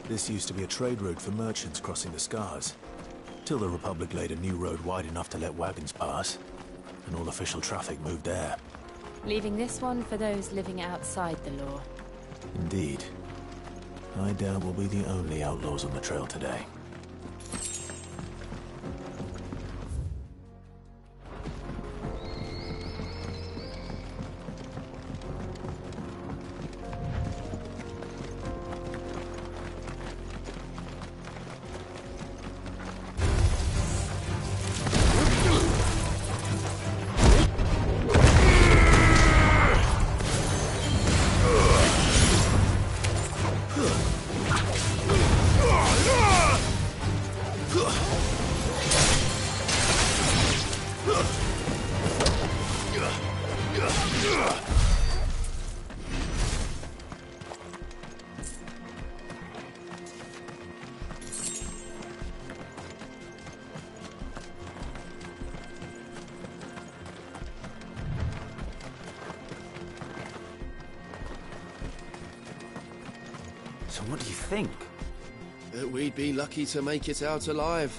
This used to be a trade route for merchants crossing the Scars, till the Republic laid a new road wide enough to let wagons pass, and all official traffic moved there. Leaving this one for those living outside the law. Indeed. I doubt we'll be the only outlaws on the trail today. So what do you think? That we'd be lucky to make it out alive.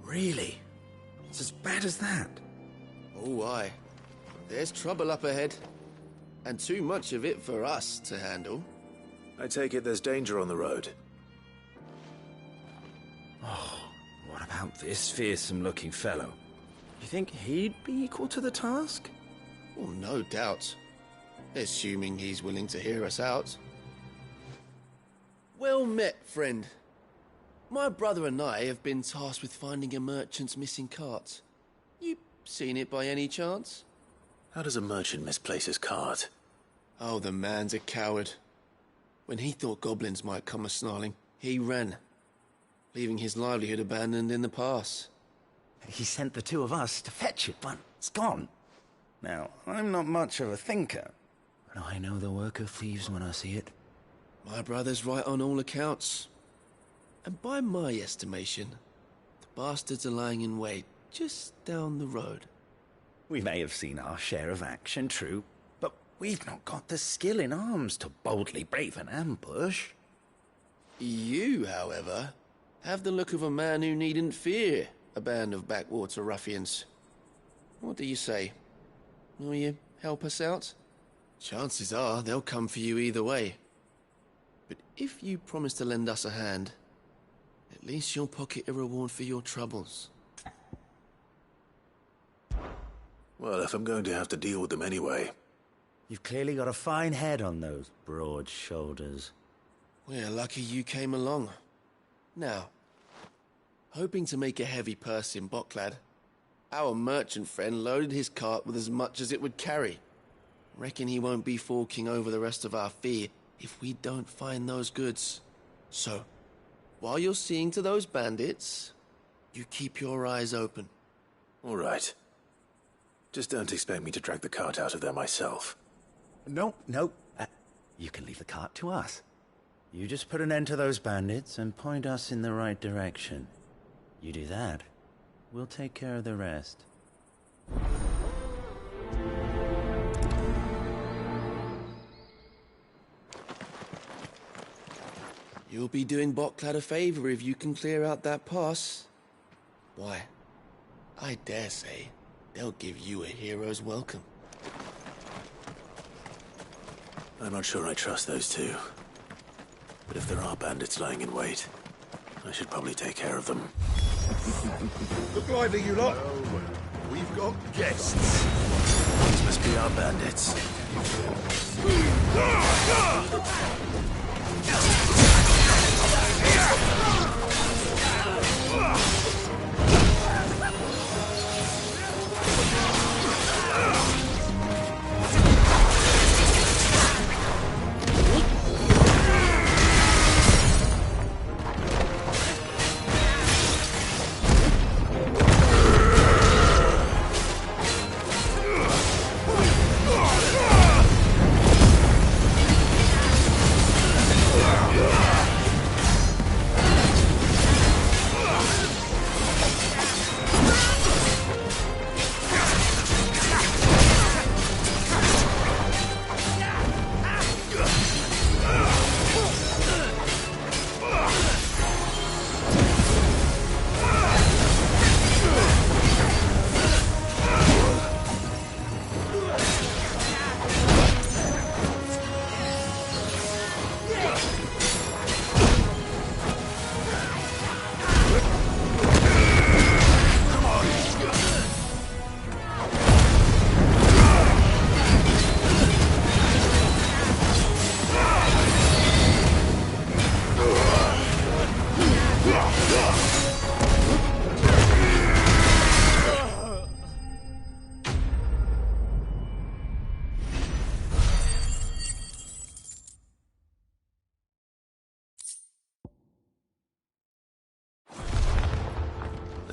Really? It's as bad as that? Oh, aye. There's trouble up ahead. And too much of it for us to handle. I take it there's danger on the road. Oh, what about this fearsome-looking fellow? You think he'd be equal to the task? Well, no doubt. Assuming he's willing to hear us out. Well met, friend. My brother and I have been tasked with finding a merchant's missing cart. You seen it by any chance? How does a merchant misplace his cart? Oh, the man's a coward. When he thought goblins might come a-snarling, he ran, leaving his livelihood abandoned in the pass. He sent the two of us to fetch it, but it's gone. Now, I'm not much of a thinker, but I know the work of thieves when I see it. My brother's right on all accounts. And by my estimation, the bastards are lying in wait just down the road. We may have seen our share of action, true, but we've not got the skill in arms to boldly brave an ambush. You, however, have the look of a man who needn't fear a band of backwater ruffians. What do you say? Will you help us out? Chances are they'll come for you either way. But if you promise to lend us a hand, at least you'll pocket a reward for your troubles. Well, if I'm going to have to deal with them anyway. You've clearly got a fine head on those broad shoulders. We're lucky you came along. Now, hoping to make a heavy purse in Bocklad, our merchant friend loaded his cart with as much as it would carry. Reckon he won't be forking over the rest of our fee if we don't find those goods. So, while you're seeing to those bandits, you keep your eyes open. All right. Just don't expect me to drag the cart out of there myself. No. You can leave the cart to us. You just put an end to those bandits and point us in the right direction. You do that, we'll take care of the rest. You'll be doing Bocklad a favor if you can clear out that pass. Why, I dare say they'll give you a hero's welcome. I'm not sure I trust those two. But if there are bandits lying in wait, I should probably take care of them. Look lively, you lot. We've got guests. These must be our bandits.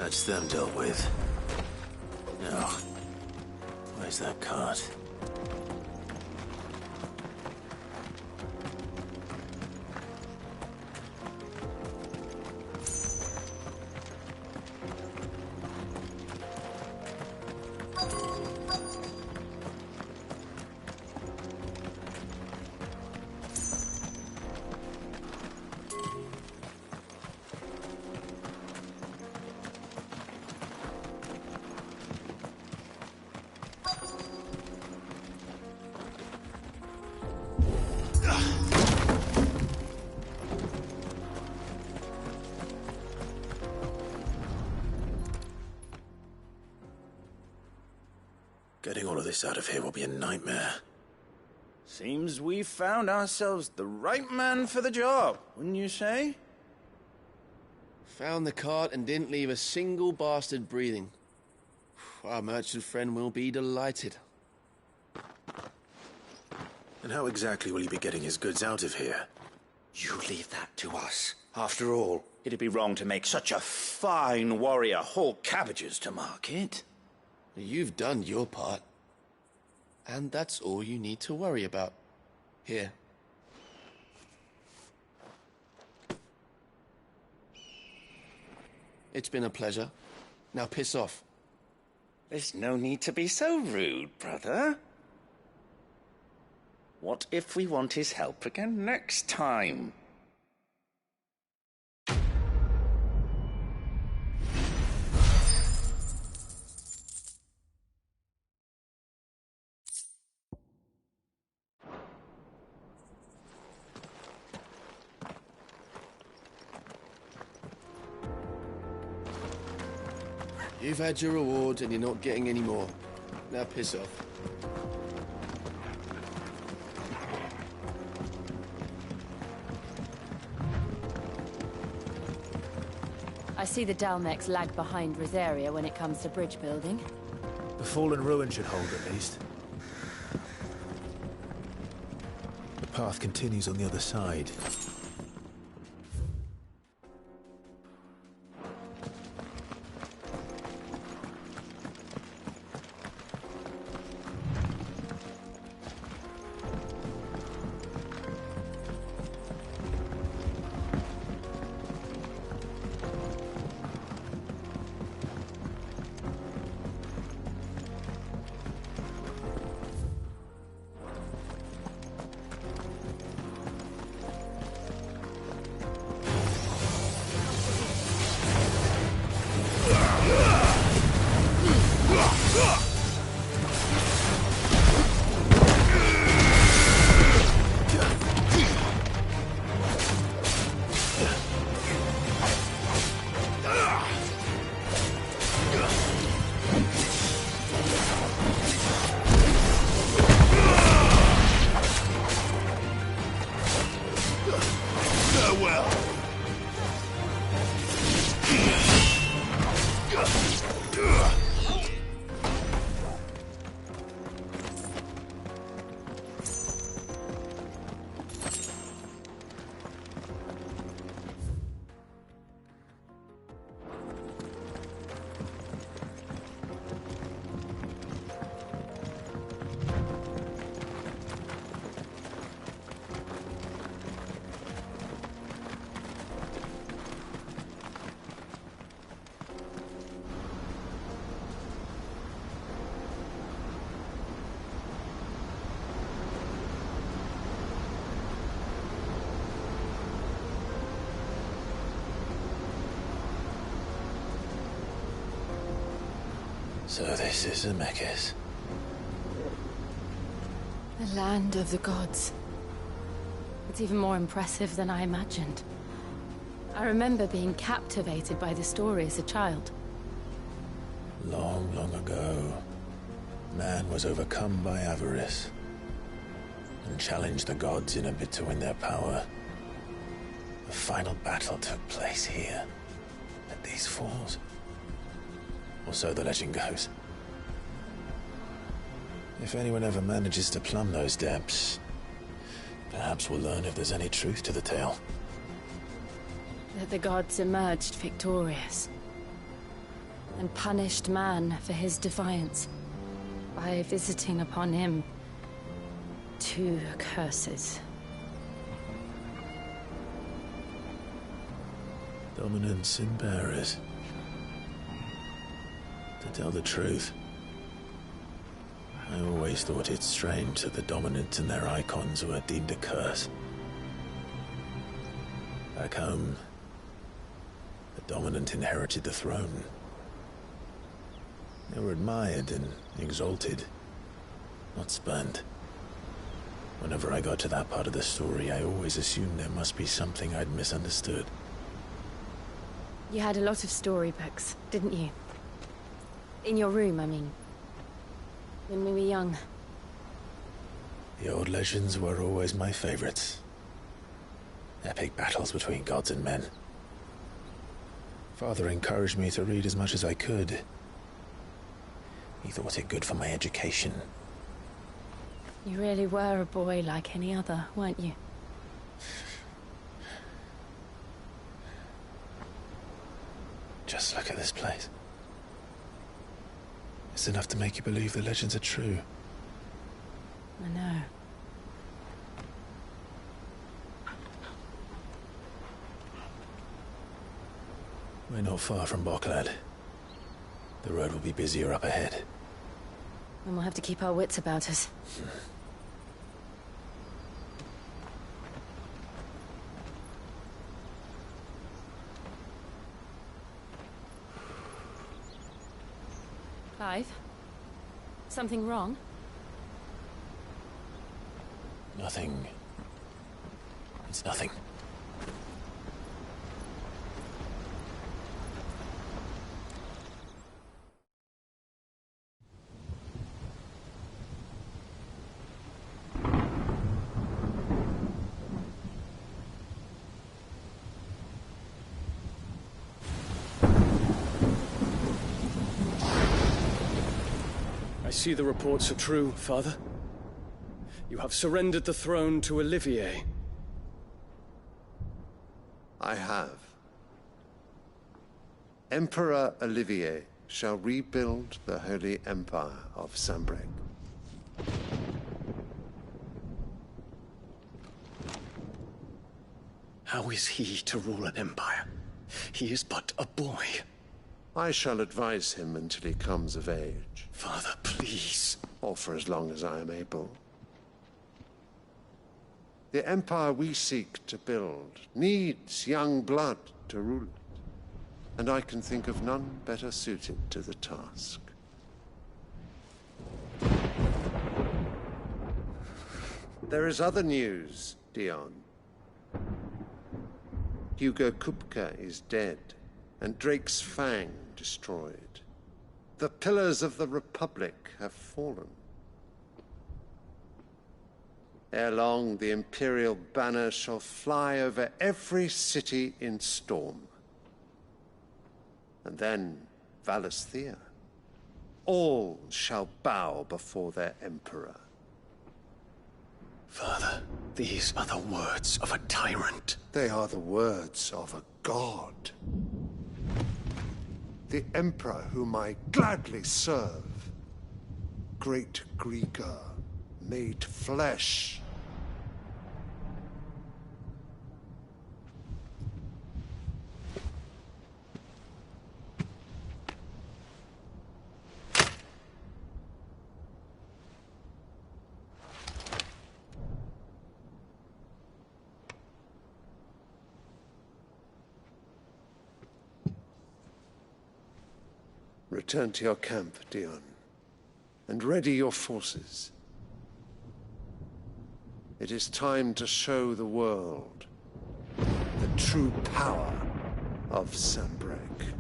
That's them dealt with. Now, where's that cart? Getting all of this out of here will be a nightmare. Seems we found ourselves the right man for the job, wouldn't you say? Found the cart and didn't leave a single bastard breathing. Our merchant friend will be delighted. And how exactly will he be getting his goods out of here? You leave that to us. After all, it'd be wrong to make such a fine warrior haul cabbages to market. You've done your part. And that's all you need to worry about. Here. It's been a pleasure. Now piss off. There's no need to be so rude, brother. What if we want his help again next time? You've had your reward and you're not getting any more. Now piss off. I see the Dalmex lag behind Rosaria when it comes to bridge building. The fallen ruin should hold at least. The path continues on the other side. So this is Zemeckis. The land of the gods. It's even more impressive than I imagined. I remember being captivated by the story as a child. Long, long ago, man was overcome by avarice and challenged the gods in a bid to win their power. The final battle took place here, at these falls. Or so the legend goes. If anyone ever manages to plumb those depths, perhaps we'll learn if there's any truth to the tale. That the gods emerged victorious. and punished man for his defiance by visiting upon him 2 curses. Dominant sin bearers. To tell the truth, I always thought it strange that the dominants and their icons were deemed a curse. Back home, the dominant inherited the throne. They were admired and exalted, not spurned. Whenever I got to that part of the story, I always assumed there must be something I'd misunderstood. You had a lot of storybooks, didn't you? In your room, I mean. When we were young. The old legends were always my favorites. Epic battles between gods and men. Father encouraged me to read as much as I could. He thought it good for my education. You really were a boy like any other, weren't you? Just look at this place. It's enough to make you believe the legends are true. I know. We're not far from Boklad. The road will be busier up ahead. And we'll have to keep our wits about us. Clive? Something wrong? Nothing. It's nothing. I see the reports are true, Father. You have surrendered the throne to Olivier. I have. Emperor Olivier shall rebuild the Holy Empire of Sanbreque. How is he to rule an empire? He is but a boy. I shall advise him until he comes of age. Father, please. Or for as long as I am able. The empire we seek to build needs young blood to rule it. And I can think of none better suited to the task. There is other news, Dion. Hugo Kupka is dead, and Drake's Fang destroyed. The pillars of the Republic have fallen. Ere long, the Imperial banner shall fly over every city in Storm. And then, Valisthea. All shall bow before their Emperor. Father, these are the words of a tyrant. They are the words of a god. The Emperor whom I gladly serve. Great Grieger, made flesh. Return to your camp, Dion, and ready your forces. It is time to show the world the true power of Sanbreque.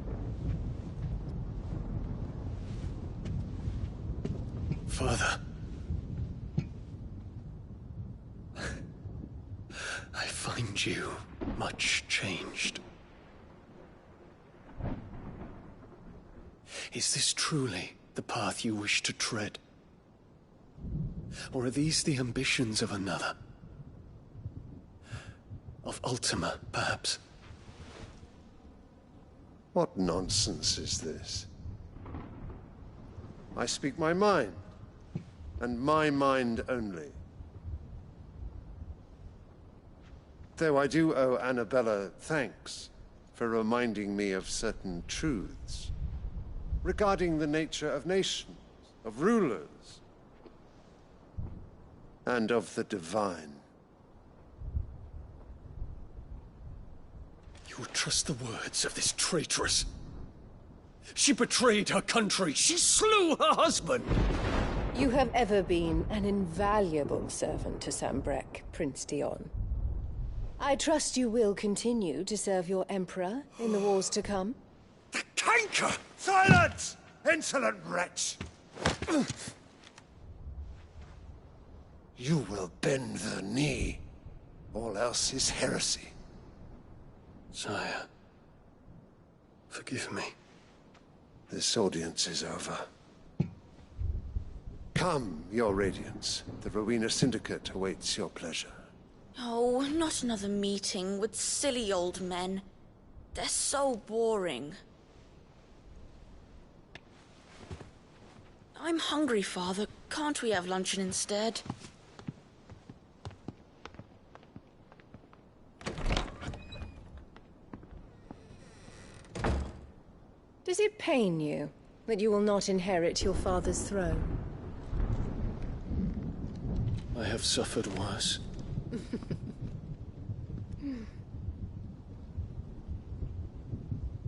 Father. I find you much changed. Is this truly the path you wish to tread? Or are these the ambitions of another? Of Ultima, perhaps? What nonsense is this? I speak my mind, and my mind only. Though I do owe Annabella thanks for reminding me of certain truths regarding the nature of nations, of rulers, and of the divine. You would trust the words of this traitress? She betrayed her country. She slew her husband. You have ever been an invaluable servant to Sambrek, Prince Dion. I trust you will continue to serve your Emperor in the wars to come. The canker! Silence! Insolent wretch! You will bend the knee. All else is heresy. Sire, forgive me. This audience is over. Come, Your Radiance. The Rowena Syndicate awaits your pleasure. Oh, not another meeting with silly old men. They're so boring. I'm hungry, Father. Can't we have luncheon instead? Does it pain you that you will not inherit your father's throne? I have suffered worse.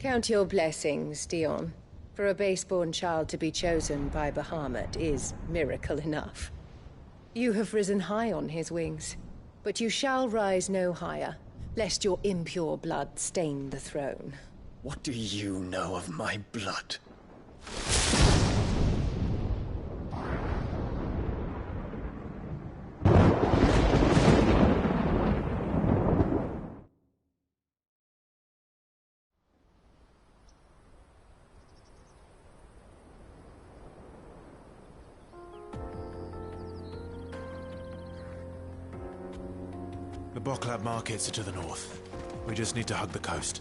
Count your blessings, Dion. For a base-born child to be chosen by Bahamut is miracle enough. You have risen high on his wings, but you shall rise no higher, lest your impure blood stain the throne. What do you know of my blood? The Boklab markets are to the north. We just need to hug the coast.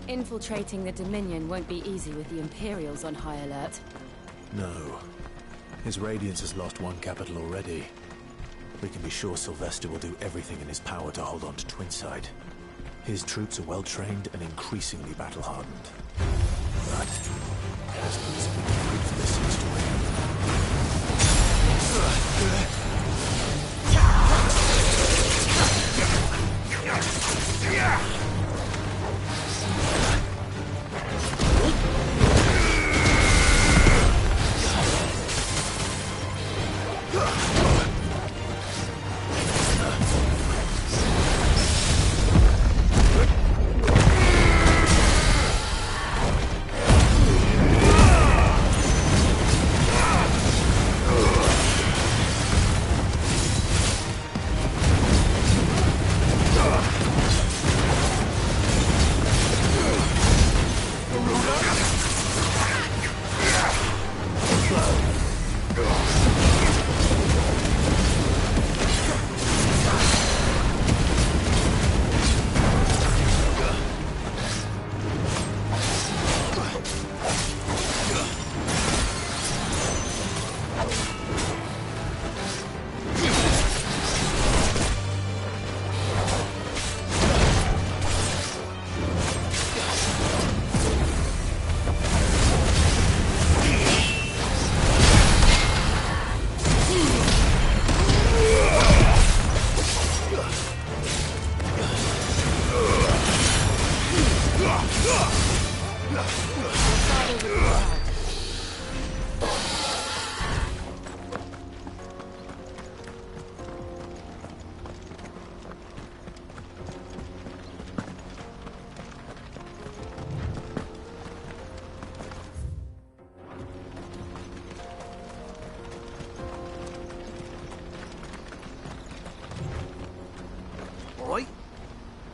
Infiltrating the Dominion won't be easy with the Imperials on high alert. No. His Radiance has lost one capital already. We can be sure Sylvester will do everything in his power to hold on to Twinside. His troops are well-trained and increasingly battle-hardened. But there's no reason we can root for this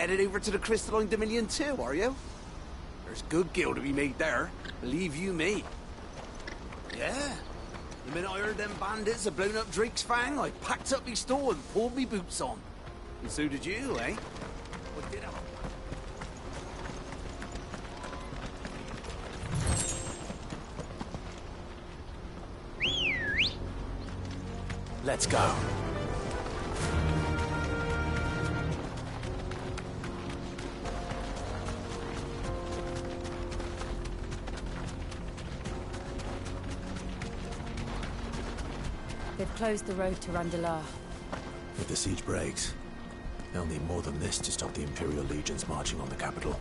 headed over to the Crystalline Dominion too, are you? There's good gil to be made there, believe you me. Yeah. The minute I heard them bandits had blown up Drake's Fang, I packed up me store and pulled me boots on. And so did you, eh? What did I... Let's go. They've closed the road to Randalar. If the siege breaks, they'll need more than this to stop the Imperial legions marching on the capital.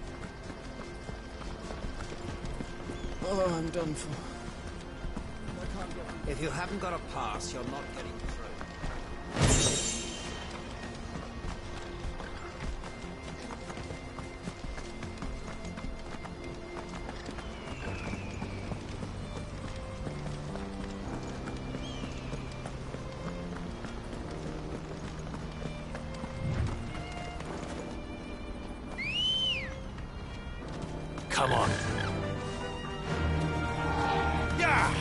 Oh, I'm done for. If you haven't got a pass, you're not getting through. Come on. Yeah!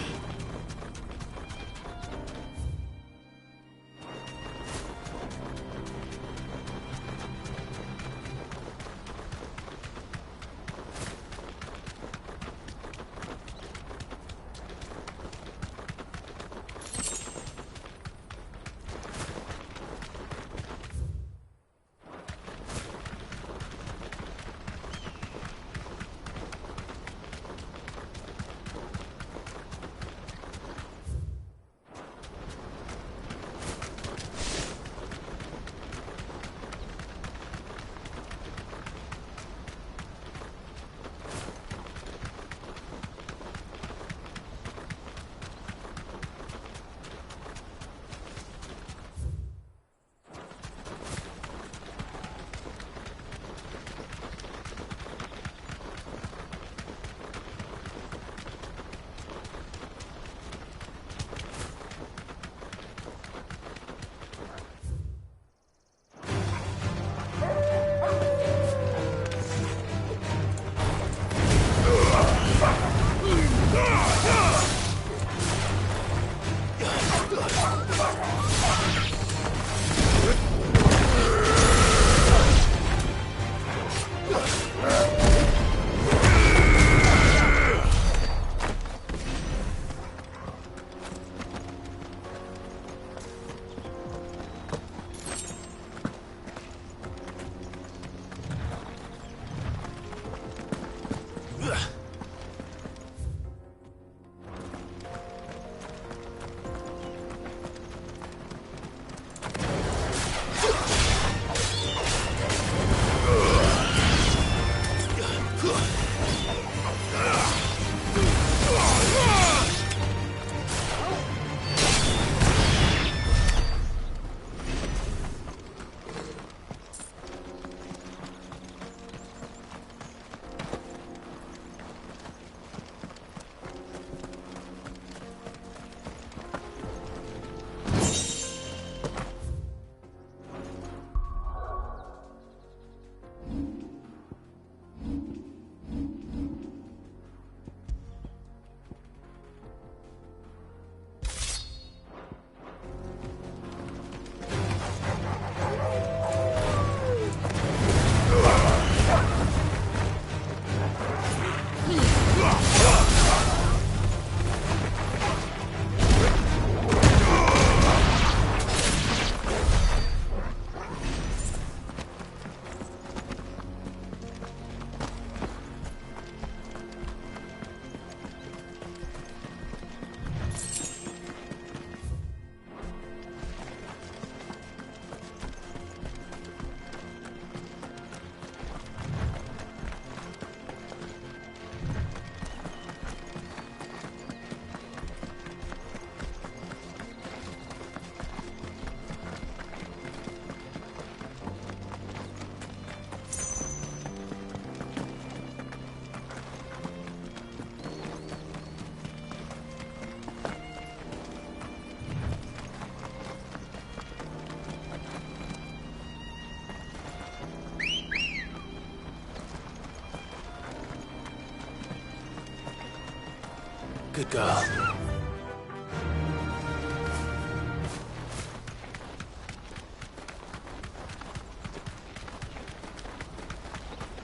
Good girl.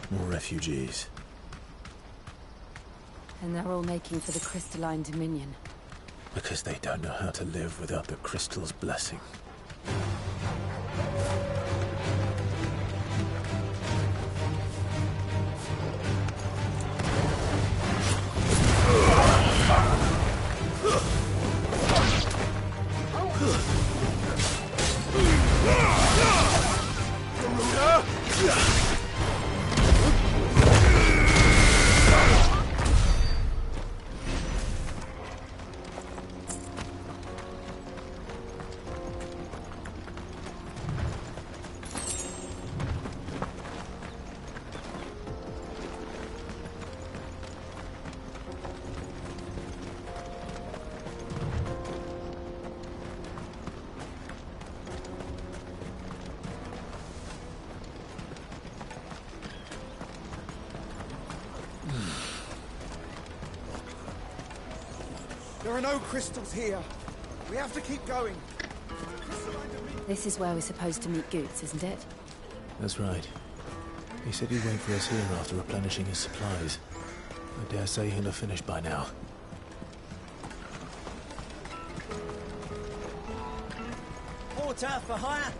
More refugees. And they're all making for the crystalline dominion. Because they don't know how to live without the crystal's blessing. There are no crystals here. We have to keep going. This is where we're supposed to meet Goots, isn't it? That's right. He said he'd wait for us here after replenishing his supplies. I dare say he'll have finished by now. Porter for hire.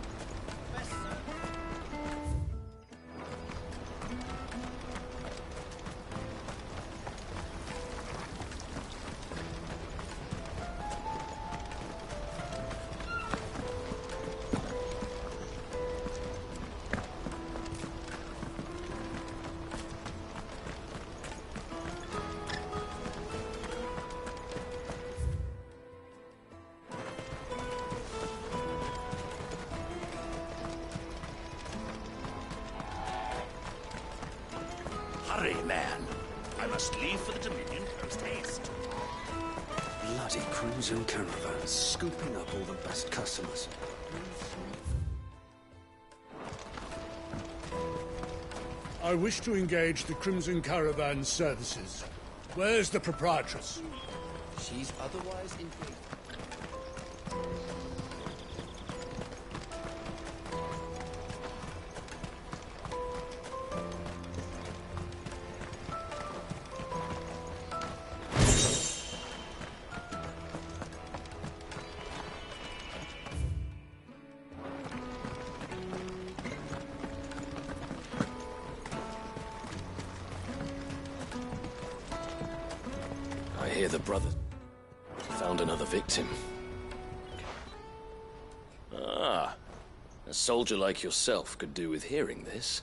Hurry, man. I must leave for the Dominion post haste. Bloody crimson caravans, scooping up all the best customers. I wish to engage the Crimson Caravan services. Where's the proprietress? She's otherwise engaged. I hear the brother found another victim. Ah, a soldier like yourself could do with hearing this.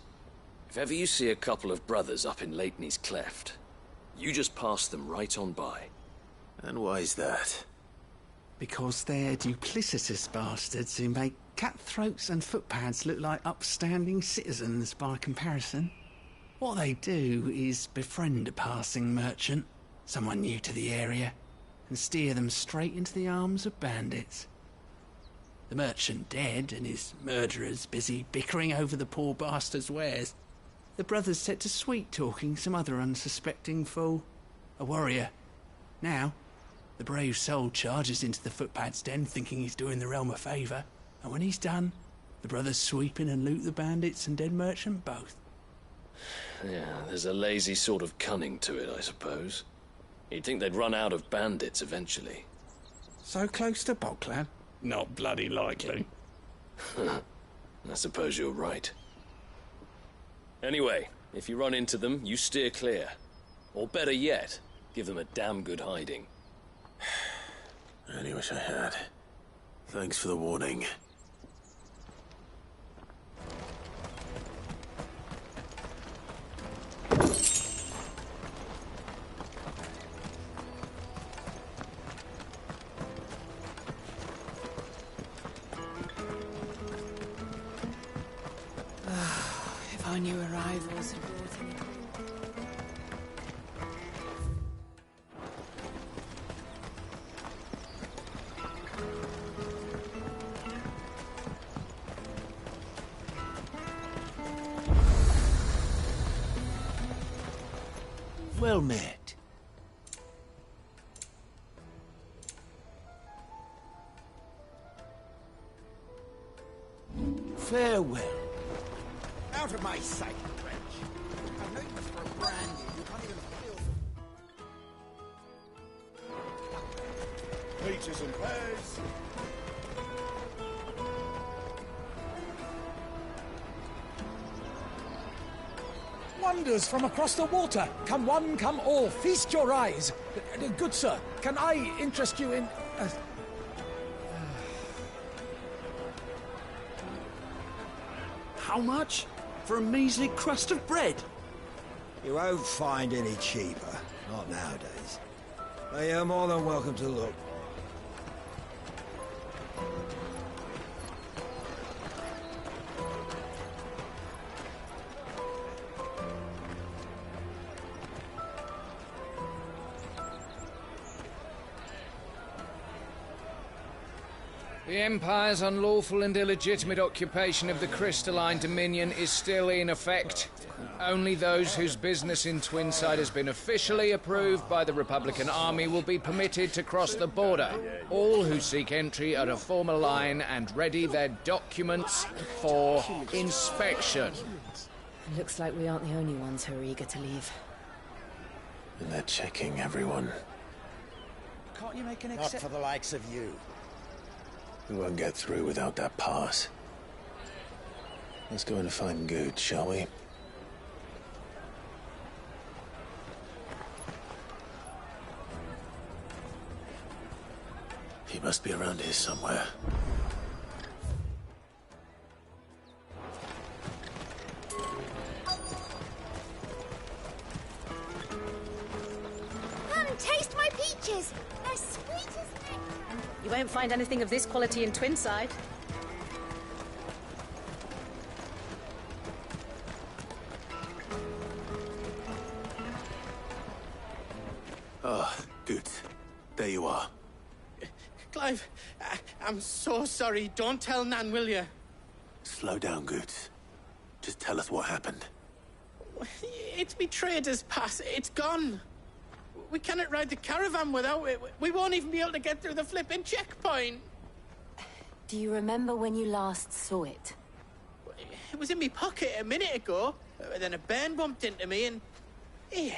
If ever you see a couple of brothers up in Lateney's Cleft, you just pass them right on by. And why's that? Because they're duplicitous bastards who make cutthroats and footpads look like upstanding citizens by comparison. What they do is befriend a passing merchant, someone new to the area, and steer them straight into the arms of bandits. The merchant dead and his murderers busy bickering over the poor bastard's wares. The brothers set to sweet-talking some other unsuspecting fool, a warrior. Now, the brave soul charges into the footpad's den thinking he's doing the realm a favour, and when he's done, the brothers sweep in and loot the bandits and dead merchant both. Yeah, there's a lazy sort of cunning to it, I suppose. You'd think they'd run out of bandits eventually. So close to Bogclad? Not bloody likely. I suppose you're right. Anyway, if you run into them, you steer clear. Or better yet, give them a damn good hiding. I only wish I had. Thanks for the warning. If our new arrivals had brought any... Well met. Farewell. Out of my sight, wretch. I've no use for a brandy. You can't even feel. Peaches and pears. Wonders from across the water. Come one, come all. Feast your eyes. Good sir, can I interest you in... How much? For a measly crust of bread? You won't find any cheaper. Not nowadays. But you're more than welcome to look. The Empire's unlawful and illegitimate occupation of the Crystalline Dominion is still in effect. Only those whose business in Twinside has been officially approved by the Republican Army will be permitted to cross the border. All who seek entry are to form a line and ready their documents for inspection. Looks like we aren't the only ones who are eager to leave. And they're checking everyone. Can't you make an Not for the likes of you. We won't get through without that pass. Let's go in and find Good, shall we? He must be around here somewhere. Come, taste my peaches. They're sweet as nectar. You won't find anything of this quality in Twinside. Oh, Good. There you are. Clive, I'm so sorry. Don't tell Nan, will you? Slow down, Good. Just tell us what happened. It's me trader's pass. It's gone. We cannot ride the caravan without it. We won't even be able to get through the flipping checkpoint. Do you remember when you last saw it? It was in my pocket a minute ago. Then a bairn bumped into me and... Yeah.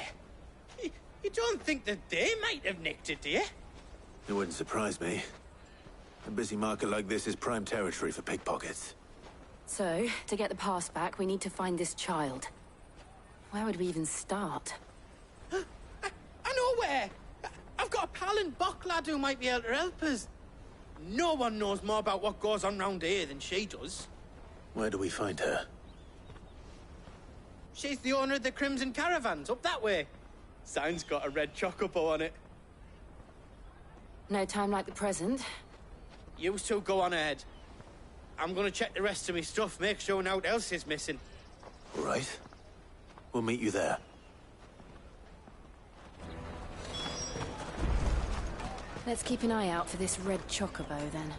You don't think that they might have nicked it, do you? It wouldn't surprise me. A busy market like this is prime territory for pickpockets. So, to get the pass back, we need to find this child. Where would we even start? I know where! I've got a pal in Bock lad who might be able to help us. No one knows more about what goes on round here than she does. Where do we find her? She's the owner of the Crimson Caravans, up that way. Sign's got a red chocobo on it. No time like the present. You two go on ahead. I'm gonna check the rest of my stuff, make sure naught else is missing. All right. We'll meet you there. Let's keep an eye out for this red chocobo, then.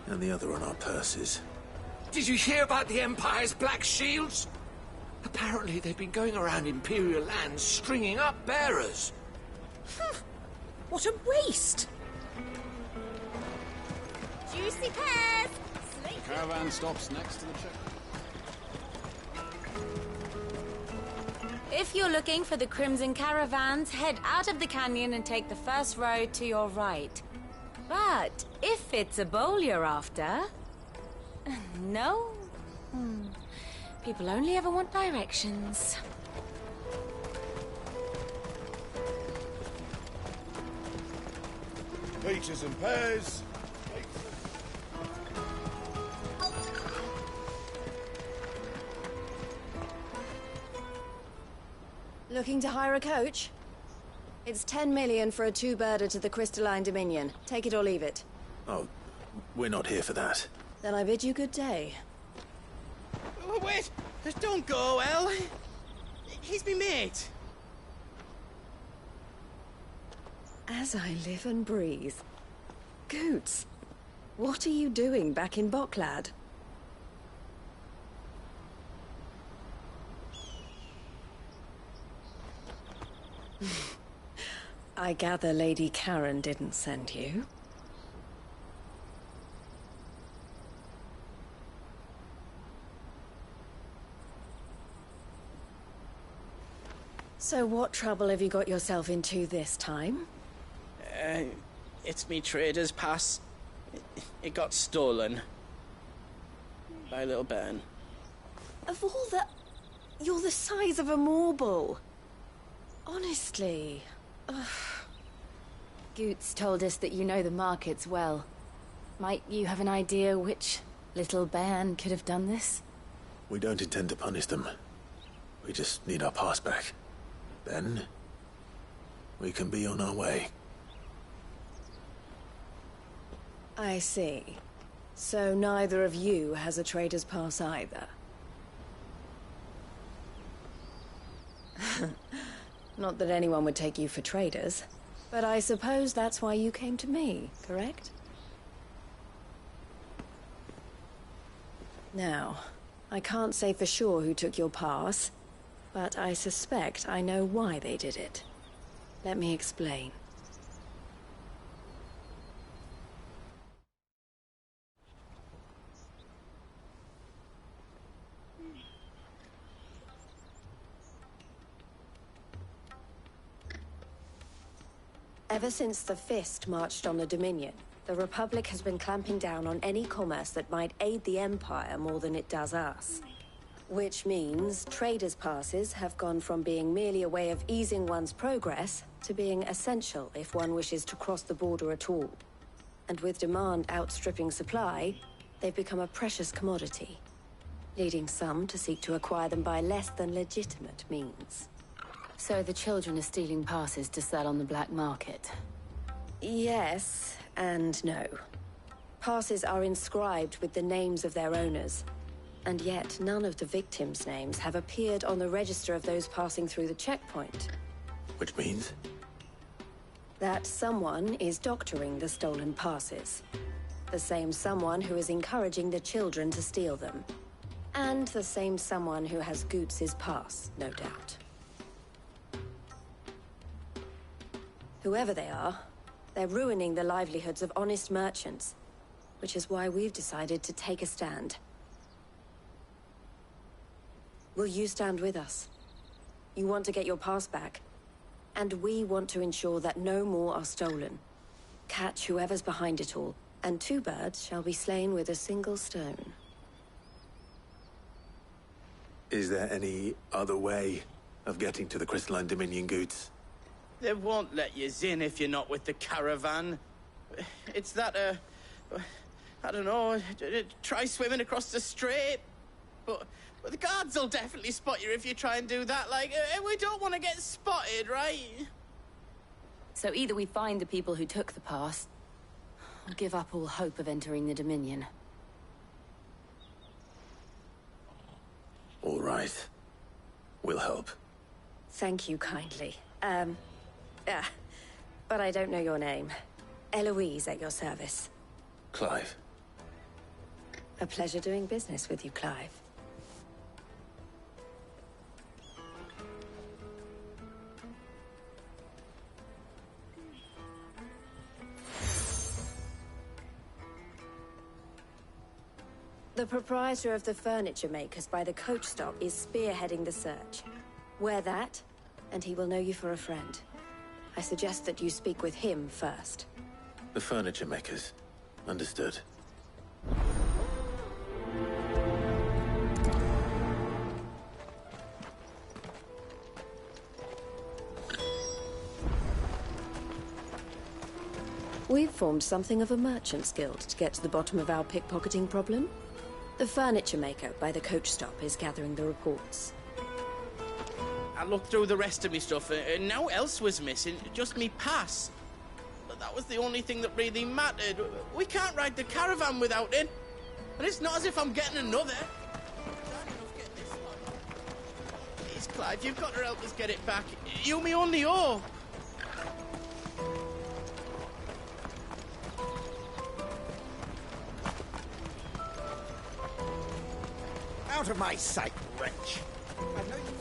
And the other on our purses. Did you hear about the Empire's Black Shields? Apparently they've been going around Imperial lands stringing up bearers. What a waste! Juicy pears. Caravan stops next to the check. If you're looking for the Crimson Caravans, head out of the canyon and take the first road to your right. But if it's a bowl you're after... No? People only ever want directions. Peaches and pears. Looking to hire a coach? It's 10 million for a two-birder to the Crystalline Dominion. Take it or leave it. Oh, we're not here for that. Then I bid you good day. Oh, wait! Don't go, El. He's me mate. As I live and breathe. Goots, what are you doing back in Bocklad? I gather Lady Karen didn't send you. So what trouble have you got yourself into this time? It's me trader's pass. It got stolen. By a little bairn. Of all the... You're the size of a marble. Honestly. Ugh. Goots told us that you know the markets well. Might you have an idea which little bairn could have done this? We don't intend to punish them. We just need our pass back. Then, we can be on our way. I see. So neither of you has a trader's pass either. Not that anyone would take you for traders, but I suppose that's why you came to me, correct? Now, I can't say for sure who took your pass, but I suspect I know why they did it. Let me explain. Ever since the Fist marched on the Dominion, the Republic has been clamping down on any commerce that might aid the Empire more than it does us. Which means traders' passes have gone from being merely a way of easing one's progress to being essential if one wishes to cross the border at all. And with demand outstripping supply, they've become a precious commodity, leading some to seek to acquire them by less than legitimate means. So the children are stealing passes to sell on the black market? Yes, and no. Passes are inscribed with the names of their owners, and yet none of the victims' names have appeared on the register of those passing through the checkpoint. Which means? That someone is doctoring the stolen passes. The same someone who is encouraging the children to steal them. And the same someone who has Goots' pass, no doubt. Whoever they are, they're ruining the livelihoods of honest merchants, which is why we've decided to take a stand. Will you stand with us? You want to get your pass back, and we want to ensure that no more are stolen. Catch whoever's behind it all, and 2 birds shall be slain with a single stone. Is there any other way of getting to the Crystalline Dominion, Goots? They won't let you in if you're not with the caravan. It's that, I don't know, try swimming across the strait. But the guards will definitely spot you if you try and do that. Like, we don't want to get spotted, right? So either we find the people who took the pass, or give up all hope of entering the Dominion. All right. We'll help. Thank you kindly. But I don't know your name. Eloise at your service. Clive. A pleasure doing business with you, Clive. The proprietor of the furniture makers by the coach stop is spearheading the search. Wear that, and he will know you for a friend. I suggest that you speak with him first. The furniture makers. Understood. We've formed something of a merchant's guild to get to the bottom of our pickpocketing problem. The furniture maker by the coach stop is gathering the reports. I looked through the rest of me stuff, and no else was missing, just me pass. But that was the only thing that really mattered. We can't ride the caravan without it. And it's not as if I'm getting another. Please, Clive, you've got to help us get it back. You're my only hope. Out of my sight, wretch! I know you...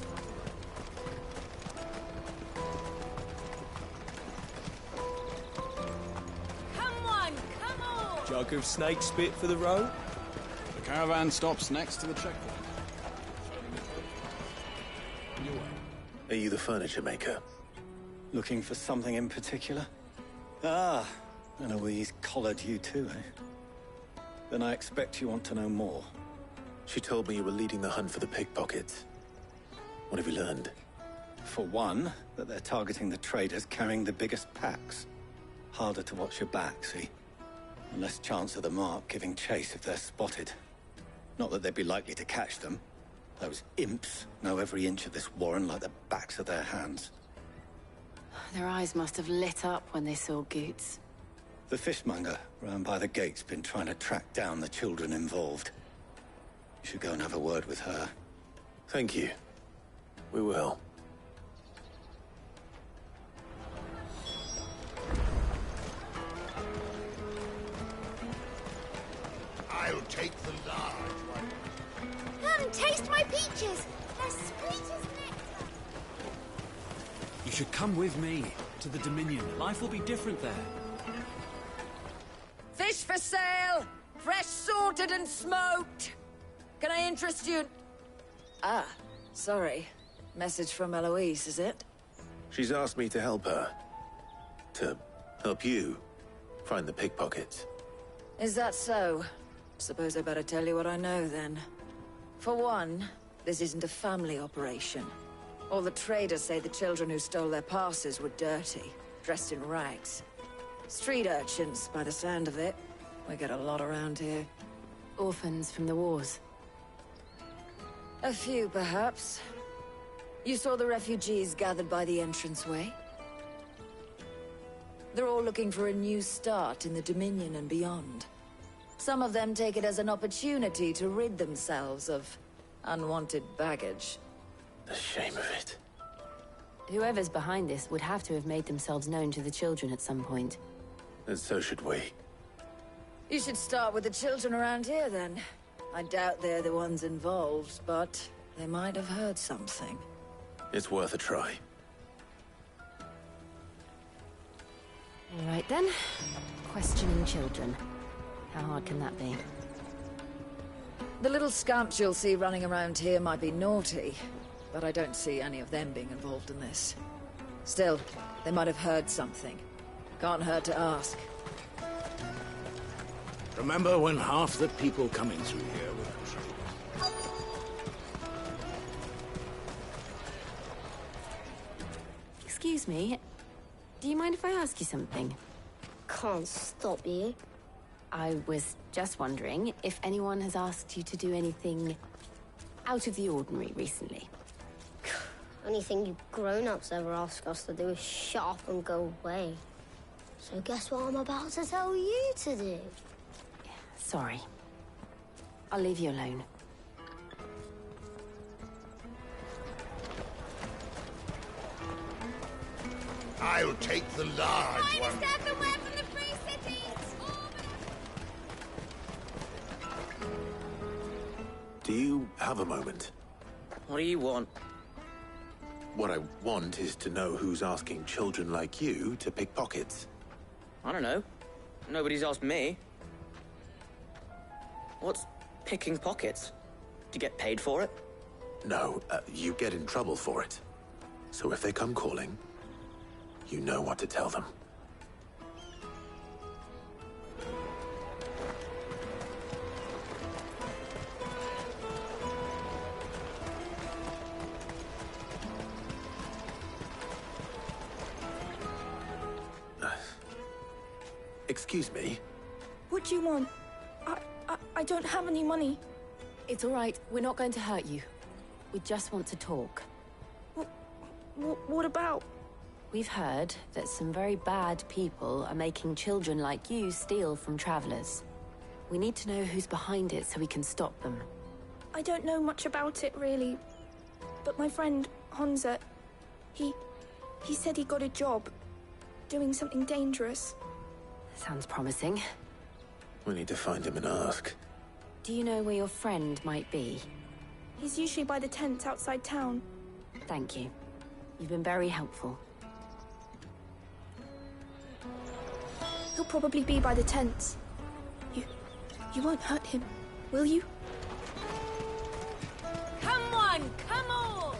Jug of snake spit for the road? The caravan stops next to the checkpoint. Are you the furniture maker? Looking for something in particular? Ah, and Eloise collared you too, eh? Then I expect you want to know more. She told me you were leading the hunt for the pickpockets. What have you learned? For one, that they're targeting the traders carrying the biggest packs. Harder to watch your back, see? And less chance of the mark giving chase if they're spotted. Not that they'd be likely to catch them. Those imps know every inch of this warren like the backs of their hands. Their eyes must have lit up when they saw Goots. The fishmonger round by the gate's been trying to track down the children involved. You should go and have a word with her. Thank you. We will. I'll take the large one. Come, taste my peaches. They're sweet as nectar. You should come with me to the Dominion. Life will be different there. Fish for sale! Fresh sorted and smoked! Can I interest you? Ah, sorry. Message from Eloise, is it? She's asked me to help her. To help you find the pickpockets. Is that so? Suppose I better tell you what I know, then. For one, this isn't a family operation. All the traders say the children who stole their passes were dirty, dressed in rags. Street urchins, by the sound of it. We get a lot around here. Orphans from the wars. A few, perhaps. You saw the refugees gathered by the entranceway? They're all looking for a new start in the Dominion and beyond. Some of them take it as an opportunity to rid themselves of unwanted baggage. The shame of it. Whoever's behind this would have to have made themselves known to the children at some point. And so should we. You should start with the children around here, then. I doubt they're the ones involved, but they might have heard something. It's worth a try. All right, then. Questioning children. How hard can that be? The little scamps you'll see running around here might be naughty, but I don't see any of them being involved in this. Still, they might have heard something. Can't hurt to ask. Remember when half the people coming through here were traders? Excuse me. Do you mind if I ask you something? Can't stop you. I was just wondering if anyone has asked you to do anything out of the ordinary recently. Anything you grown-ups ever ask us to do is shut up and go away. So guess what I'm about to tell you to do? Sorry. I'll leave you alone. I'll take the large one. Everywhere from the free cities. Do you have a moment? What do you want? What I want is to know who's asking children like you to pick pockets. I don't know. Nobody's asked me. What's picking pockets? Do you get paid for it? No, you get in trouble for it. So if they come calling, you know what to tell them. Excuse me? What do you want? I don't have any money. It's all right. We're not going to hurt you. We just want to talk. What about? We've heard that some very bad people are making children like you steal from travelers. We need to know who's behind it so we can stop them. I don't know much about it, really. But my friend, Honza, he said he got a job doing something dangerous. Sounds promising. We need to find him and ask. Do you know where your friend might be? He's usually by the tents outside town. Thank you. You've been very helpful. He'll probably be by the tents. You won't hurt him, will you? Come on, come on!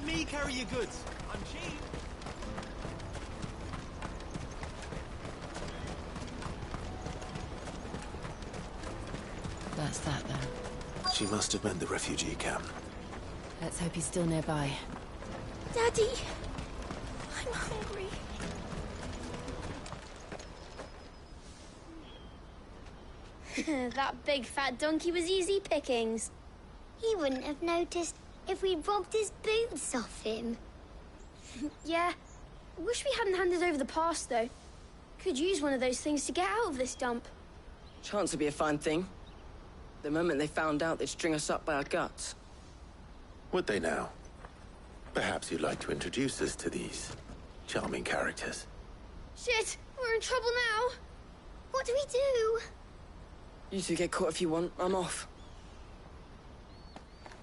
me carry your goods. I'm cheap. That's that, then. She must have meant the refugee camp. Let's hope he's still nearby. Daddy! I'm hungry. That big fat donkey was easy pickings. He wouldn't have noticed if we'd robbed his boots off him. Yeah. Wish we hadn't handed over the pass, though. Could use one of those things to get out of this dump. Chance would be a fine thing. The moment they found out, they'd string us up by our guts. Would they now? Perhaps you'd like to introduce us to these charming characters. Shit! We're in trouble now! What do we do? You two get caught if you want. I'm off.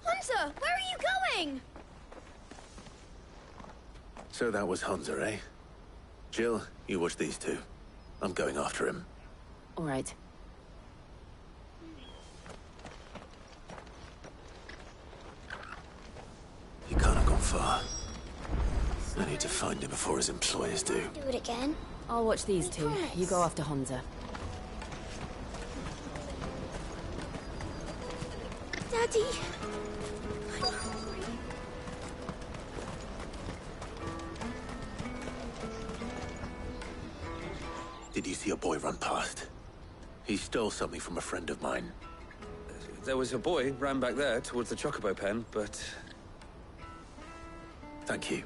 Hunter! Where are you going? So that was Hunter, eh? Jill, you watch these two. I'm going after him. All right. He can't have gone far. I need to find him before his employers do. Do it again. I'll watch these two. promise. You go after Honza. Daddy! Did you see a boy run past? He stole something from a friend of mine. There was a boy ran back there towards the Chocobo pen, but... Thank you.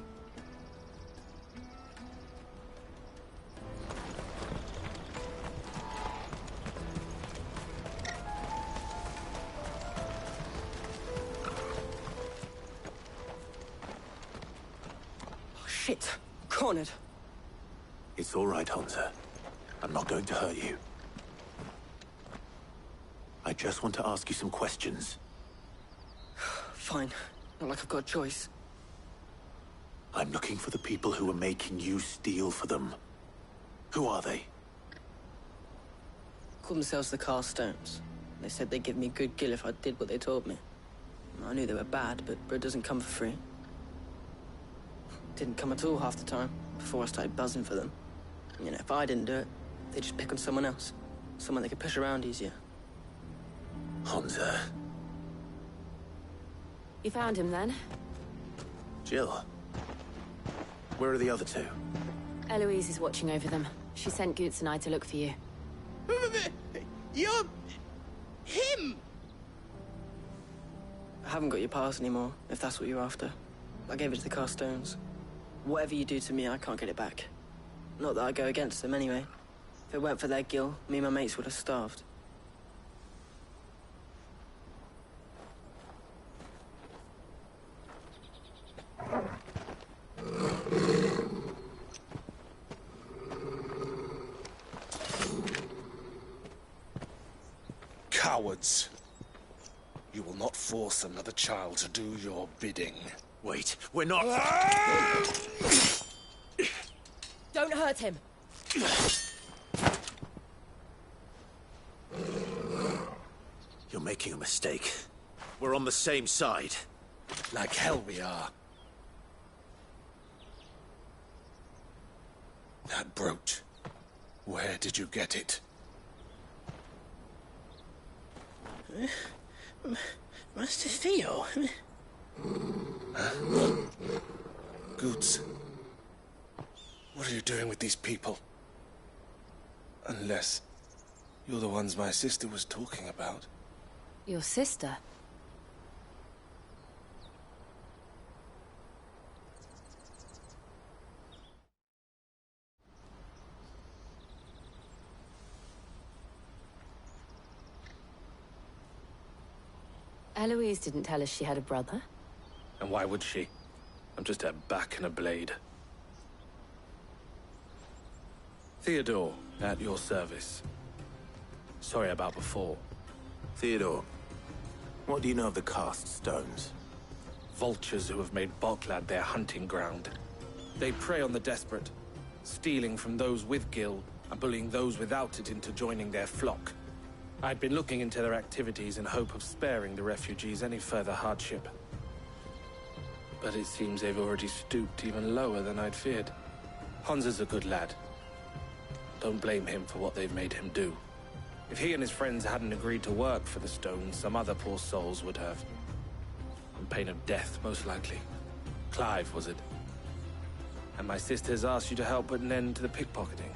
Oh, shit. Cornered. It's all right, Hunter. I'm not going to hurt you. I just want to ask you some questions. Fine. Not like I've got a choice. I'm looking for the people who are making you steal for them. Who are they? Called themselves the Carstones. They said they'd give me a good gill if I did what they told me. I knew they were bad, but bread doesn't come for free. Didn't come at all half the time, before I started buzzing for them. You know, if I didn't do it, they'd just pick on someone else. Someone they could push around easier. Hunter. You found him, then? Jill. Where are the other two? Eloise is watching over them. She sent Goots and I to look for you. You're... him! I haven't got your pass anymore, if that's what you're after. I gave it to the Carstones. Whatever you do to me, I can't get it back. Not that I go against them, anyway. If it weren't for their gill, me and my mates would have starved. Cowards. You will not force another child to do your bidding. Wait, we're not... Don't hurt him! You're making a mistake. We're on the same side. Like hell we are. That brooch. Where did you get it? Master Theo? Huh? Goots. What are you doing with these people? Unless you're the ones my sister was talking about. Your sister? Eloise didn't tell us she had a brother. And why would she? I'm just her back and a blade. Theodore, at your service. Sorry about before. Theodore, what do you know of the Cast Stones? Vultures who have made Boklad their hunting ground. They prey on the desperate, stealing from those with gil and bullying those without it into joining their flock. I'd been looking into their activities in hope of sparing the refugees any further hardship. But it seems they've already stooped even lower than I'd feared. Hansa's a good lad. Don't blame him for what they've made him do. If he and his friends hadn't agreed to work for the stones, some other poor souls would have. On pain of death, most likely. Clive, was it? And my sisters asked you to help put an end to the pickpocketing.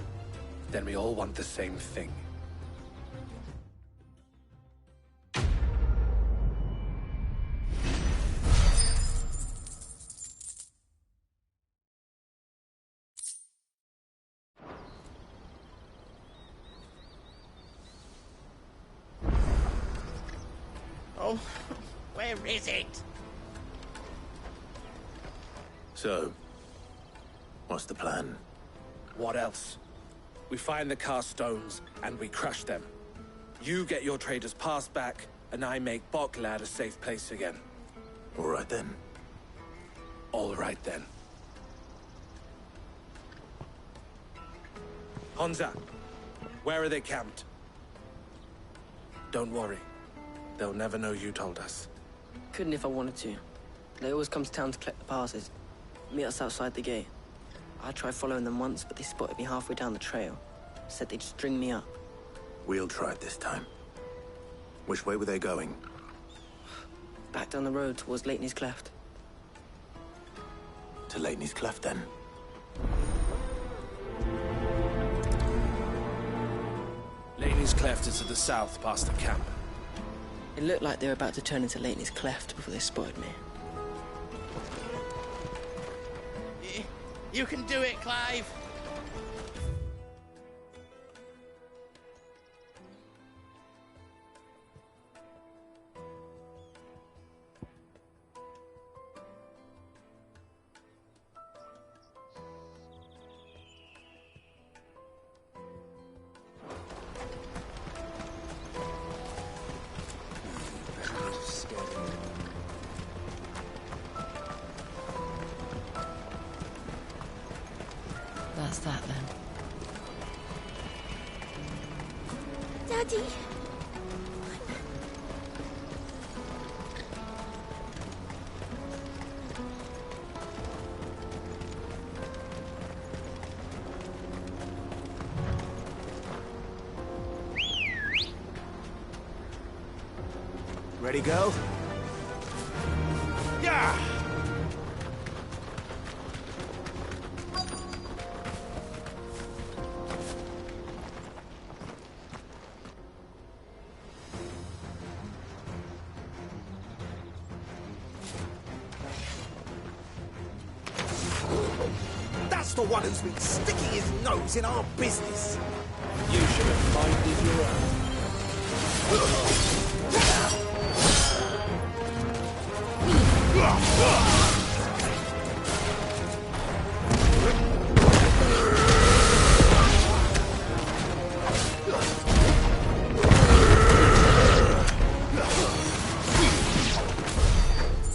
Then we all want the same thing. Oh, where is it? So, what's the plan? What else? We find the cast stones, and we crush them. You get your traders pass back, and I make Boklad a safe place again. All right then. All right then. Hansa, where are they camped? Don't worry. They'll never know you told us. Couldn't if I wanted to. They always come to town to collect the passes. Meet us outside the gate. I tried following them once, but they spotted me halfway down the trail. Said they'd string me up. We'll try it this time. Which way were they going? Back down the road towards Leitney's Cleft. To Leitney's Cleft, then. Leitney's Cleft is to the south, past the camp. It looked like they were about to turn into Leitney's Cleft before they spotted me. You can do it, Clive! That's that then. Daddy! Ready, go? Yeah! That's the one who's been sticking his nose in our business. You should have minded your own.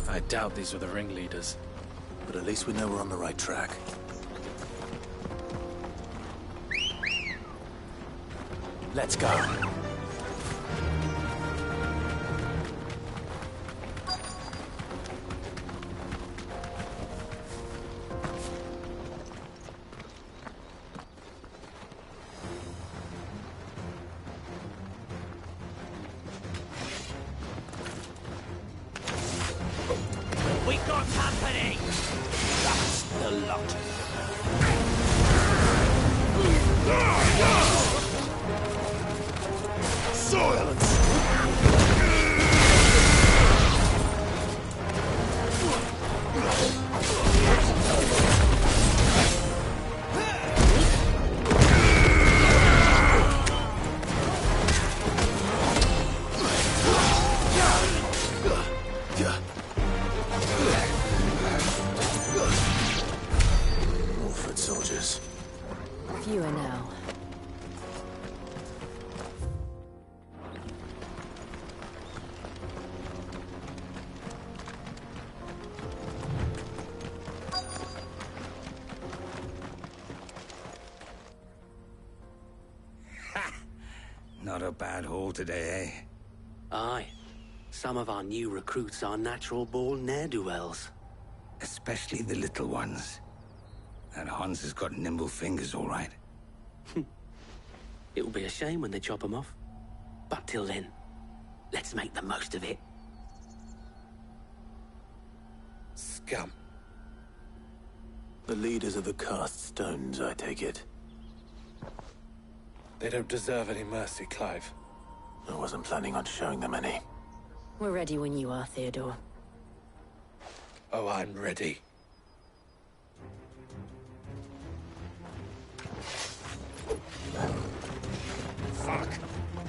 I doubt these were the ringleaders. But at least we know we're on the right track. Let's go. We got company! That's the lot. Silence! More foot soldiers. Fewer now. Not a bad haul today, eh? Aye. Some of our new recruits are natural-born ne'er-do-wells. Especially the little ones. And Hans has got nimble fingers, all right. It will be a shame when they chop them off. But till then, let's make the most of it. Scum. The leaders of the cast stones, I take it. They don't deserve any mercy, Clive. I wasn't planning on showing them any. We're ready when you are, Theodore. Oh, I'm ready. Fuck!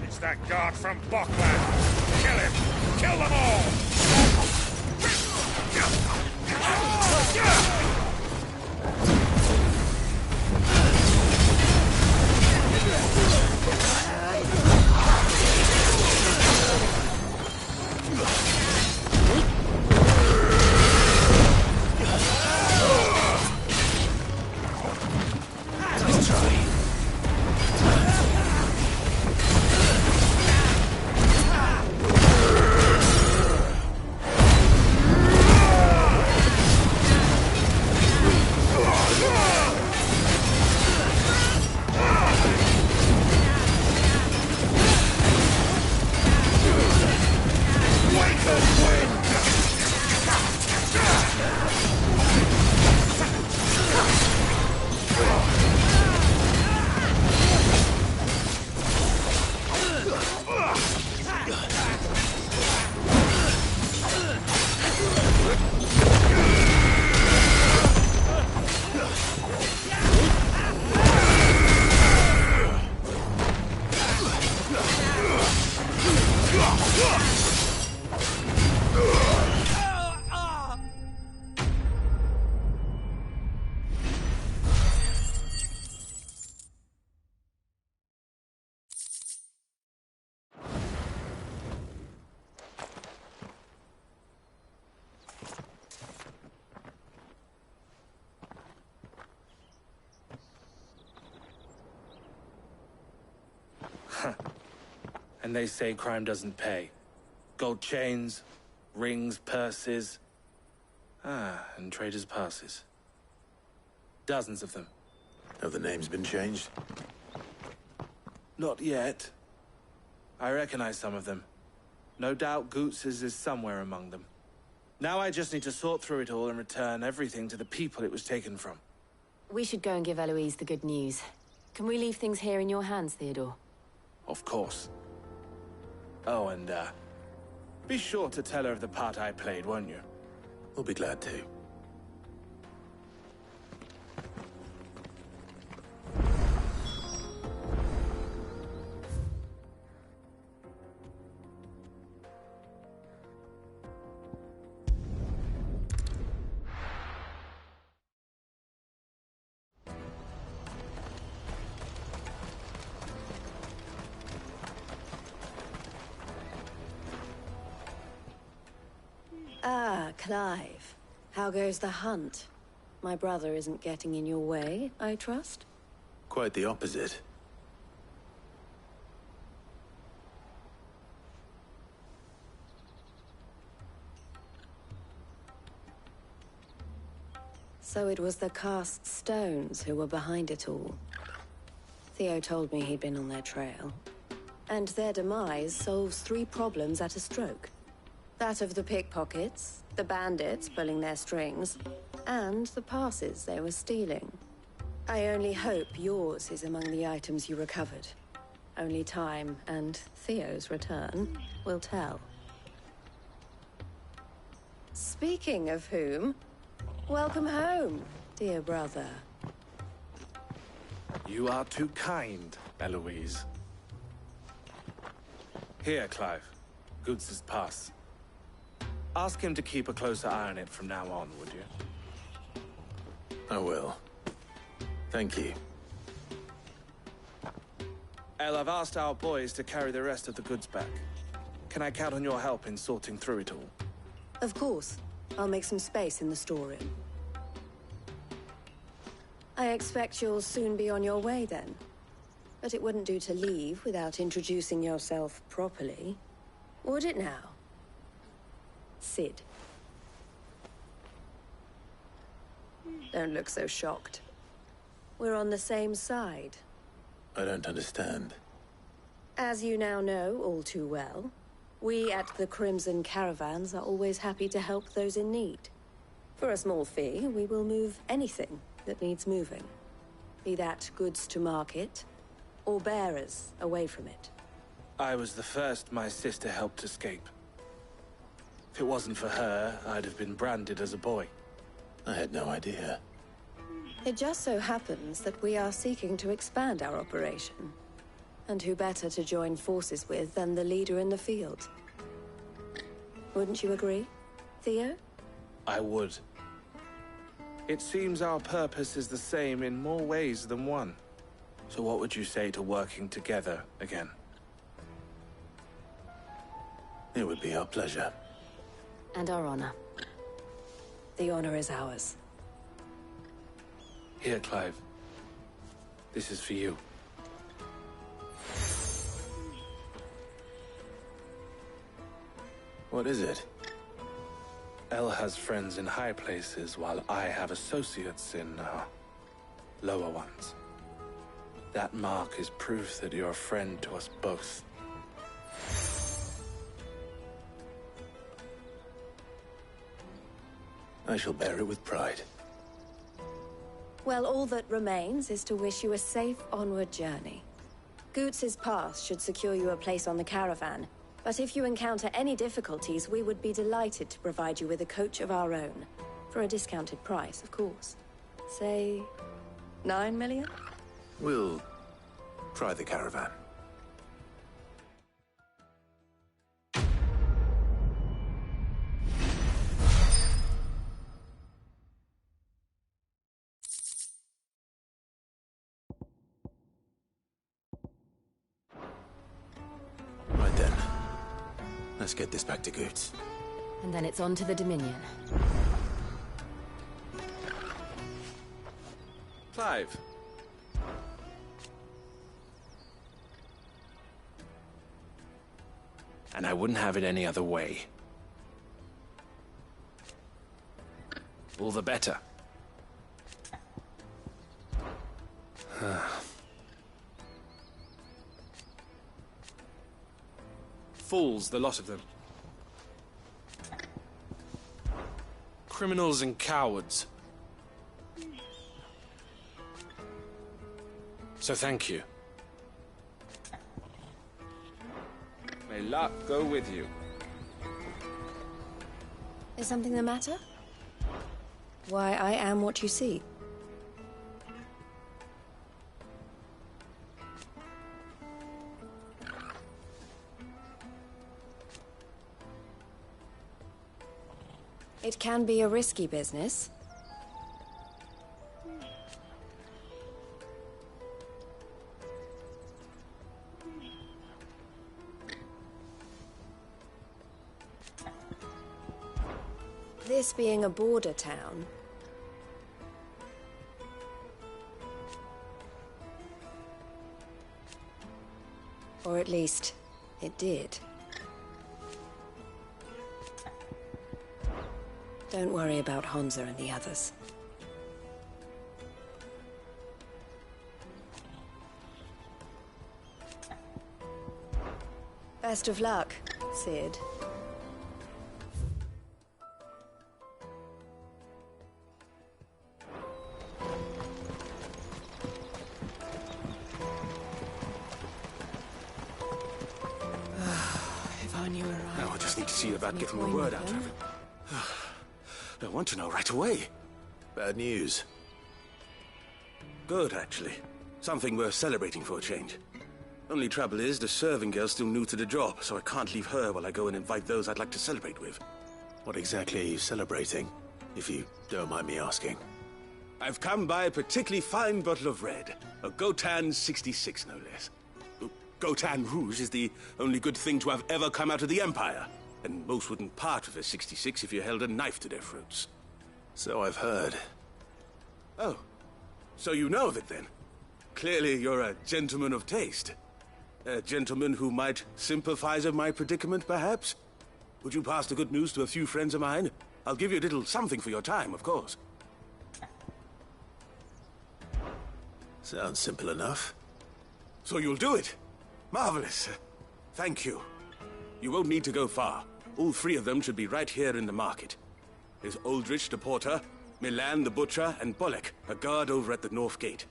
It's that guard from Bockland! Kill him! Kill them all! Let's try. And they say crime doesn't pay. Gold chains, rings, purses. And traders' passes. Dozens of them. Have the names been changed? Not yet. I recognize some of them. No doubt Goots's is somewhere among them. Now I just need to sort through it all and return everything to the people it was taken from. We should go and give Eloise the good news. Can we leave things here in your hands, Theodore? Of course. Oh, and, be sure to tell her of the part I played, won't you? We'll be glad to. Ah, Clive. How goes the hunt? My brother isn't getting in your way, I trust? Quite the opposite. So it was the cast stones who were behind it all. Theo told me he'd been on their trail. And their demise solves 3 problems at a stroke. That of the pickpockets, the bandits pulling their strings, and the passes they were stealing. I only hope yours is among the items you recovered. Only time and Theo's return will tell. Speaking of whom, welcome home, dear brother. You are too kind, Eloise. Here, Clive. Goots's pass. Ask him to keep a closer eye on it from now on, would you? I will. Thank you. El, I've asked our boys to carry the rest of the goods back. Can I count on your help in sorting through it all? Of course. I'll make some space in the storeroom. I expect you'll soon be on your way then. But it wouldn't do to leave without introducing yourself properly. Would it now? Sid. Don't look so shocked. We're on the same side. I don't understand. As you now know all too well, we at the Crimson Caravans are always happy to help those in need. For a small fee, we will move anything that needs moving. Be that goods to market, or bearers away from it. I was the first my sister helped escape. If it wasn't for her, I'd have been branded as a boy. I had no idea. It just so happens that we are seeking to expand our operation. And who better to join forces with than the leader in the field? Wouldn't you agree, Theo? I would. It seems our purpose is the same in more ways than one. So what would you say to working together again? It would be our pleasure. And our honor. The honor is ours. Here, Clive. This is for you. What is it? Elle has friends in high places, while I have associates in, lower ones. That mark is proof that you're a friend to us both. I shall bear it with pride. Well, all that remains is to wish you a safe onward journey. Goots's pass should secure you a place on the caravan, but if you encounter any difficulties, we would be delighted to provide you with a coach of our own. For a discounted price, of course. Say, 9 million? We'll try the caravan. Right then. Let's get this back to Goots. And then it's on to the Dominion. Clive. And I wouldn't have it any other way. All the better. Fools, the lot of them. Criminals and cowards. So thank you. May luck go with you. Is something the matter? Why, I am what you see. It can be a risky business. This being a border town, or at least, it did. Don't worry about Hansa and the others. Best of luck, Sid. If I knew where I... Now I just need to see about getting the word out of him. I want to know right away. Bad news. Good, actually. Something worth celebrating for a change. Only trouble is, the serving girl's still new to the job, so I can't leave her while I go and invite those I'd like to celebrate with. What exactly are you celebrating, if you don't mind me asking? I've come by a particularly fine bottle of red. A Gotan 66, no less. Gotan Rouge is the only good thing to have ever come out of the Empire. And most wouldn't part with a 66 if you held a knife to their throats. So I've heard. Oh. So you know of it, then? Clearly you're a gentleman of taste. A gentleman who might sympathize with my predicament, perhaps? Would you pass the good news to a few friends of mine? I'll give you a little something for your time, of course. Sounds simple enough. So you'll do it? Marvelous. Thank you. You won't need to go far. All three of them should be right here in the market. There's Aldrich the porter, Milan the butcher, and Bolek, a guard over at the north gate.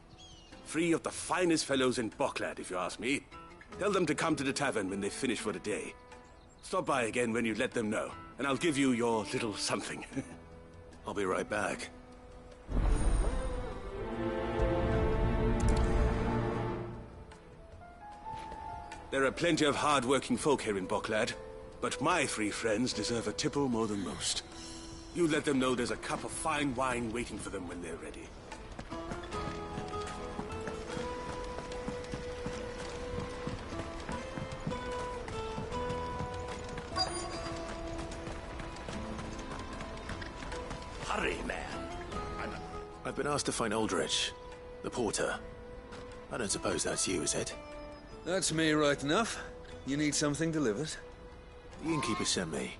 Three of the finest fellows in Boklad, if you ask me. Tell them to come to the tavern when they finish for the day. Stop by again when you let them know, and I'll give you your little something. I'll be right back. There are plenty of hard-working folk here in Boklad, but my three friends deserve a tipple more than most. You let them know there's a cup of fine wine waiting for them when they're ready. Hurry, man. I've been asked to find Aldrich, the porter. I don't suppose that's you, is it? That's me, right enough. You need something delivered? The innkeeper sent me.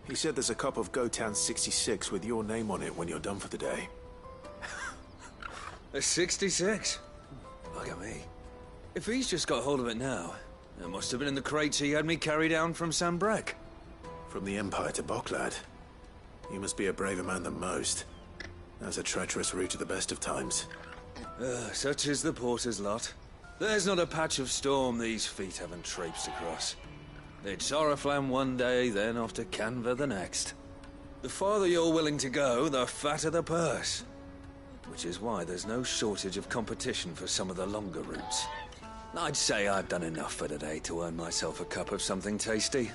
He said there's a cup of Gotan 66 with your name on it when you're done for the day. A 66? Look at me. If he's just got hold of it now, it must have been in the crates he had me carry down from Sanbrek. From the Empire to Boklad. You must be a braver man than most. That's a treacherous route at the best of times. Such is the porter's lot. There's not a patch of storm these feet haven't traipsed across. They'd Soraflam one day, then off to Canva the next. The farther you're willing to go, the fatter the purse. Which is why there's no shortage of competition for some of the longer routes. I'd say I've done enough for today to earn myself a cup of something tasty.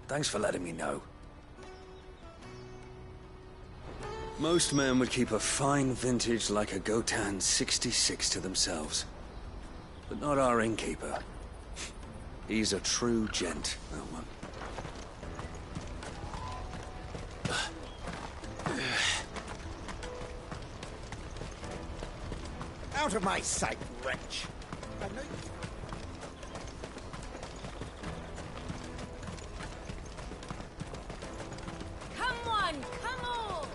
Thanks for letting me know. Most men would keep a fine vintage like a Gotan 66 to themselves. But not our innkeeper. He's a true gent, that one. Out of my sight, wretch! I know Come on, come on!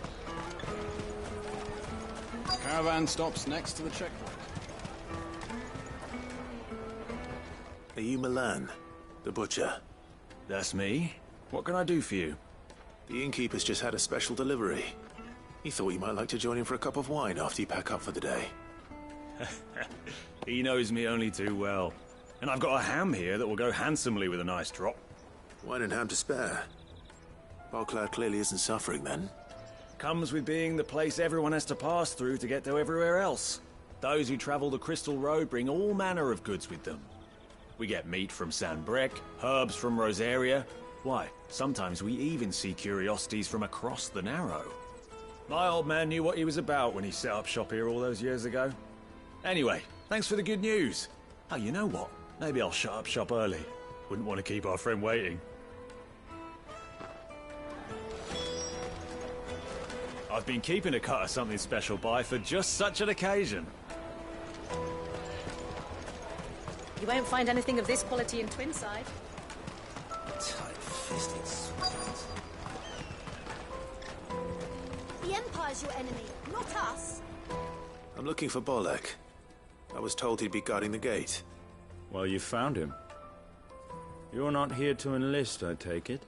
Caravan stops next to the checkpoint. Are you Milan, the butcher? That's me. What can I do for you? The innkeeper's just had a special delivery. He thought you might like to join him for a cup of wine after you pack up for the day. He knows me only too well. And I've got a ham here that will go handsomely with a nice drop. Wine and ham to spare. Boklad clearly isn't suffering then. Comes with being the place everyone has to pass through to get to everywhere else. Those who travel the Crystal Road bring all manner of goods with them. We get meat from Sanbrek, herbs from Rosaria. Why, sometimes we even see curiosities from across the Narrow. My old man knew what he was about when he set up shop here all those years ago. Anyway, thanks for the good news. Oh, you know what? Maybe I'll shut up shop early. Wouldn't want to keep our friend waiting. I've been keeping a cut of something special by for just such an occasion. You won't find anything of this quality in Twinside. tight-fisted sweat. The Empire's your enemy, not us. I'm looking for Bolek. I was told he'd be guarding the gate. Well, you found him. You're not here to enlist, I take it?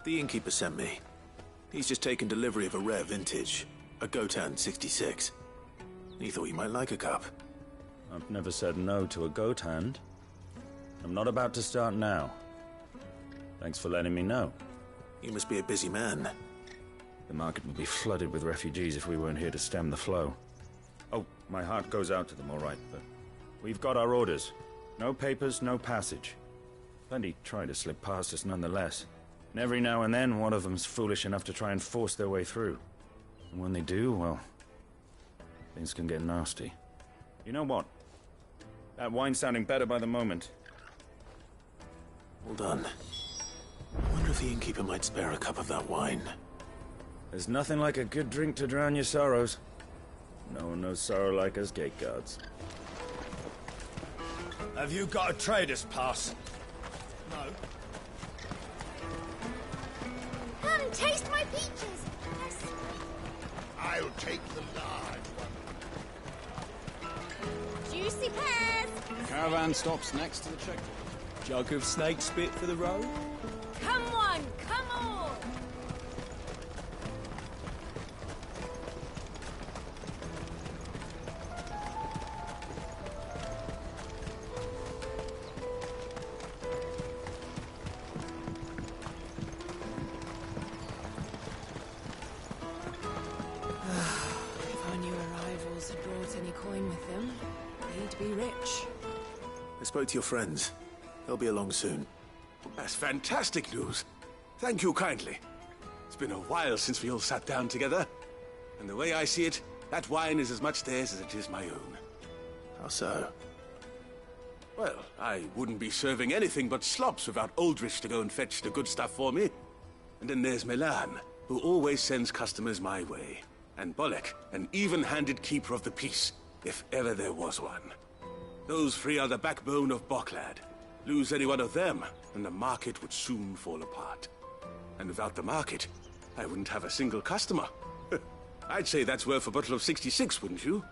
The innkeeper sent me. He's just taken delivery of a rare vintage, a Gotan 66. He thought you might like a cup. I've never said no to a goat hand. I'm not about to start now. Thanks for letting me know. You must be a busy man. The market would be flooded with refugees if we weren't here to stem the flow. Oh, my heart goes out to them, all right, but we've got our orders. No papers, no passage. Plenty try to slip past us nonetheless. And every now and then, one of them's foolish enough to try and force their way through. And when they do, well, things can get nasty. You know what? That wine's sounding better by the moment. Well done. I wonder if the innkeeper might spare a cup of that wine. There's nothing like a good drink to drown your sorrows. No one knows sorrow like us gate guards. Have you got a trader's pass? No. Come, taste my peaches. They're sweet. I'll take the large one. Caravan stops next to the checkpoint. Jug of snake spit for the road? Come on, come on! If our new arrivals had brought any coin with them, they'd be rich. I spoke to your friends. They'll be along soon. That's fantastic news. Thank you kindly. It's been a while since we all sat down together. And the way I see it, that wine is as much theirs as it is my own. How so? Well, I wouldn't be serving anything but slops without Aldrich to go and fetch the good stuff for me. And then there's Milan, who always sends customers my way. And Bolek, an even-handed keeper of the peace, if ever there was one. Those three are the backbone of Boklad. Lose any one of them, and the market would soon fall apart. And without the market, I wouldn't have a single customer. I'd say that's worth a bottle of 66, wouldn't you?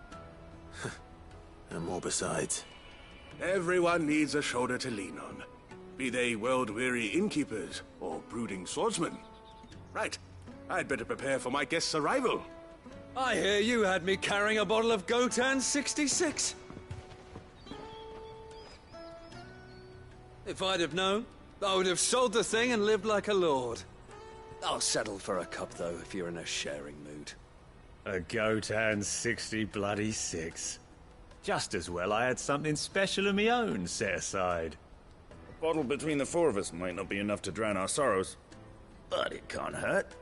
And more besides. Everyone needs a shoulder to lean on. Be they world-weary innkeepers or brooding swordsmen. Right. I'd better prepare for my guest's arrival. I hear you had me carrying a bottle of Gotan 66. If I'd have known, I would have sold the thing and lived like a lord. I'll settle for a cup, though, if you're in a sharing mood. A Gotan 66. Just as well I had something special of my own set aside. A bottle between the four of us might not be enough to drown our sorrows, but it can't hurt.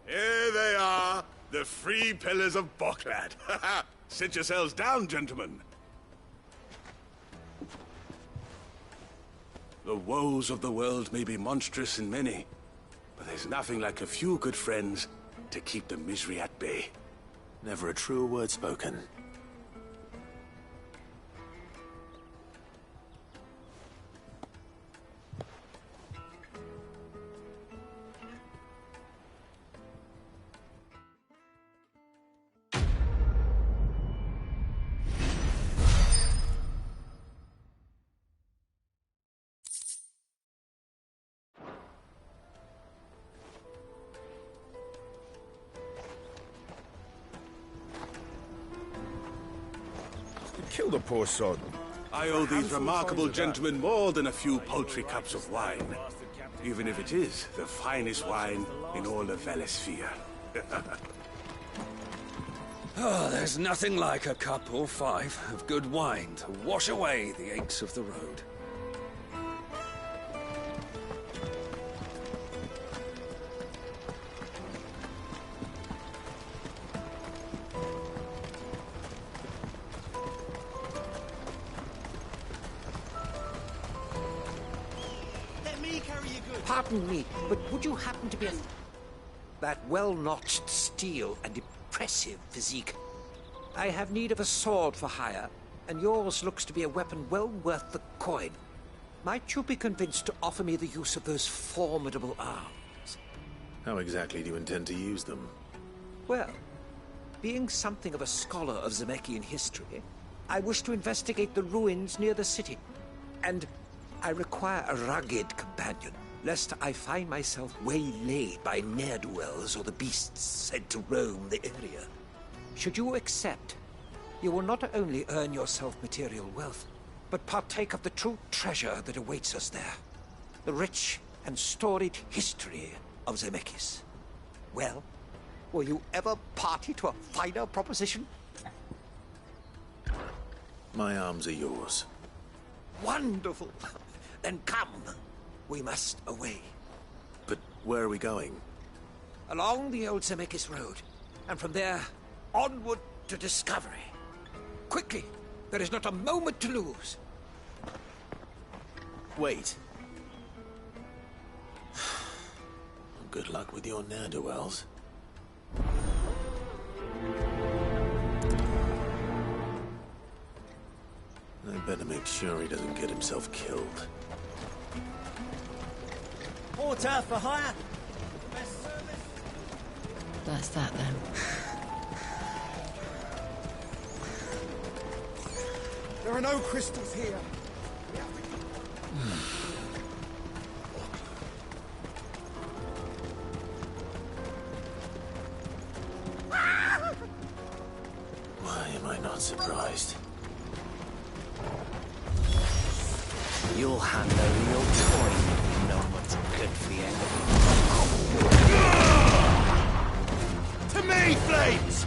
Here they are, the three pillars of Boklad. Sit yourselves down, gentlemen. The woes of the world may be monstrous in many, but there's nothing like a few good friends to keep the misery at bay. Never a truer word spoken. Kill the poor sod. I owe these remarkable gentlemen more than a few paltry cups of wine. Even if it is the finest wine in all of Valesphere. Oh, there's nothing like a cup or five of good wine to wash away the aches of the road. Pardon me, but would you happen to be that well-notched steel and impressive physique? I have need of a sword for hire, and yours looks to be a weapon well worth the coin. Might you be convinced to offer me the use of those formidable arms? How exactly do you intend to use them? Well, being something of a scholar of Zemeckis history, I wish to investigate the ruins near the city, and I require a rugged companion, lest I find myself waylaid by ne'er-do-wells or the beasts said to roam the area. Should you accept, you will not only earn yourself material wealth, but partake of the true treasure that awaits us there. The rich and storied history of Zemeckis. Well, were you ever party to a finer proposition? My arms are yours. Wonderful! Then come. We must away. But where are we going? Along the old Zemeckis Road, and from there, onward to discovery. Quickly! There is not a moment to lose. Wait. Good luck with your ne'er-do-wells. I better make sure he doesn't get himself killed. Porter for hire. That's that then. There are no crystals here. not surprised. You'll handle a real toy if you know what's good for you. To me, Flames!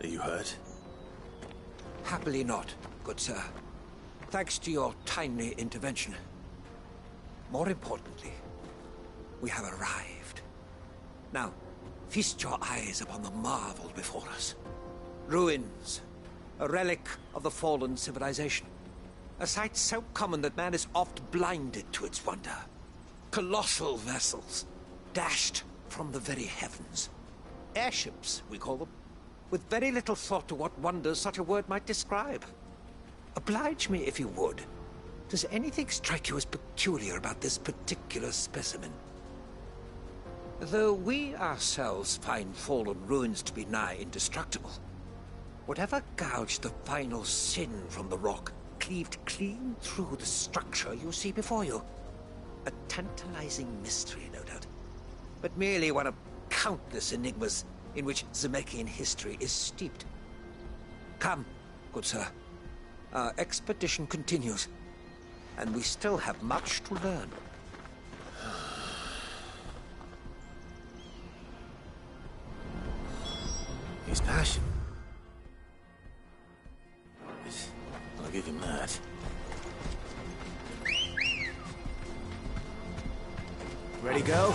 Are you hurt? Happily not, good sir. Thanks to your timely intervention. More importantly, we have arrived. Now, feast your eyes upon the marvel before us. Ruins, a relic of the fallen civilization. A sight so common that man is oft blinded to its wonder. Colossal vessels, dashed from the very heavens. Airships, we call them, with very little thought to what wonders such a word might describe. Oblige me if you would. Does anything strike you as peculiar about this particular specimen? Though we ourselves find fallen ruins to be nigh indestructible, whatever gouged the final sin from the rock cleaved clean through the structure you see before you. A tantalizing mystery, no doubt, but merely one of countless enigmas in which Zemeckis history is steeped. Come, good sir. Our expedition continues, and we still have much to learn. His passion. I'll give him that. Ready, go?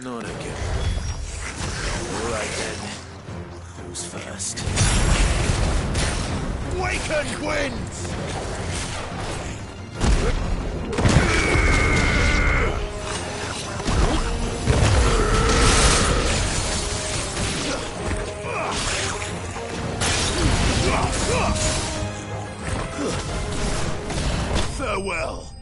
Not again. All right then. Who's first? Wakened winds! Farewell.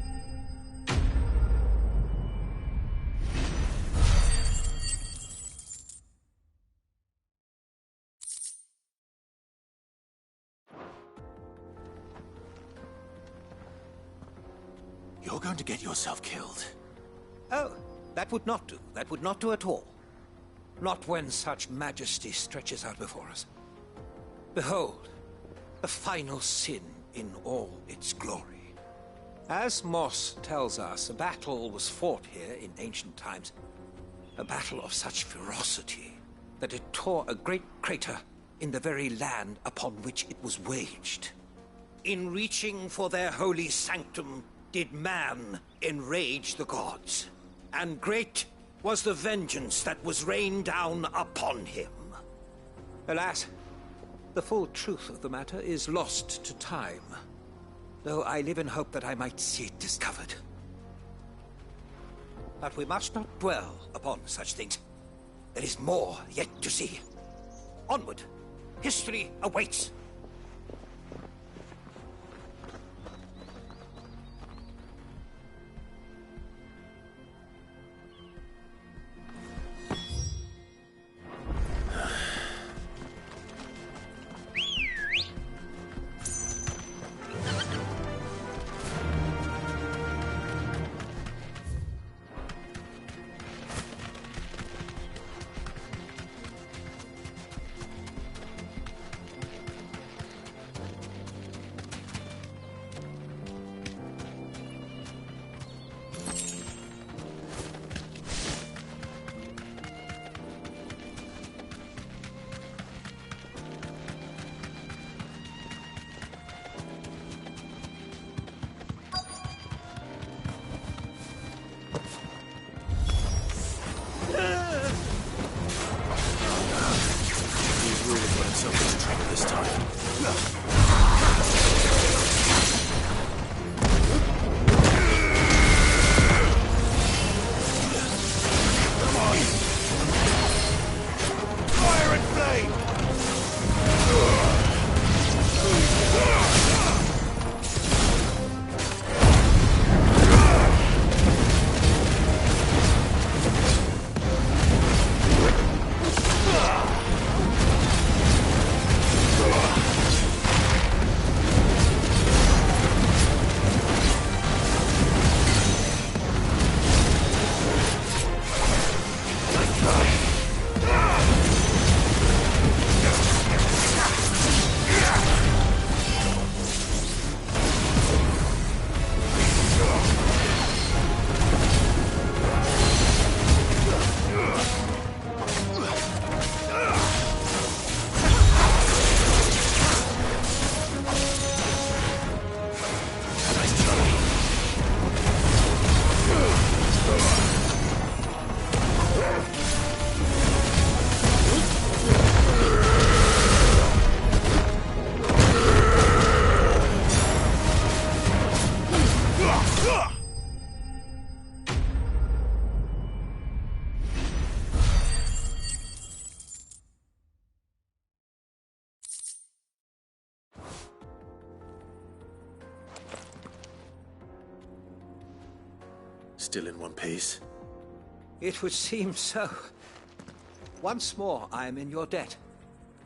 You're going to get yourself killed. Oh, that would not do. That would not do at all. Not when such majesty stretches out before us. Behold, the final sin in all its glory. As Moss tells us, a battle was fought here in ancient times. A battle of such ferocity that it tore a great crater in the very land upon which it was waged. In reaching for their holy sanctum, did man enrage the gods, and great was the vengeance that was rained down upon him. Alas, the full truth of the matter is lost to time, though I live in hope that I might see it discovered. But we must not dwell upon such things. There is more yet to see. Onward! History awaits! Still in one piece? It would seem so. Once more I am in your debt.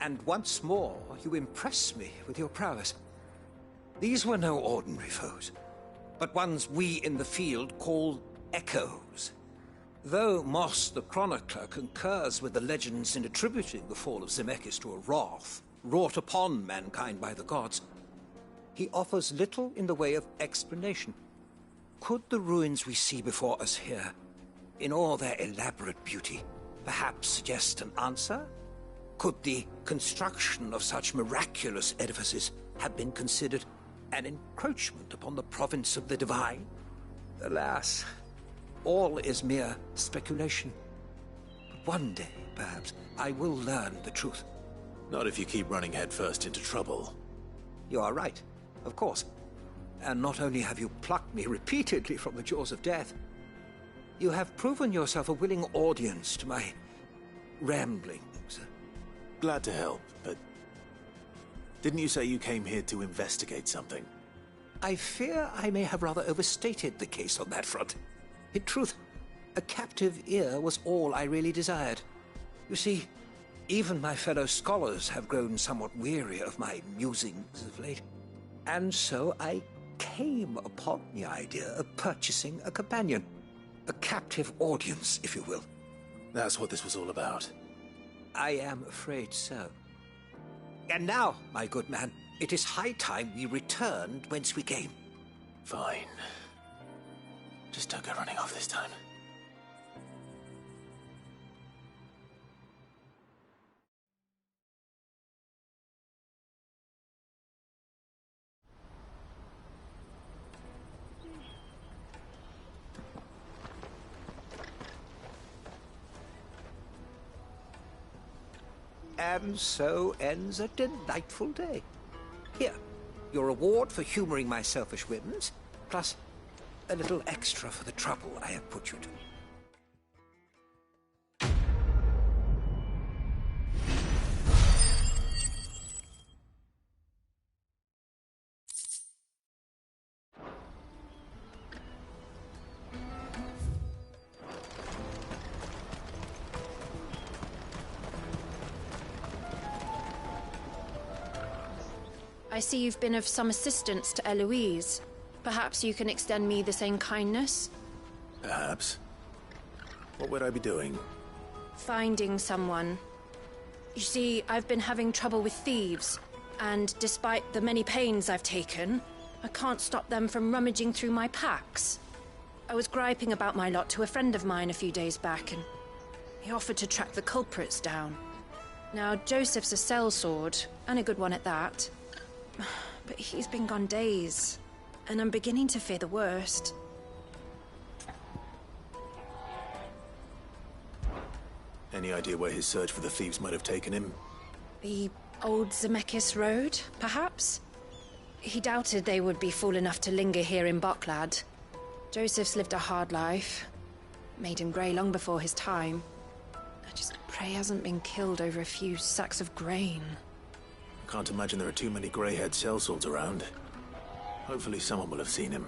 And once more you impress me with your prowess. These were no ordinary foes, but ones we in the field call echoes. Though Moss the Chronicler concurs with the legends in attributing the fall of Zemeckis to a wrath wrought upon mankind by the gods, he offers little in the way of explanation. Could the ruins we see before us here, in all their elaborate beauty, perhaps suggest an answer? Could the construction of such miraculous edifices have been considered an encroachment upon the province of the divine? Alas, all is mere speculation. But one day, perhaps, I will learn the truth. Not if you keep running headfirst into trouble. You are right, of course. And not only have you plucked me repeatedly from the jaws of death, you have proven yourself a willing audience to my ramblings. Glad to help, but didn't you say you came here to investigate something? I fear I may have rather overstated the case on that front. In truth, a captive ear was all I really desired. You see, even my fellow scholars have grown somewhat weary of my musings of late. And so I came upon the idea of purchasing a companion. A captive audience, if you will. That's what this was all about. I am afraid so. And now, my good man, it is high time we returned whence we came. Fine. Just don't go running off this time. And so ends a delightful day. Here, your reward for humoring my selfish whims, plus a little extra for the trouble I have put you to. I see you've been of some assistance to Eloise. Perhaps you can extend me the same kindness? Perhaps. What would I be doing? Finding someone. You see, I've been having trouble with thieves, and despite the many pains I've taken, I can't stop them from rummaging through my packs. I was griping about my lot to a friend of mine a few days back, and he offered to track the culprits down. Now, Joseph's a sellsword, and a good one at that. But he's been gone days, and I'm beginning to fear the worst. Any idea where his search for the thieves might have taken him? He Old Zemeckis Road, perhaps? He doubted they would be fool enough to linger here in Boklad. Joseph's lived a hard life. Made him grey long before his time. I just pray he hasn't been killed over a few sacks of grain. I can't imagine there are too many grey-haired sellswords around. Hopefully someone will have seen him.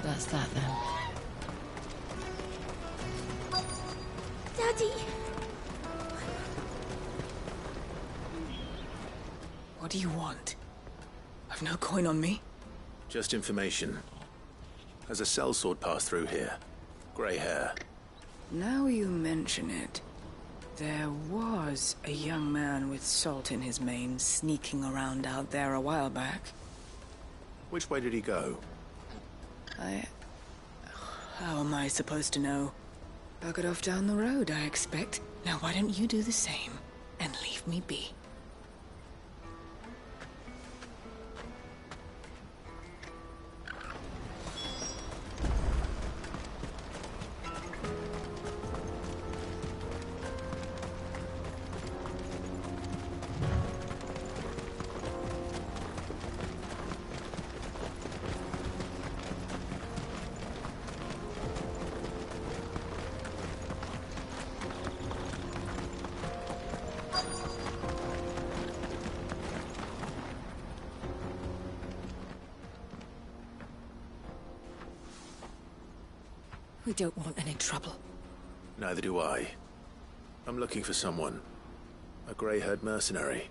That's that then. Daddy! What do you want? I've no coin on me. Just information. Has a sellsword passed through here? Grey hair. Now you mention it, there was a young man with salt in his mane sneaking around out there a while back. Which way did he go? How am I supposed to know? Buggered off down the road, I expect. Now why don't you do the same and leave me be? We don't want any trouble. Neither do I. I'm looking for someone. A grey-haired mercenary.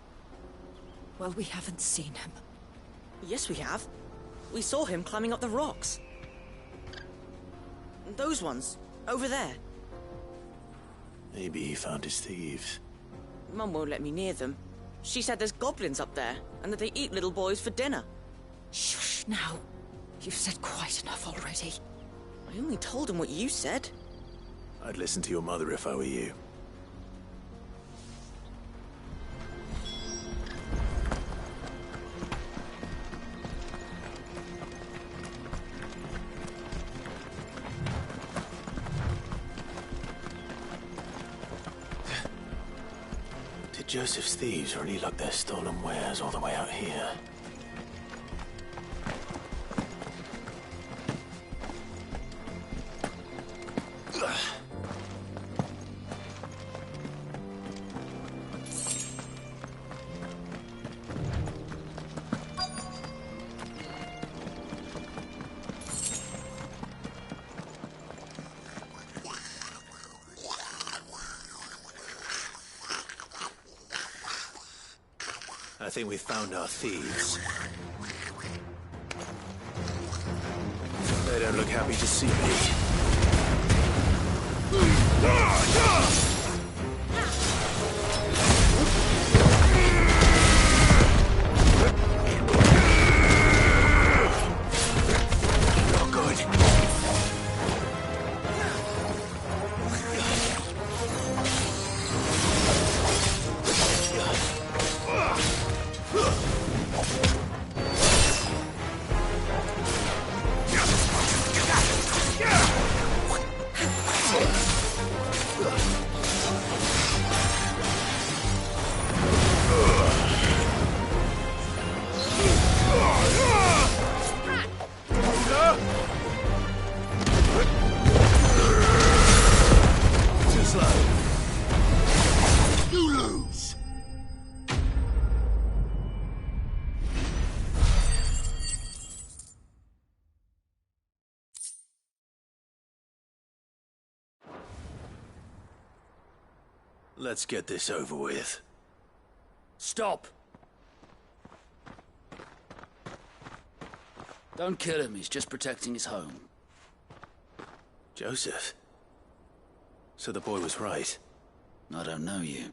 Well, we haven't seen him. Yes, we have. We saw him climbing up the rocks. Those ones, over there. Maybe he found his thieves. Mum won't let me near them. She said there's goblins up there, and that they eat little boys for dinner. Shush now. You've said quite enough already. I only told him what you said. I'd listen to your mother if I were you. Did Joseph's thieves really lug their stolen wares all the way out here? I think we found our thieves. They don't look happy to see me. Not good. Too slow. You lose. Let's get this over with. Stop! Don't kill him, he's just protecting his home. Joseph? So the boy was right. I don't know you.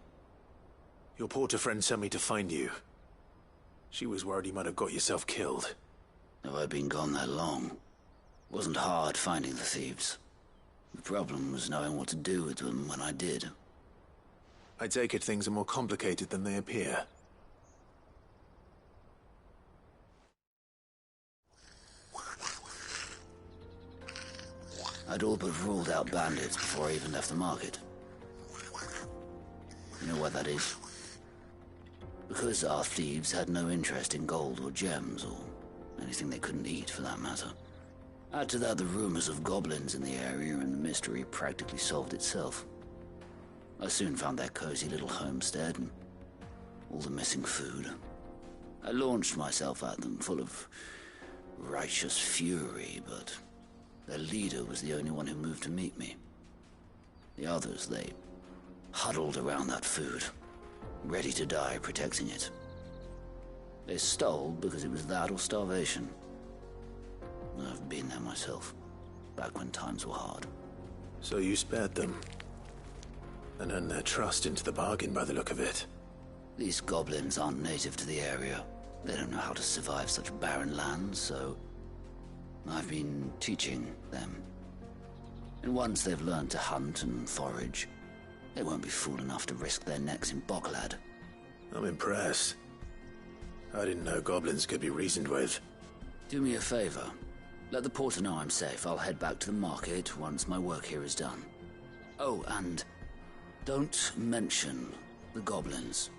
Your porter friend sent me to find you. She was worried you might have got yourself killed. Have I been gone that long? Wasn't hard finding the thieves. The problem was knowing what to do with them when I did. I take it things are more complicated than they appear. I'd all but ruled out bandits before I even left the market. You know why that is? Because our thieves had no interest in gold or gems, or anything they couldn't eat for that matter. Add to that the rumors of goblins in the area, and the mystery practically solved itself. I soon found their cozy little homestead and all the missing food. I launched myself at them, full of righteous fury, but their leader was the only one who moved to meet me. The others, they huddled around that food, ready to die protecting it. They stole because it was that or starvation. I've been there myself, back when times were hard. So you spared them, and earned their trust into the bargain by the look of it. These goblins aren't native to the area. They don't know how to survive such barren lands, so I've been teaching them. And once they've learned to hunt and forage, they won't be fool enough to risk their necks in Boklad. I'm impressed. I didn't know goblins could be reasoned with. Do me a favor. Let the porter know I'm safe. I'll head back to the market once my work here is done. Oh, and don't mention the goblins.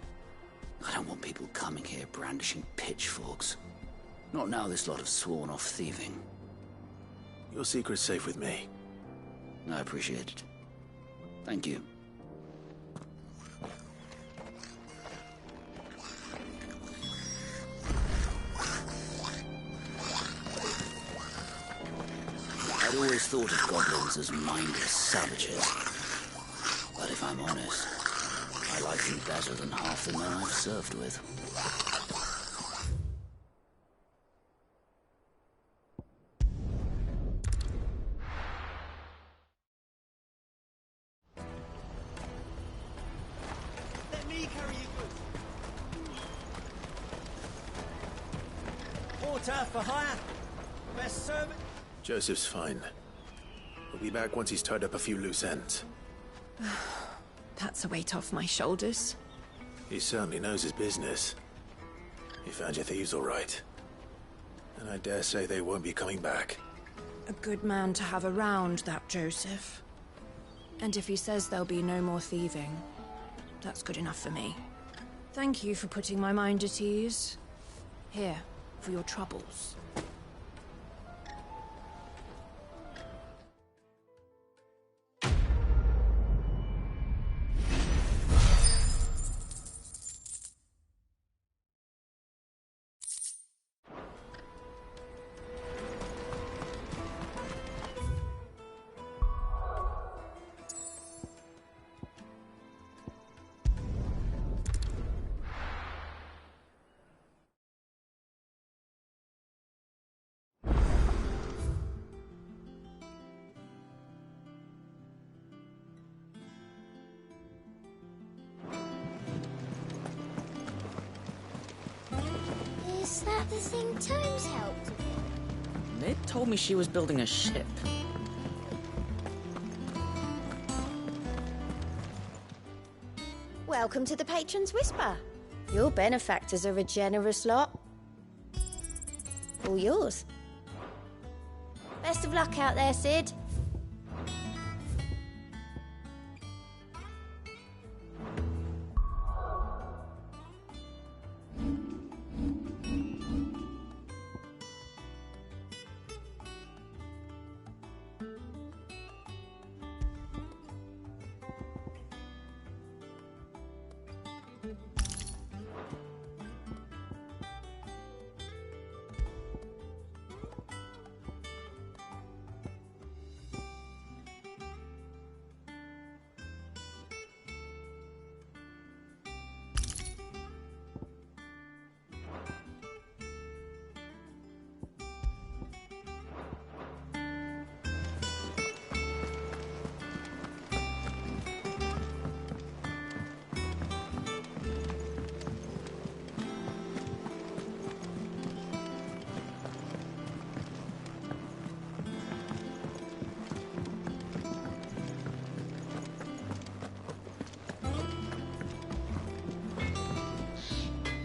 I don't want people coming here brandishing pitchforks. Not now this lot have sworn off thieving. Your secret's safe with me. I appreciate it. Thank you. I'd always thought of goblins as mindless savages. But if I'm honest, I like them better than half the men I've served with. Let me carry you goods. Porter for hire. Best servant. Joseph's fine. We'll be back once he's tied up a few loose ends. That's a weight off my shoulders. He certainly knows his business. He found your thieves all right. And I dare say they won't be coming back. A good man to have around, that Joseph. And if he says there'll be no more thieving, that's good enough for me. Thank you for putting my mind at ease. Here, for your troubles. Is that the thing Tomes helped with? They told me she was building a ship. Welcome to the Patron's Whisper. Your benefactors are a generous lot. All yours. Best of luck out there, Sid.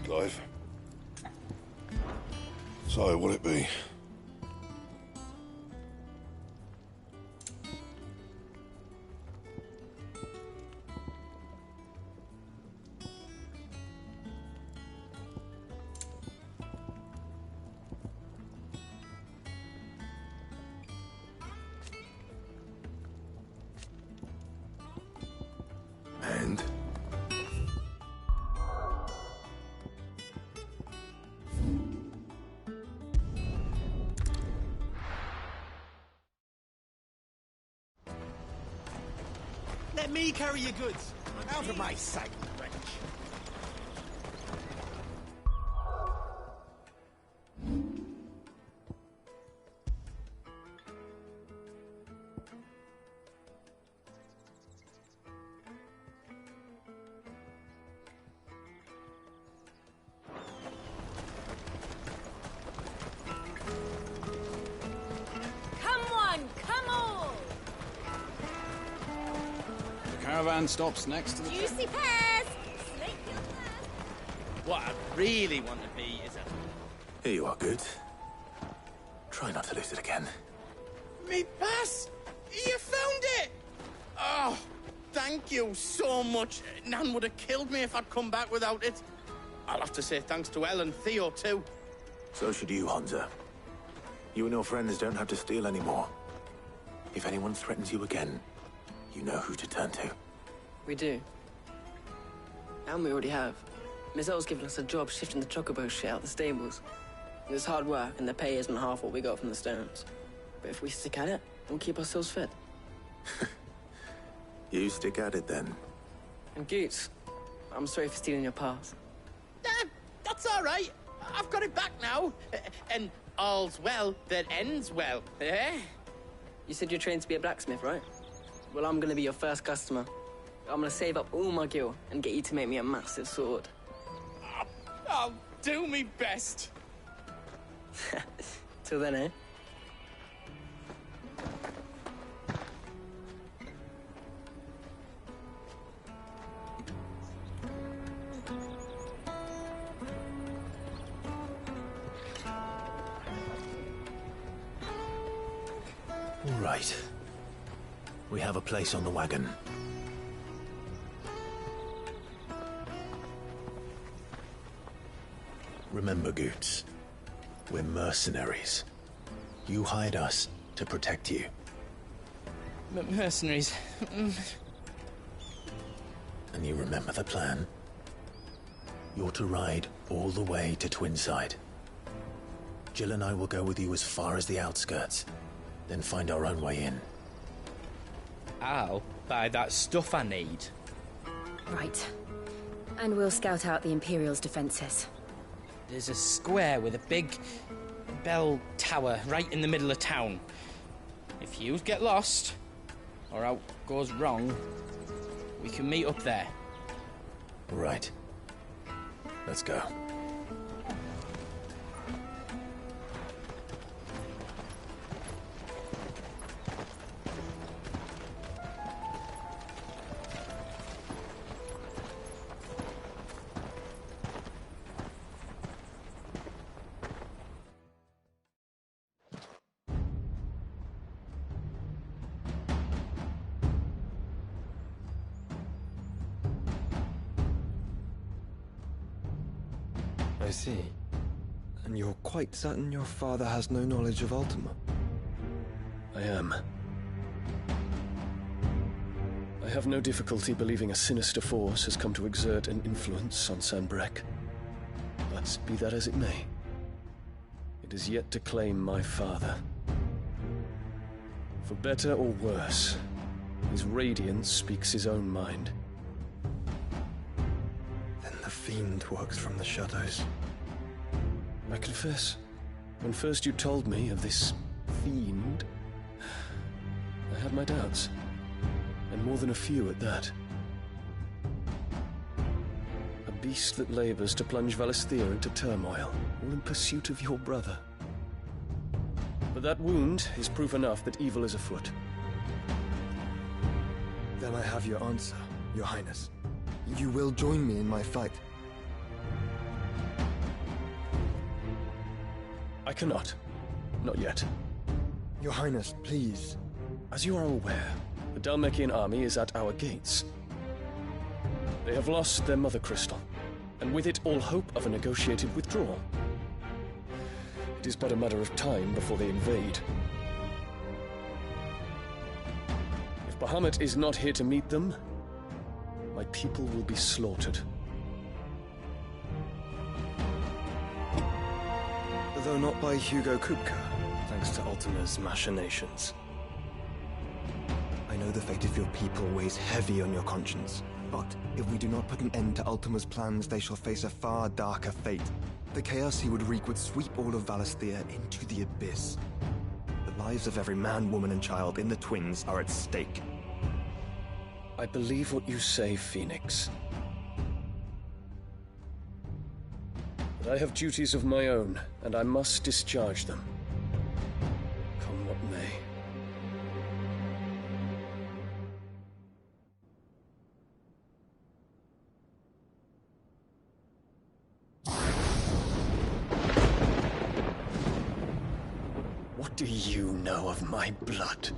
Clive. So, what'll it be? Let me carry your goods. Out of my sight, wretch. Caravan stops next to the... Juicy pears! Slake your thirst! What I really want to be is a... Here you are, Good. Try not to lose it again. Me pass! You found it! Oh, thank you so much. Nan would have killed me if I'd come back without it. I'll have to say thanks to Elle and Theo, too. So should you, Hansa. You and your friends don't have to steal anymore. If anyone threatens you again, you know who to turn to. We do. And we already have. Miss L's given us a job shifting the chocobo shit out the stables. It's hard work, and the pay isn't half what we got from the Stones. But if we stick at it, we'll keep ourselves fit. You stick at it, then. And Goots, I'm sorry for stealing your pass. That's all right. I've got it back now. And all's well that ends well, eh? You said you're trained to be a blacksmith, right? Well, I'm gonna be your first customer. I'm gonna save up all my gil and get you to make me a massive sword. I'll do me best. Till then, eh? All right. We have a place on the wagon. Remember, Goots, we're mercenaries. You hired us to protect you. Mercenaries. And you remember the plan? You're to ride all the way to Twinside. Jill and I will go with you as far as the outskirts, then find our own way in. I'll buy that stuff I need. Right. And we'll scout out the Imperial's defenses. There's a square with a big bell tower right in the middle of town. If you get lost, or out goes wrong, we can meet up there. Right. Let's go. I see. And you're quite certain your father has no knowledge of Ultima? I am. I have no difficulty believing a sinister force has come to exert an influence on Sanbreque. But be that as it may, it is yet to claim my father. For better or worse, his radiance speaks his own mind. Then the fiend works from the shadows. I confess, when first you told me of this fiend, I had my doubts, and more than a few at that. A beast that labors to plunge Valisthea into turmoil, all in pursuit of your brother. But that wound is proof enough that evil is afoot. Then I have your answer, Your Highness. You will join me in my fight. I cannot. Not yet. Your Highness, please. As you are aware, the Dhalmekian army is at our gates. They have lost their mother crystal, and with it all hope of a negotiated withdrawal. It is but a matter of time before they invade. If Bahamut is not here to meet them, my people will be slaughtered. Though not by Hugo Kupka, thanks to Ultima's machinations. I know the fate of your people weighs heavy on your conscience. But if we do not put an end to Ultima's plans, they shall face a far darker fate. The chaos he would wreak would sweep all of Valisthea into the abyss. The lives of every man, woman, and child in the Twins are at stake. I believe what you say, Phoenix. But I have duties of my own, and I must discharge them. Come what may. What do you know of my blood?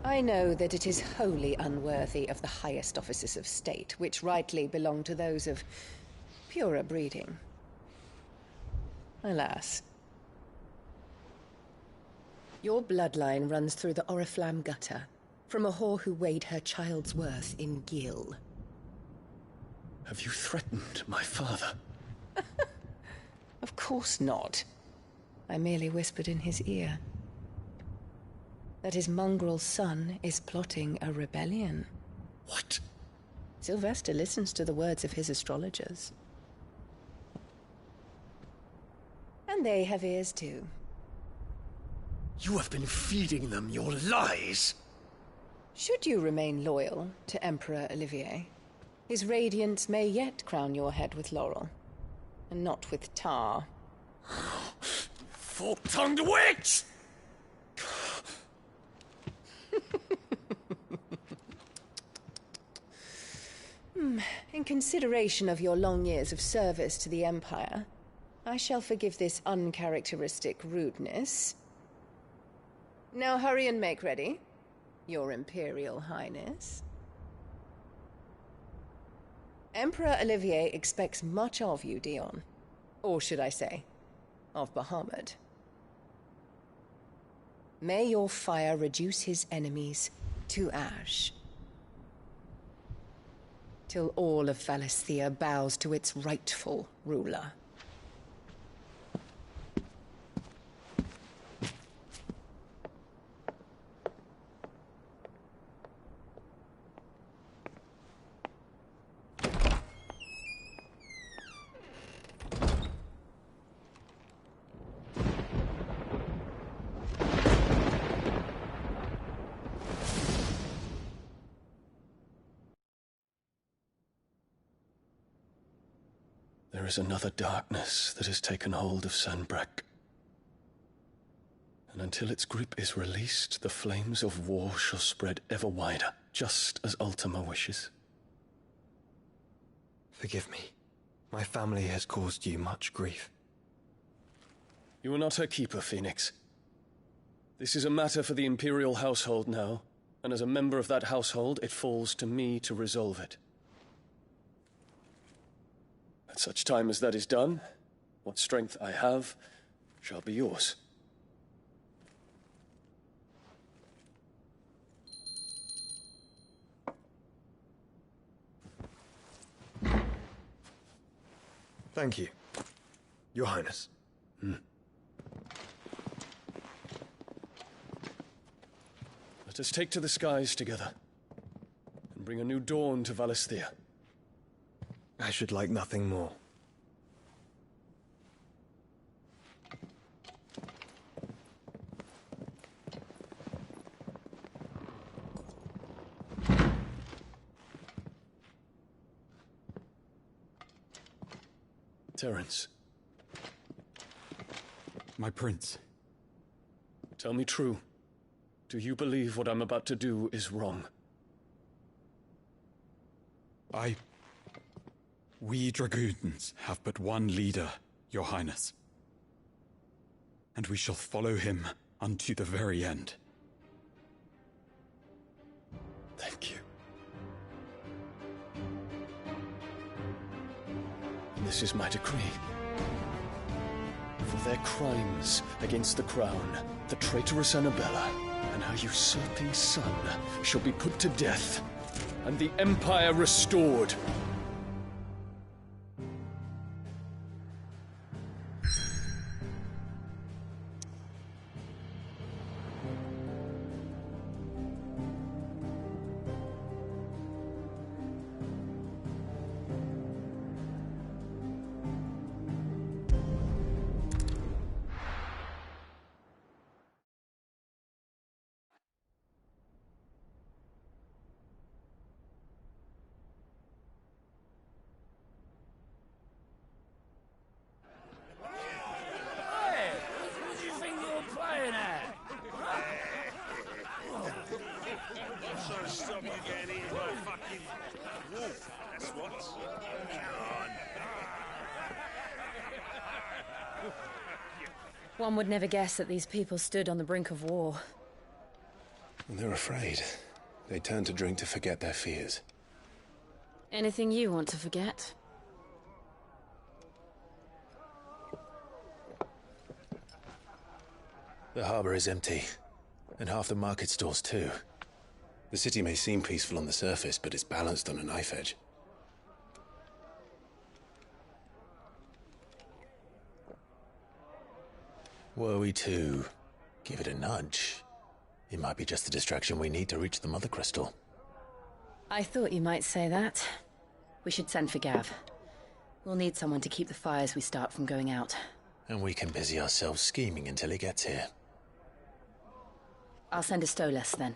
I know that it is wholly unworthy of the highest offices of state, which rightly belong to those of purer breeding. Alas. Your bloodline runs through the Oriflamme gutter, from a whore who weighed her child's worth in gill. Have you threatened my father? Of course not. I merely whispered in his ear that his mongrel son is plotting a rebellion. What? Sylvester listens to the words of his astrologers. And they have ears too. You have been feeding them your lies! Should you remain loyal to Emperor Olivier, his radiance may yet crown your head with laurel, and not with tar. Fork-tongued witch! In consideration of your long years of service to the Empire, I shall forgive this uncharacteristic rudeness. Now hurry and make ready, Your Imperial Highness. Emperor Olivier expects much of you, Dion. Or should I say, of Bahamut. May your fire reduce his enemies to ash, till all of Valisthea bows to its rightful ruler. There is another darkness that has taken hold of Sanbreque. And until its grip is released, the flames of war shall spread ever wider, just as Ultima wishes. Forgive me. My family has caused you much grief. You are not her keeper, Phoenix. This is a matter for the Imperial household now, and as a member of that household, it falls to me to resolve it. At such time as that is done, what strength I have shall be yours. Thank you, Your Highness. Let us take to the skies together, and bring a new dawn to Valisthea. I should like nothing more. Terence. My prince. Tell me true. Do you believe what I'm about to do is wrong? We dragoons have but one leader, Your Highness. And we shall follow him unto the very end. Thank you. And this is my decree. For their crimes against the crown, the traitorous Annabella and her usurping son shall be put to death, and the Empire restored. One would never guess that these people stood on the brink of war. And they're afraid. They turn to drink to forget their fears. Anything you want to forget? The harbor is empty, and half the market stalls too. The city may seem peaceful on the surface, but it's balanced on a knife edge. Were we to give it a nudge, it might be just the distraction we need to reach the Mother Crystal. I thought you might say that. We should send for Gav. We'll need someone to keep the fires we start from going out. And we can busy ourselves scheming until he gets here. I'll send a Stolas then.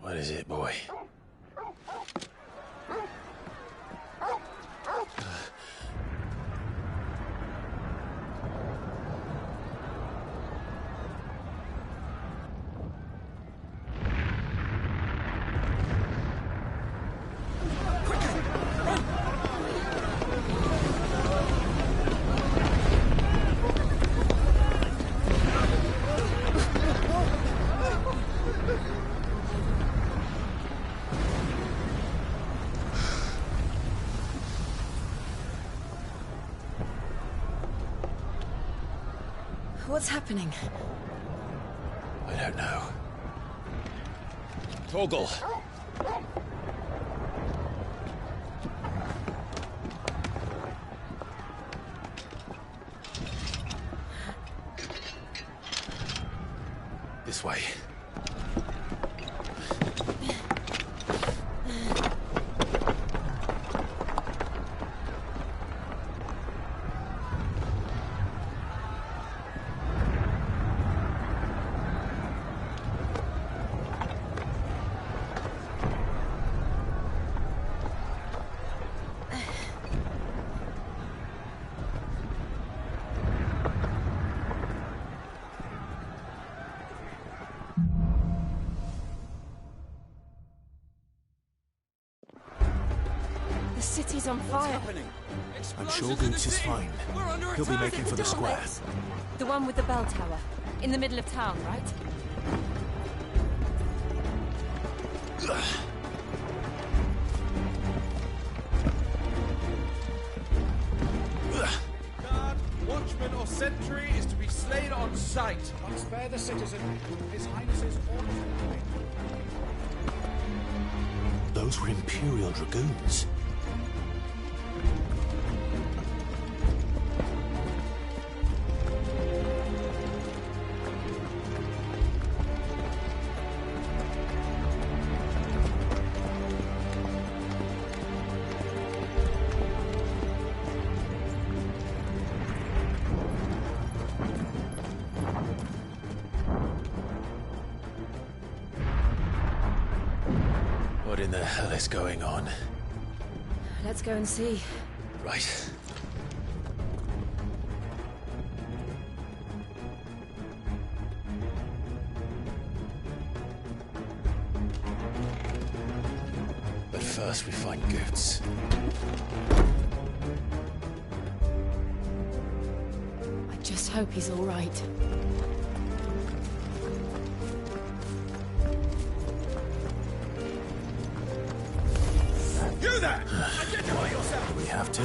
What is it, boy? What's happening? I don't know. Torgal! This way. The city's on fire. I'm sure Goots is fine. He'll be making for the square. The one with the bell tower. In the middle of town, right? Guard, watchman or sentry is to be slain on sight. Not spare the citizen. His Highness's orders. Those were Imperial Dragoons. What in the hell is going on? Let's go and see. Right. But first we find Goots. I just hope he's all right. You there! Identify yourself! We have to.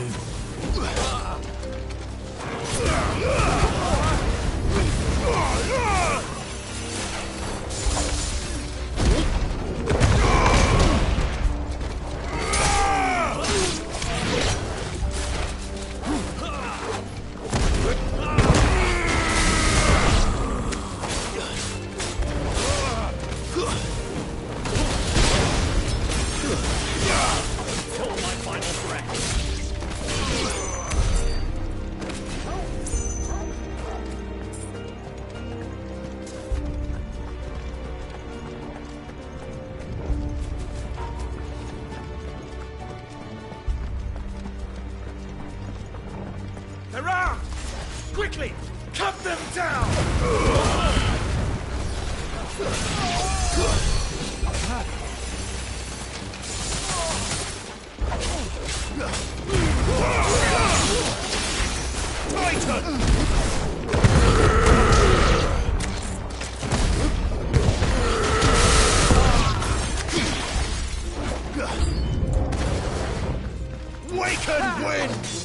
Till my final breath. Quickly! Cut them down! Titan! Waken winds!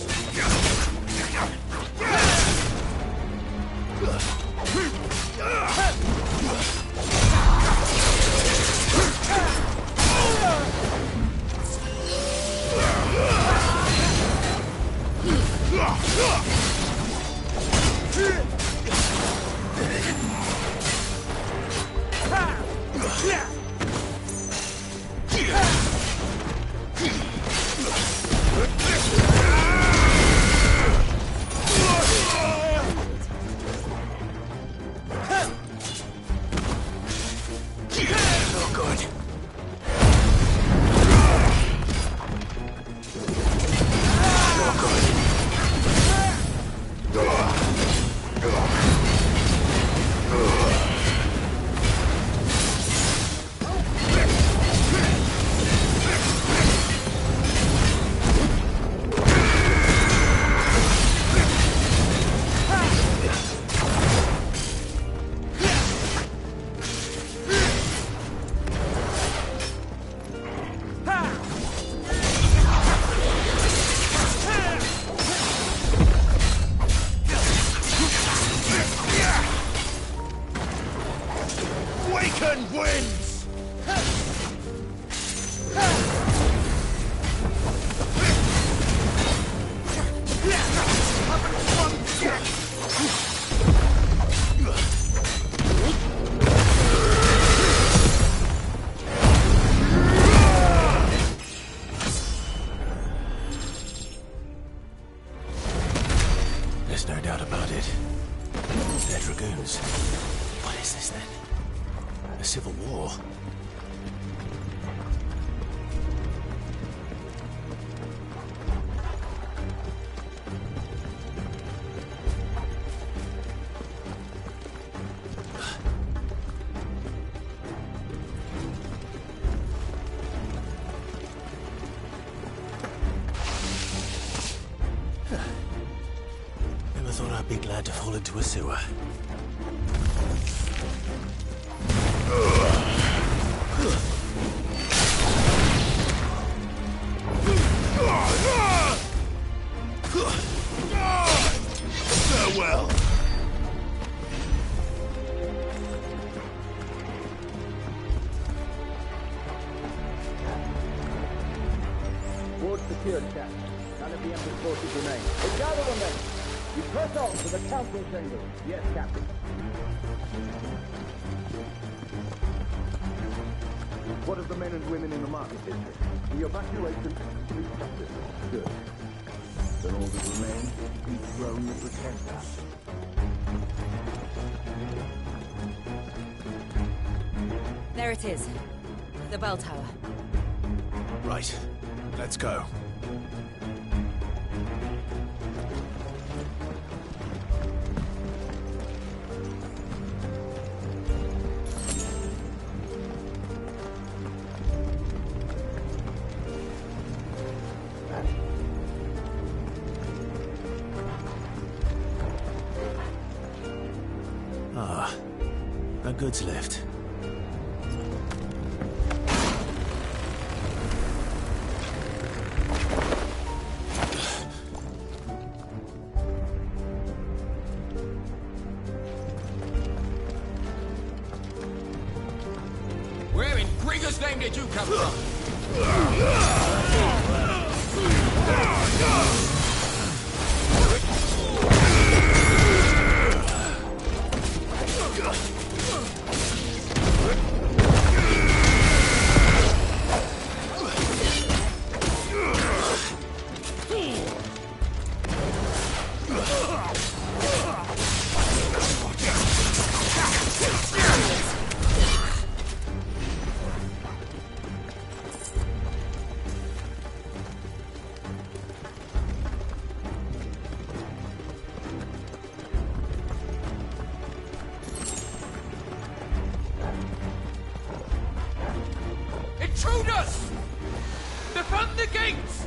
There's no doubt about it. They're dragoons. What is this then? A civil war? Never thought I'd be glad to fall into a sewer. Farewell. Ward secured, Captain. None of the Emperor's forces remain. But gather them then. You press on to the council chamber. Yes, Captain. What of the men and women in the market district? The evacuation is complete. Good. Then all that remains is throne the protector. There it is. The bell tower. Right. Let's go. Ah, a goods lift. Where in Grieger's name did you come from? us! Defend the gates!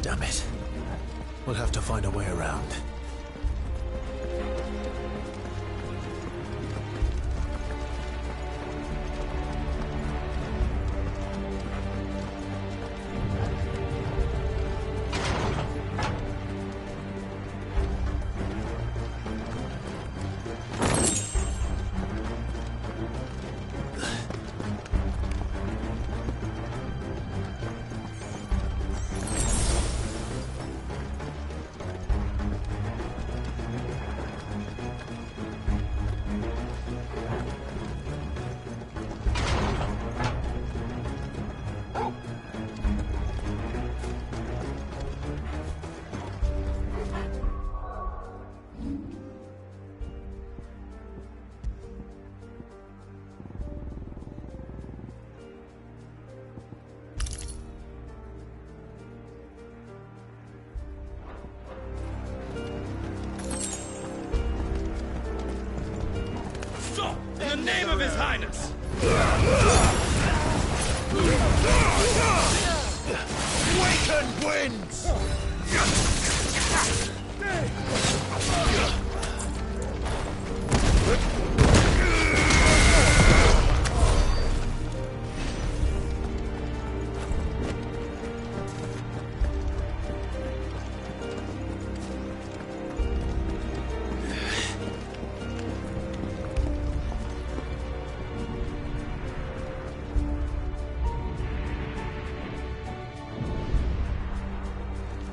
Damn it. We'll have to find a way around. In the name of His Highness! Awaken winds!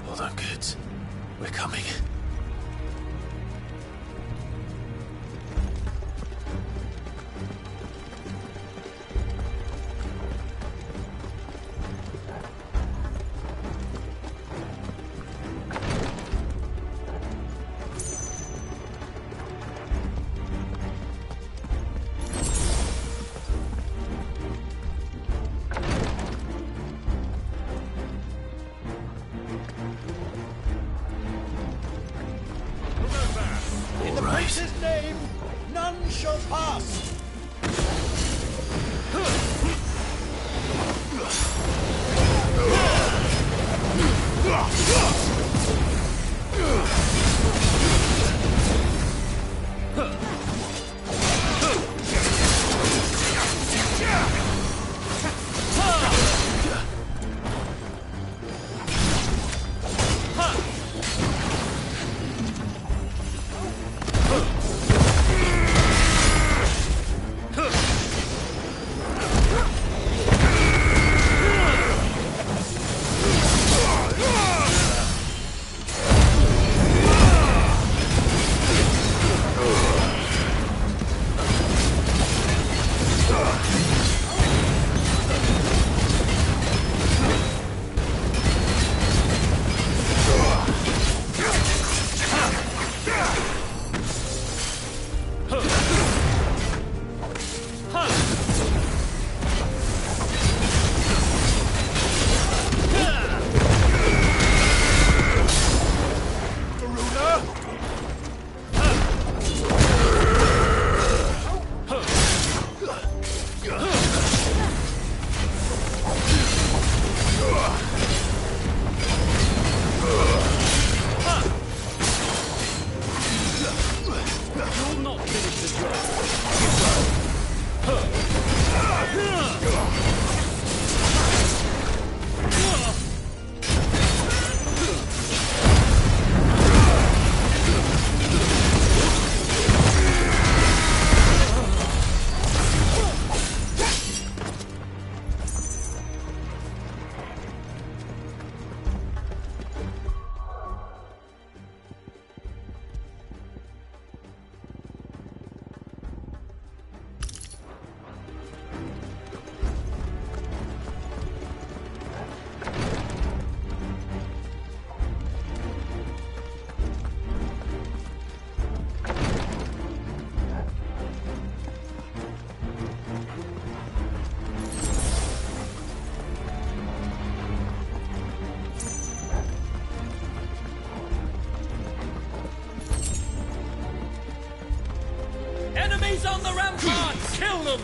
Hold on, kids. We're coming. In the Prince's name, none shall pass! Enemies on the ramparts! Kill them!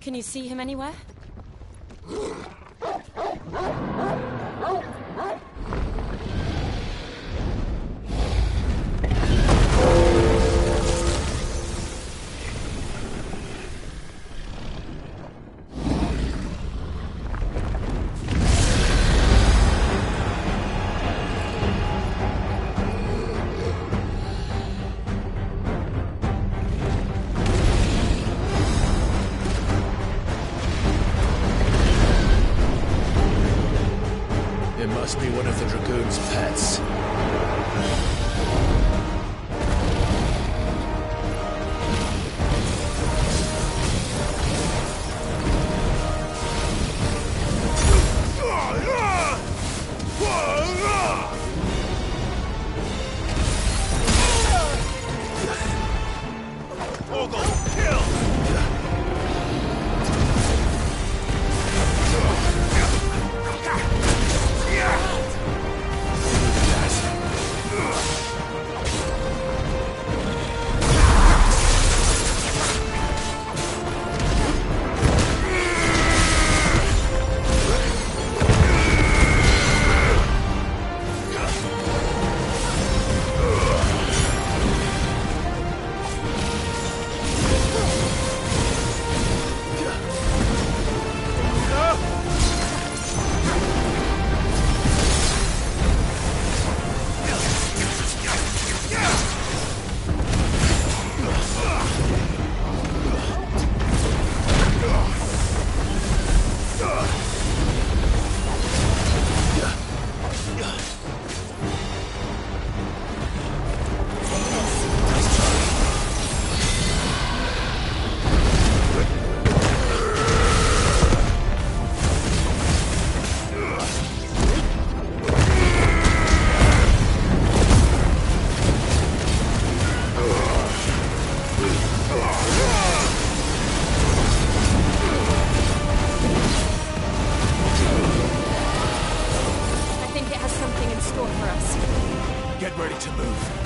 Can you see him anywhere? Must be one of the Dragoon's pets. Kill! Ready to move.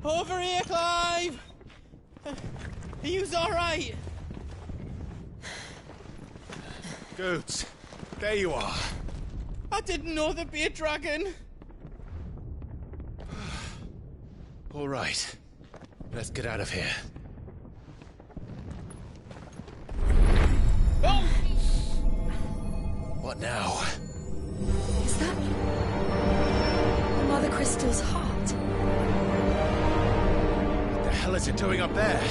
Over here, Clive! Are you alright? Goods, there you are. I didn't know there'd be a dragon. All right, let's get out of here. Oh! What now? Is that Mother Crystal's heart? What the hell is it doing up there?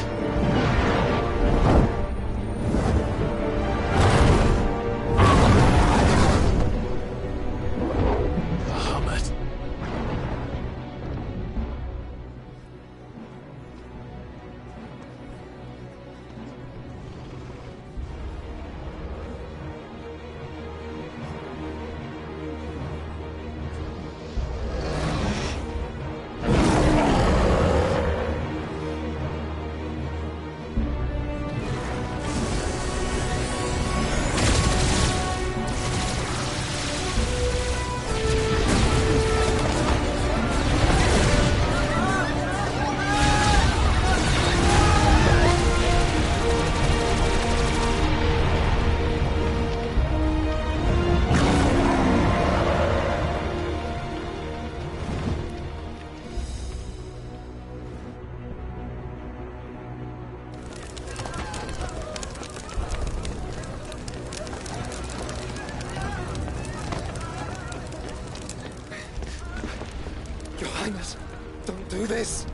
this!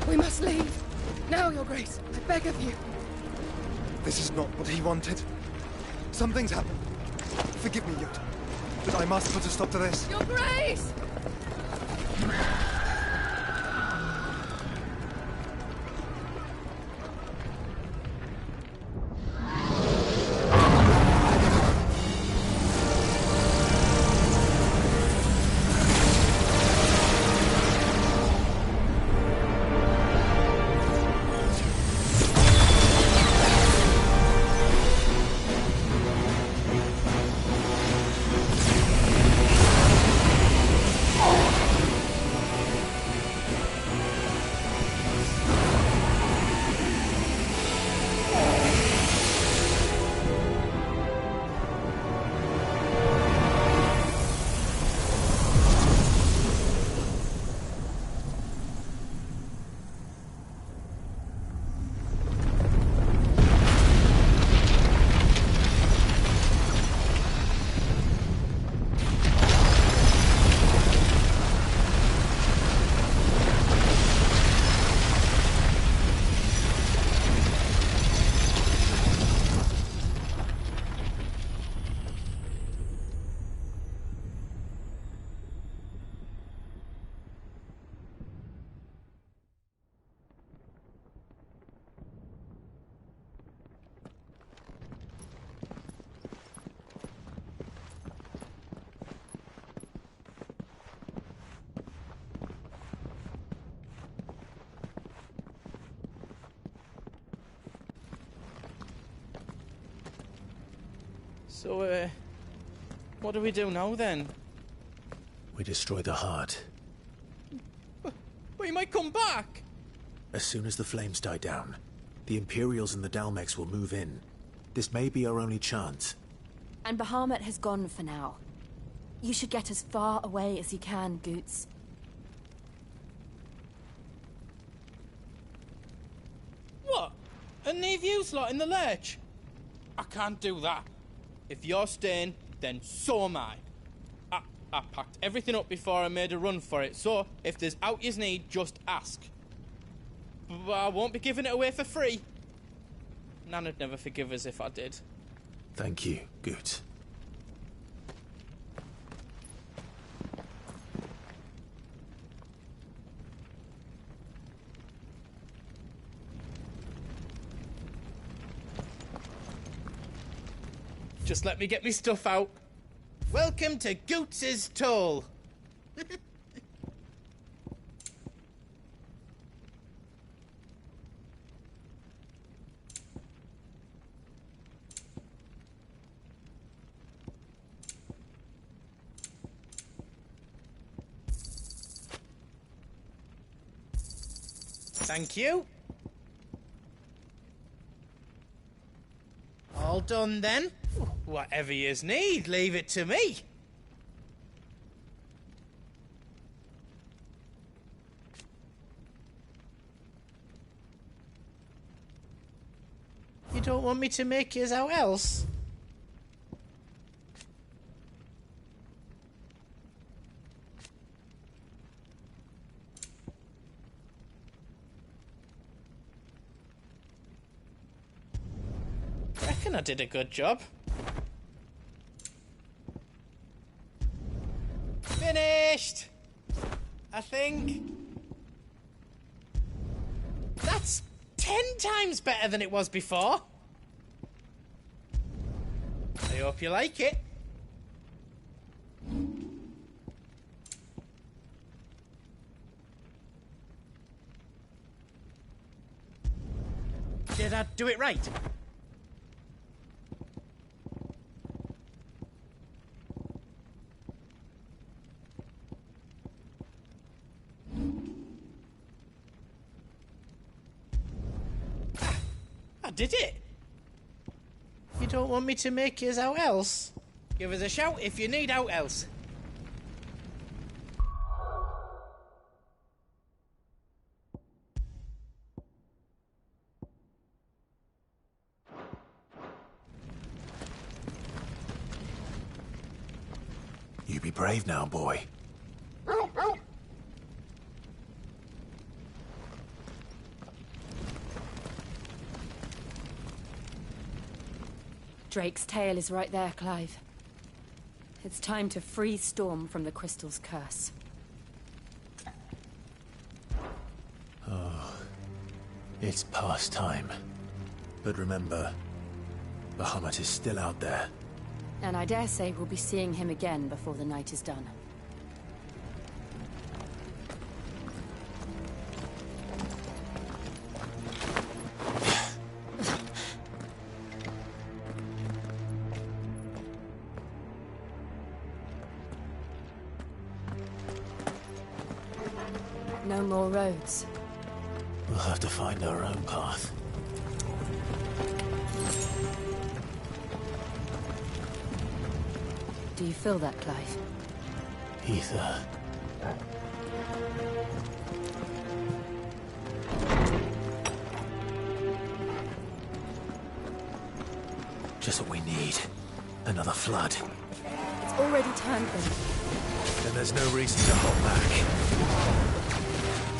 We must leave. Now, Your Grace. I beg of you. This is not what he wanted. Something's happened. Forgive me, Yut, but I must put a stop to this. Your Grace! So, what do we do now, then? We destroy the heart. But he might come back! As soon as the flames die down, the Imperials and the Dalmex will move in. This may be our only chance. And Bahamut has gone for now. You should get as far away as you can, Goots. What? And leave you lot in the lurch? I can't do that. If you're staying, then so am I. I packed everything up before I made a run for it, so if there's out yous need, just ask. But I won't be giving it away for free. Nan'd never forgive us if I did. Thank you, Goots. Just let me get me stuff out. Welcome to Goots's Toll. Thank you. All done then? Whatever yous need, leave it to me. You don't want me to make yous out else? Reckon I did a good job. Finished! I think. That's 10 times better than it was before. I hope you like it. Did I do it right? I did it! You don't want me to make yous out else? Give us a shout if you need out else. You be brave now, boy. Drake's tail is right there, Clive. It's time to free Storm from the crystal's curse. Oh, it's past time. But remember, Bahamut is still out there. And I dare say we'll be seeing him again before the night is done. No more roads. We'll have to find our own path. Do you feel that, Clive? Ether. Just what we need. Another flood. It's already turned them. Then there's no reason to hold back.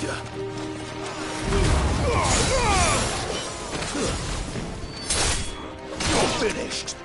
You're finished.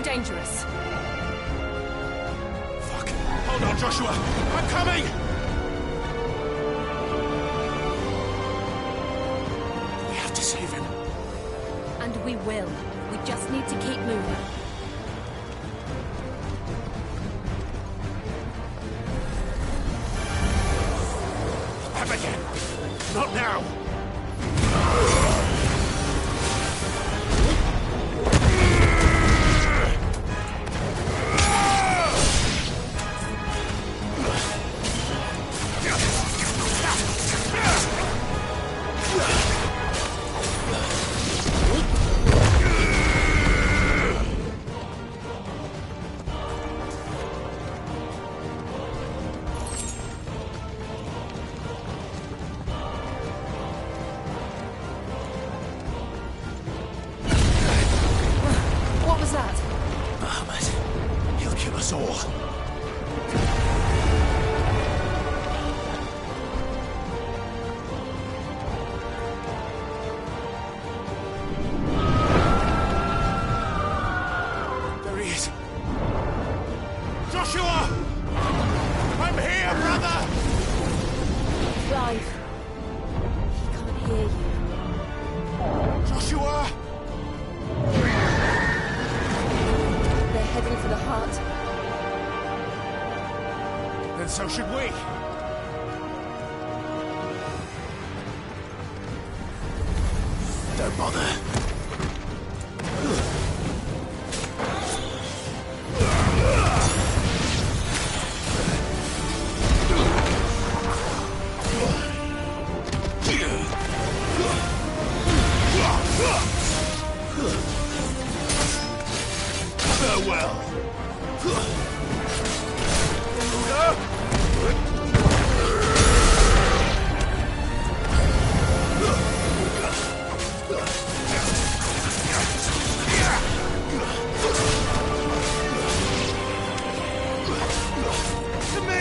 Dangerous. Fuck. Hold on, Joshua. I'm coming! We will. We just need to keep moving. Never again! Not now! What was that? Bahamut. He'll kill us all. There he is. Joshua! I'm here, brother! Clive. He can't hear you. Joshua! They're heading for the heart. Then so should we. Don't bother. Farewell. To me!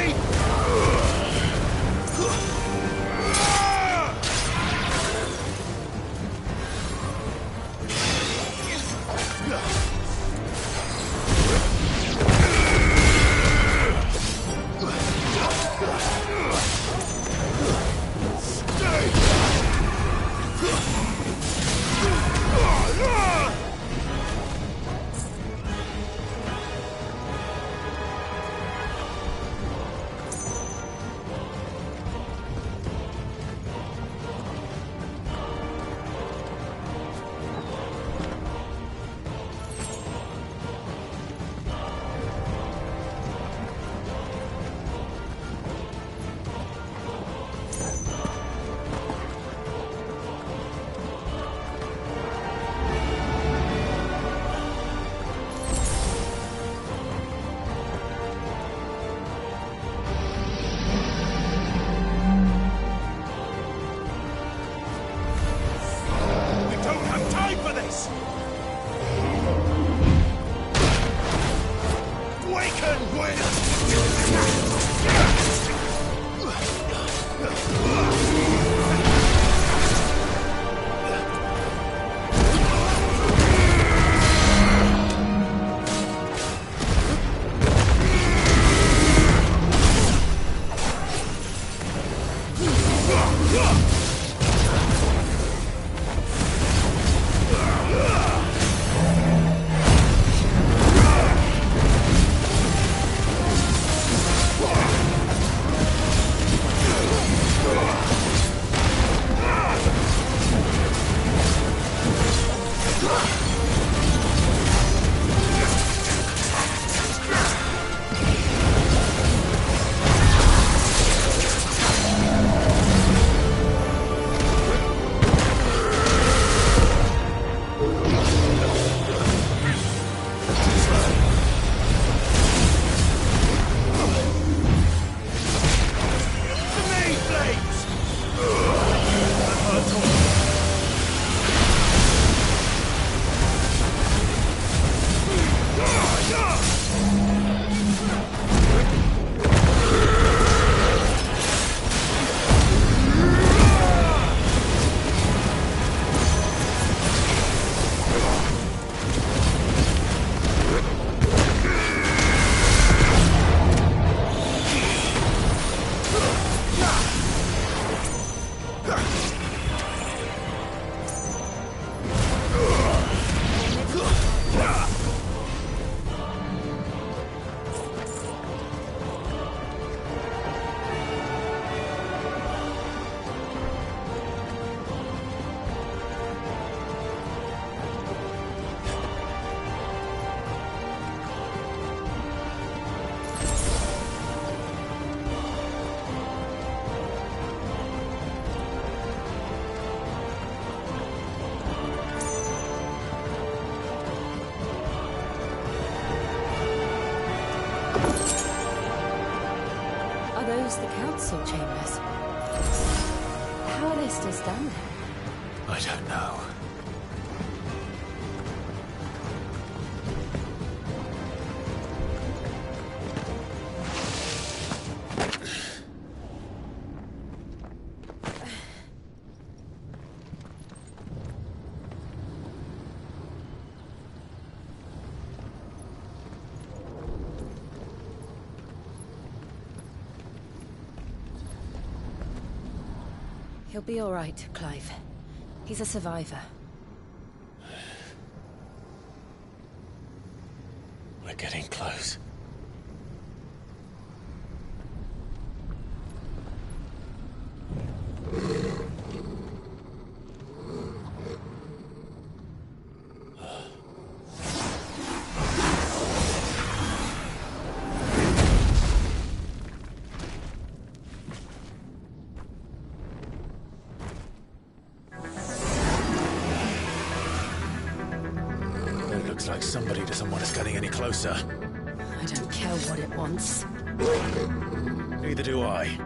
was the council chambers. How are they still standing? I don't know. He'll be all right, Clive. He's a survivor. We're getting close. Looks like somebody doesn't want us getting any closer. I don't care what it wants. Neither do I.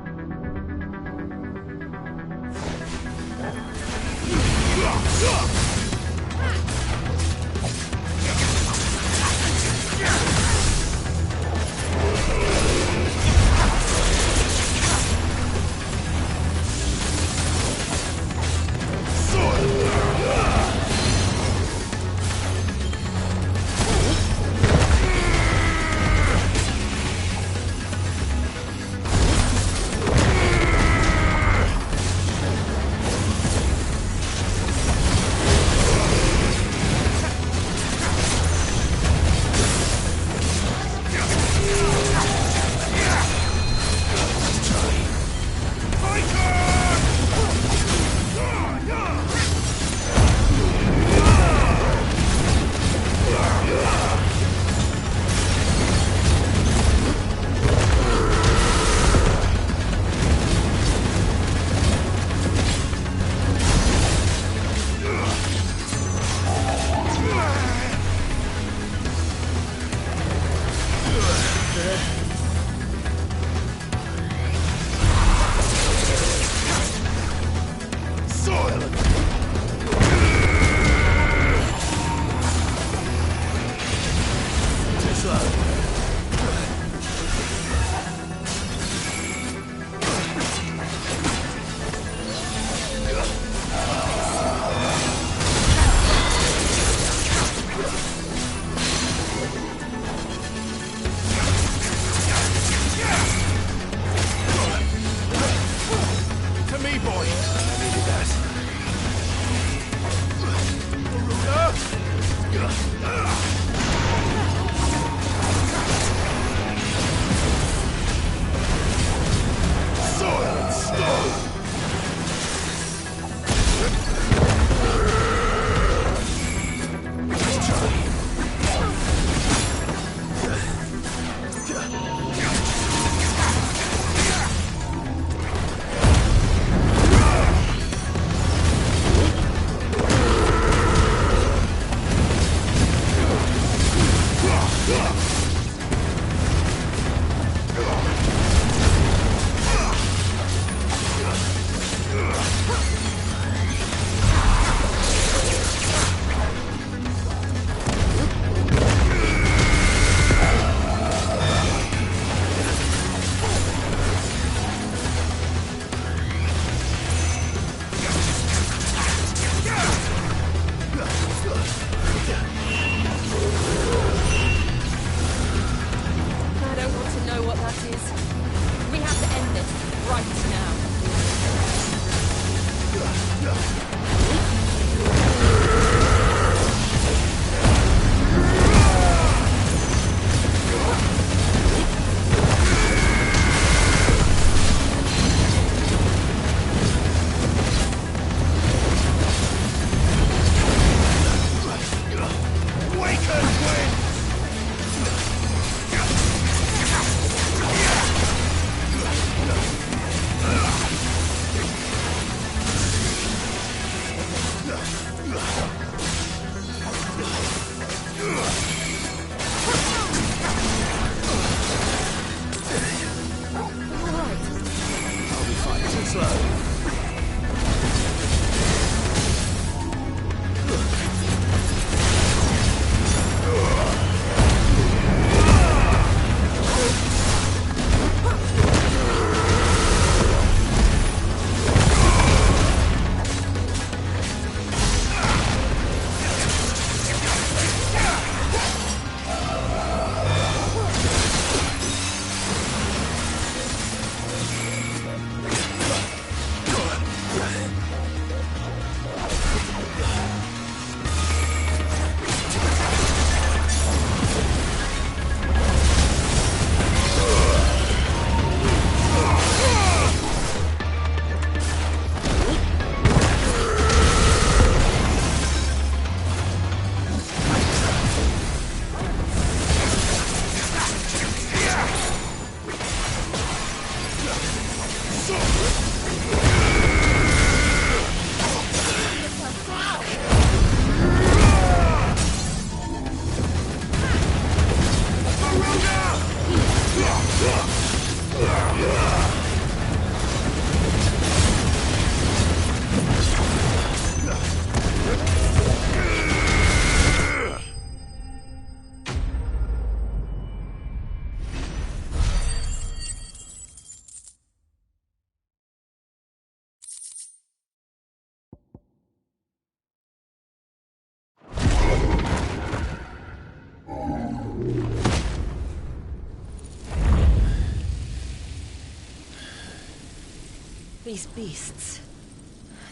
These beasts...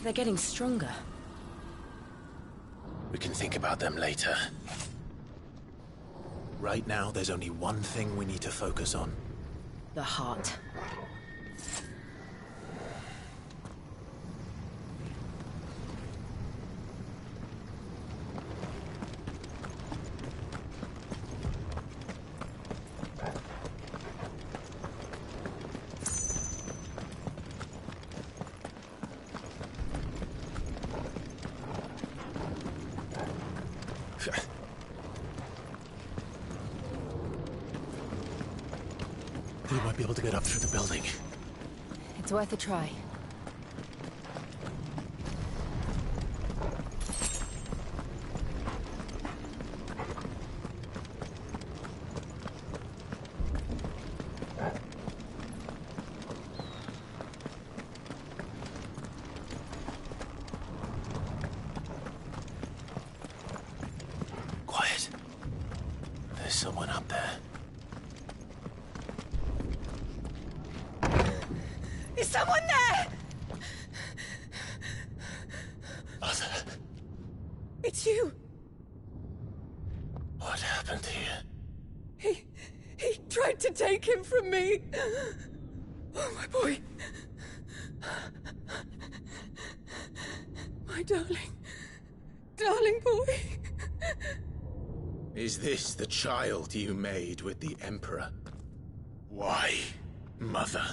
they're getting stronger. We can think about them later. Right now, there's only one thing we need to focus on. The heart. We might be able to get up through the building. It's worth a try. Quiet. There's someone up there. Is someone there? Mother. It's you. What happened here? He tried to take him from me. Oh, my boy. My darling boy. Is this the child you made with the Emperor? Why, Mother?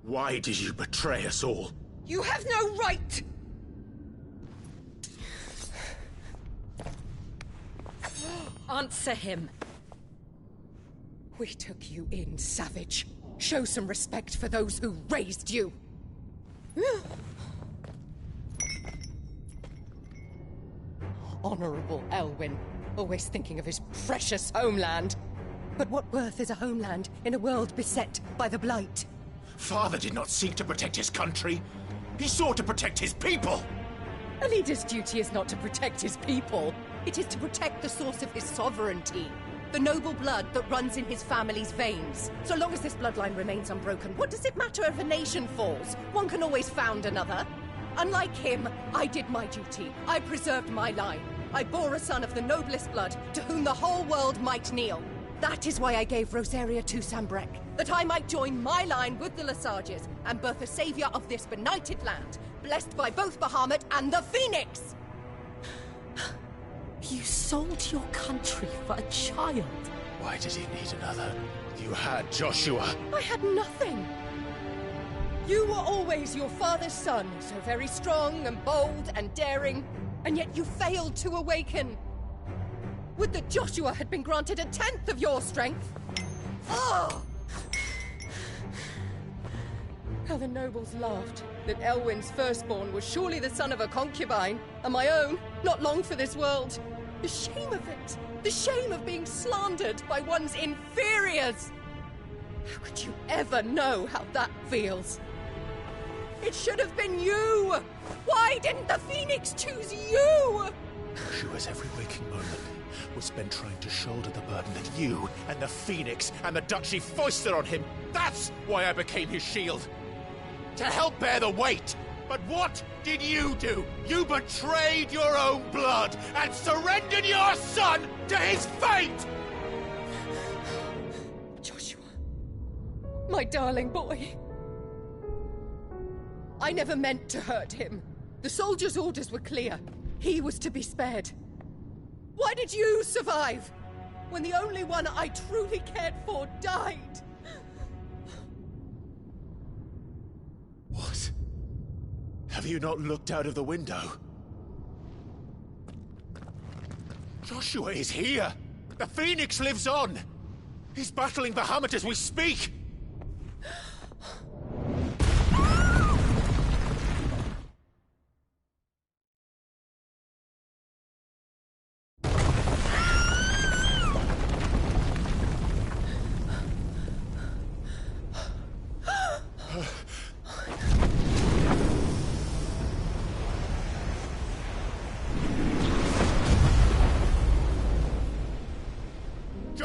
Why did you betray us all? You have no right! Answer him. We took you in, savage. Show some respect for those who raised you. Honorable Elwyn, always thinking of his precious homeland. But what worth is a homeland in a world beset by the Blight? Father did not seek to protect his country. He sought to protect his people. A leader's duty is not to protect his people. It is to protect the source of his sovereignty. The noble blood that runs in his family's veins. So long as this bloodline remains unbroken, what does it matter if a nation falls? One can always found another. Unlike him, I did my duty. I preserved my line. I bore a son of the noblest blood, to whom the whole world might kneel. That is why I gave Rosaria to Sambrek, that I might join my line with the Lesages and birth a savior of this benighted land, blessed by both Bahamut and the Phoenix! You sold your country for a child. Why did he need another? You had Joshua. I had nothing. You were always your father's son, so very strong and bold and daring, and yet you failed to awaken. Would that Joshua had been granted 1/10 of your strength? Oh! How the nobles laughed that Elwyn's firstborn was surely the son of a concubine, and my own, not long for this world. The shame of it! The shame of being slandered by one's inferiors! How could you ever know how that feels? It should have been you! Why didn't the Phoenix choose you? Joshua's every waking moment was spent trying to shoulder the burden that you and the Phoenix and the Duchy foisted on him. That's why I became his shield. To help bear the weight. But what did you do? You betrayed your own blood and surrendered your son to his fate! Joshua, my darling boy. I never meant to hurt him. The soldiers' orders were clear. He was to be spared. Why did you survive when the only one I truly cared for died? What? Have you not looked out of the window? Joshua is here! The Phoenix lives on! He's battling Bahamut as we speak!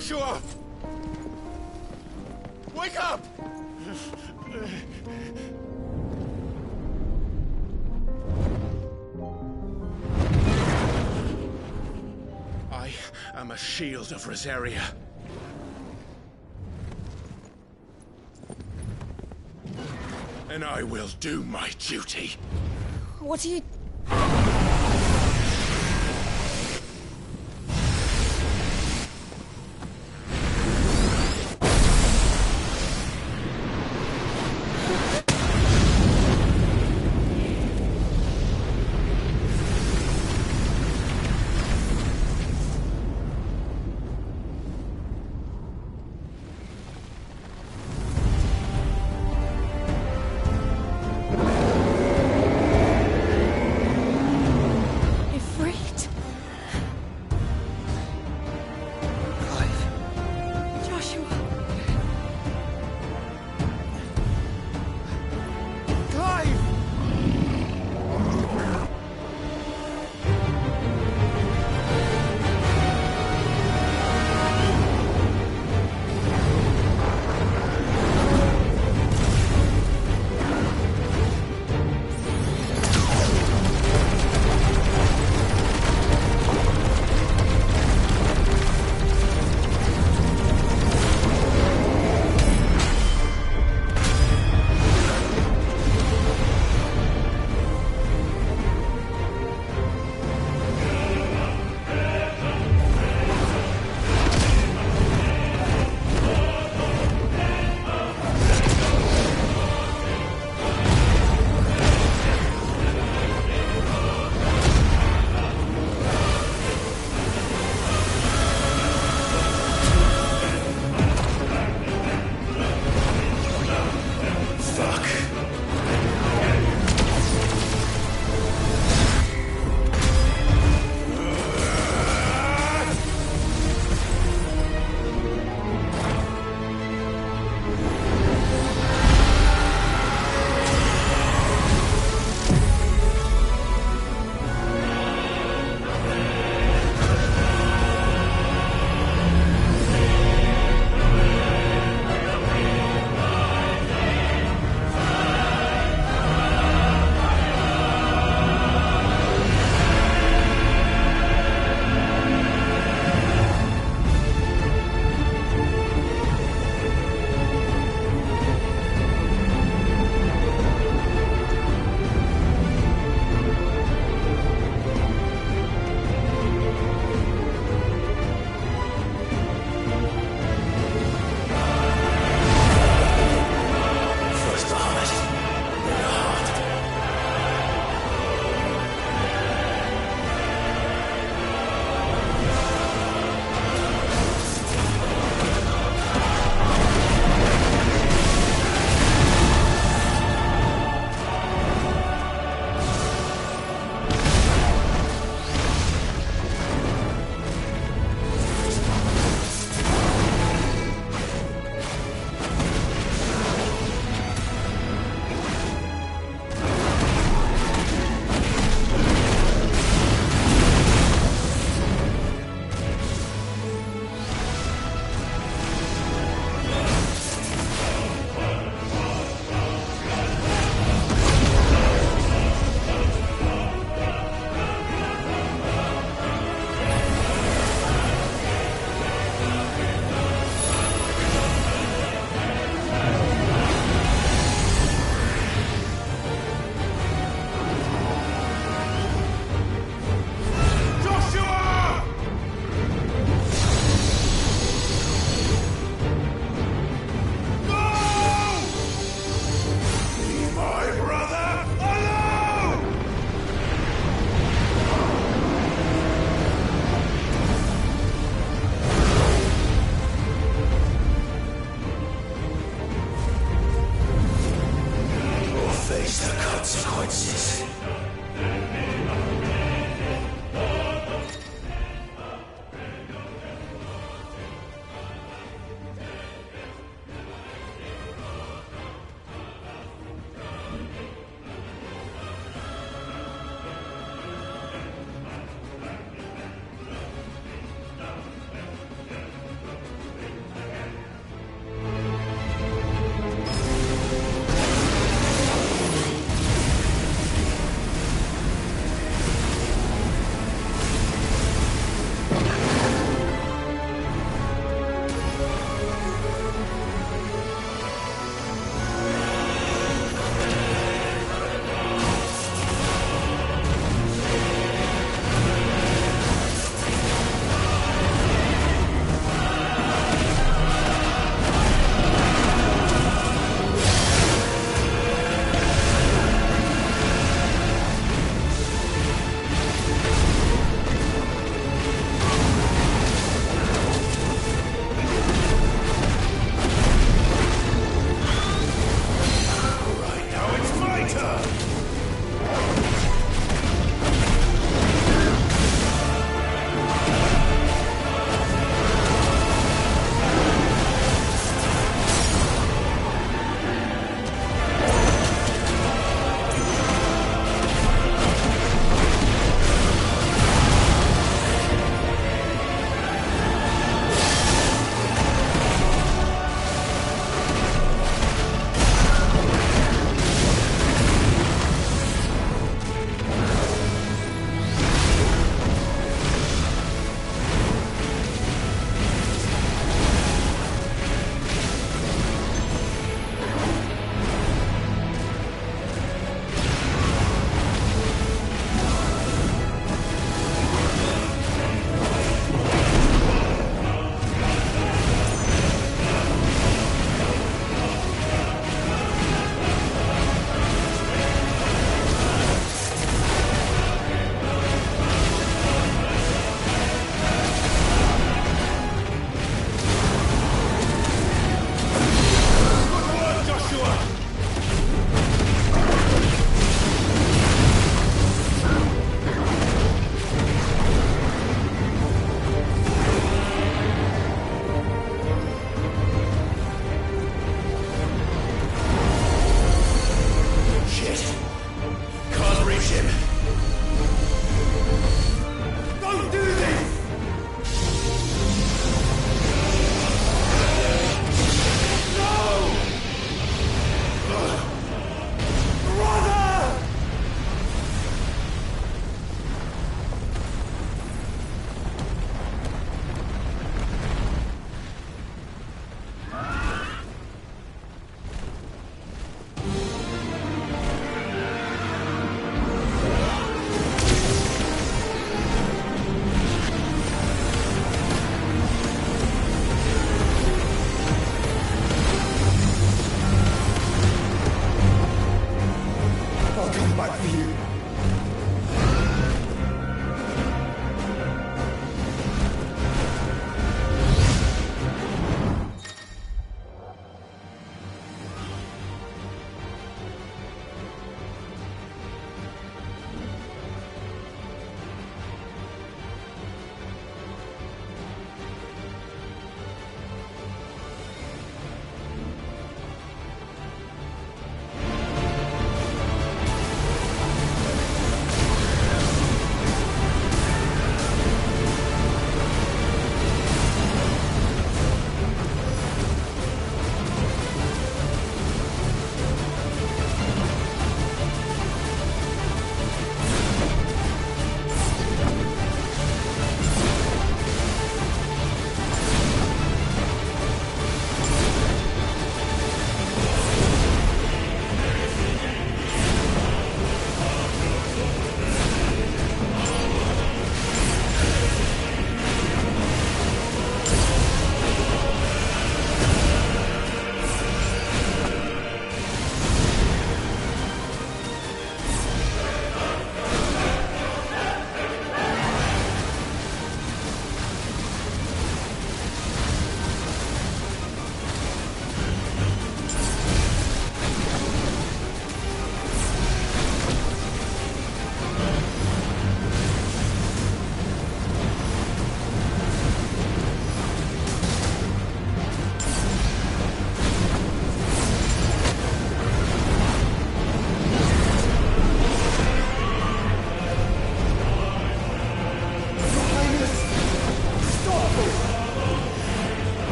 Joshua! Wake up! I am a shield of Rosaria. And I will do my duty. What are you...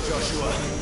Joshua.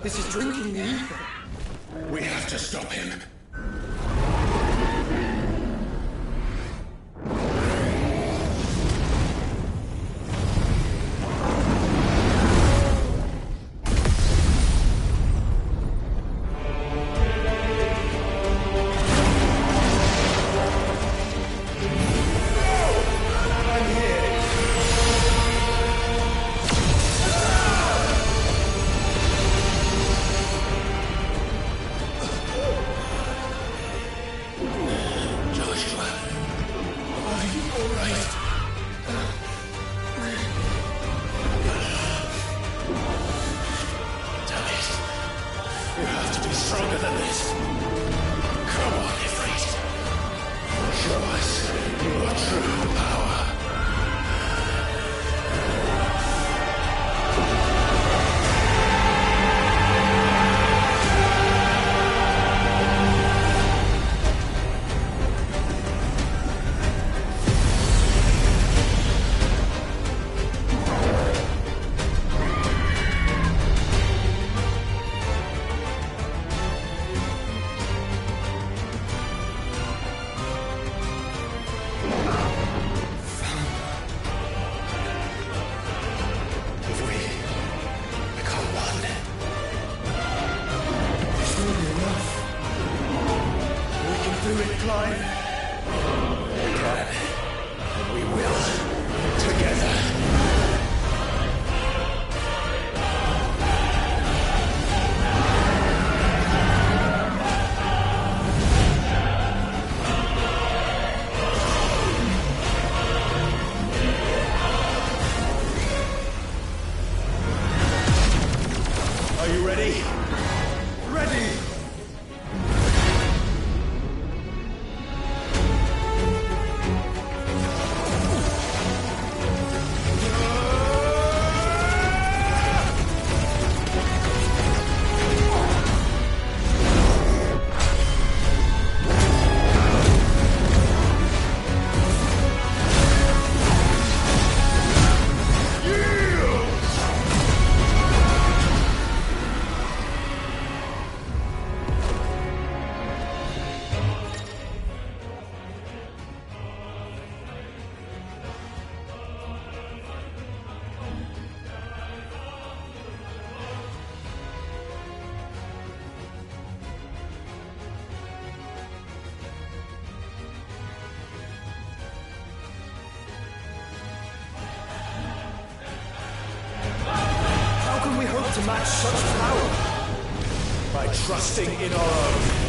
This is drinking the ether. We have to stop him. To match such power by trusting in our own.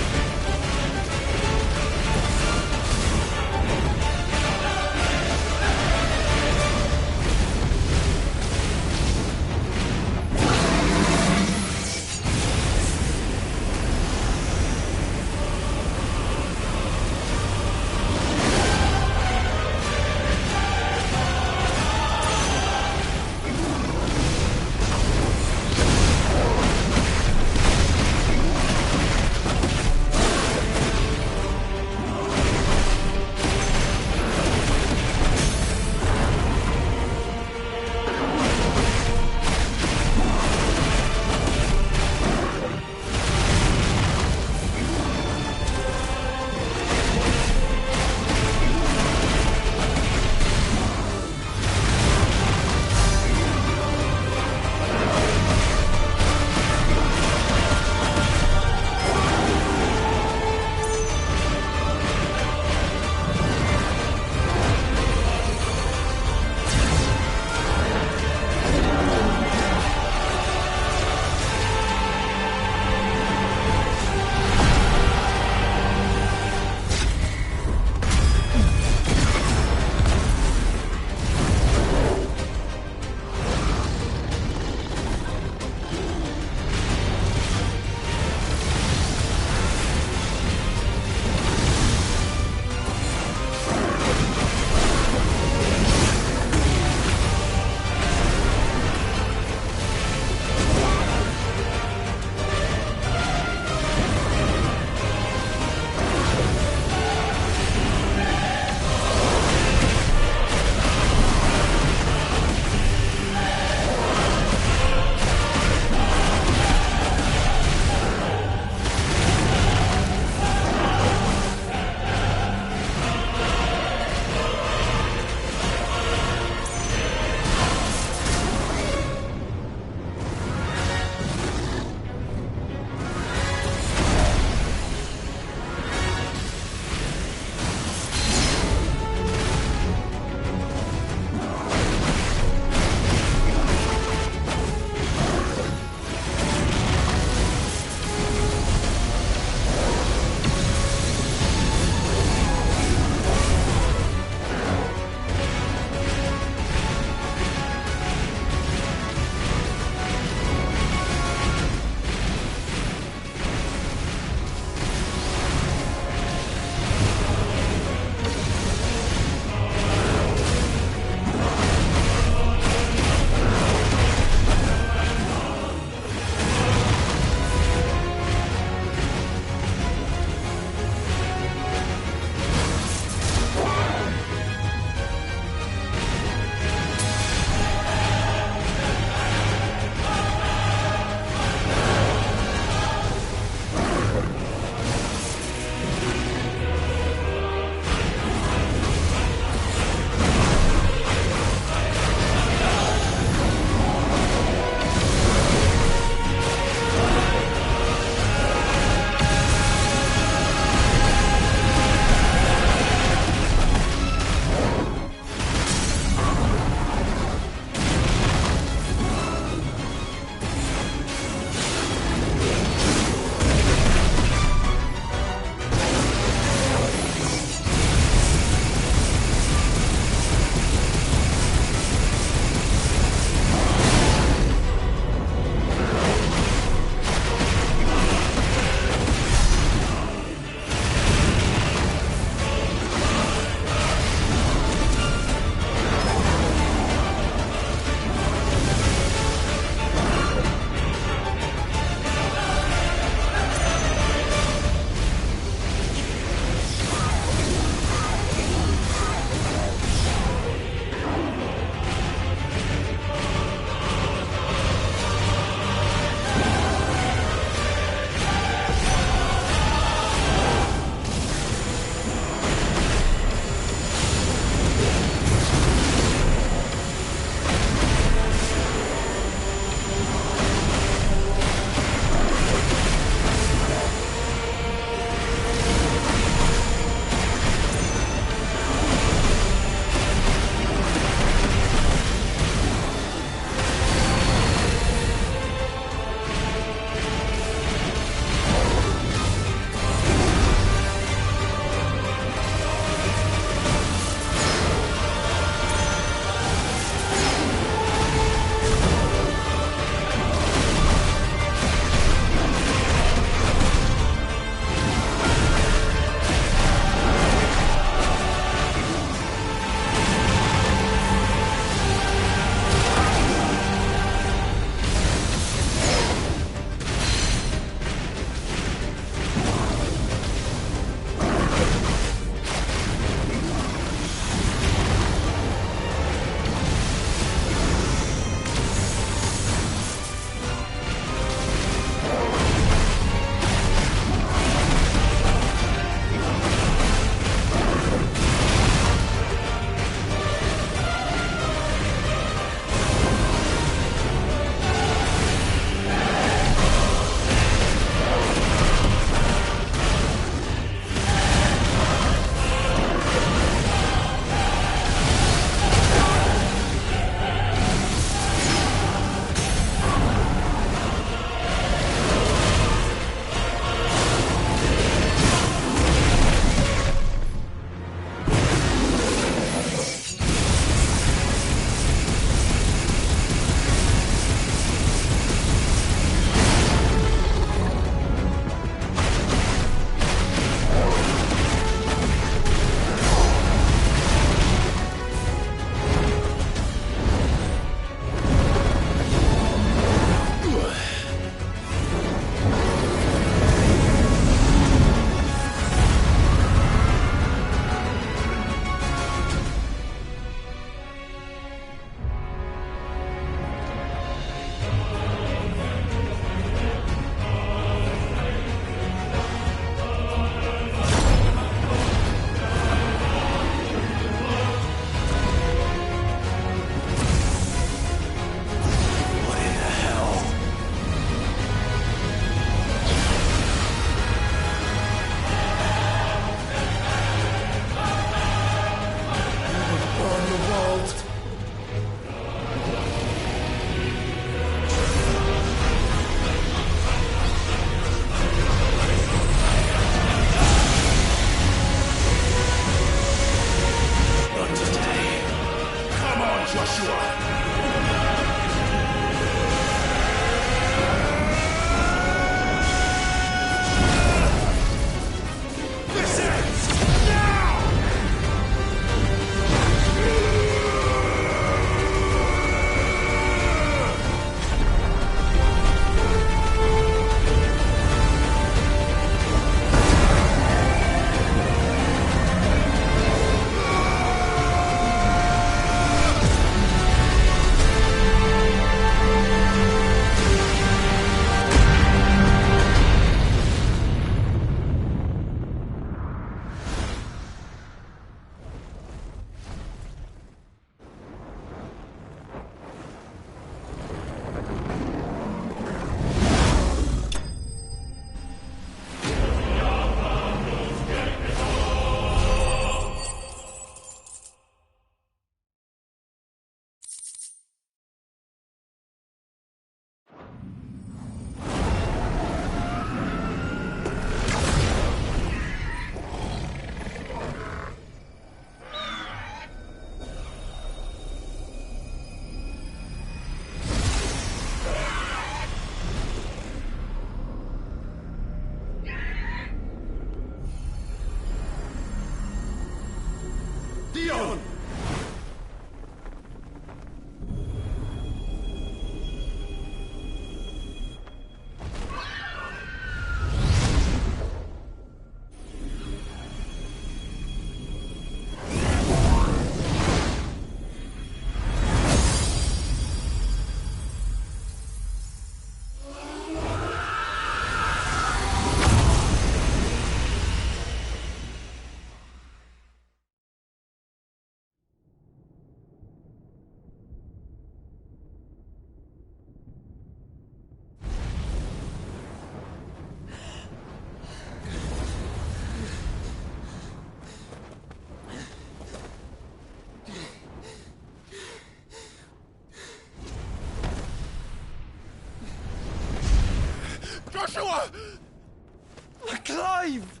Clive!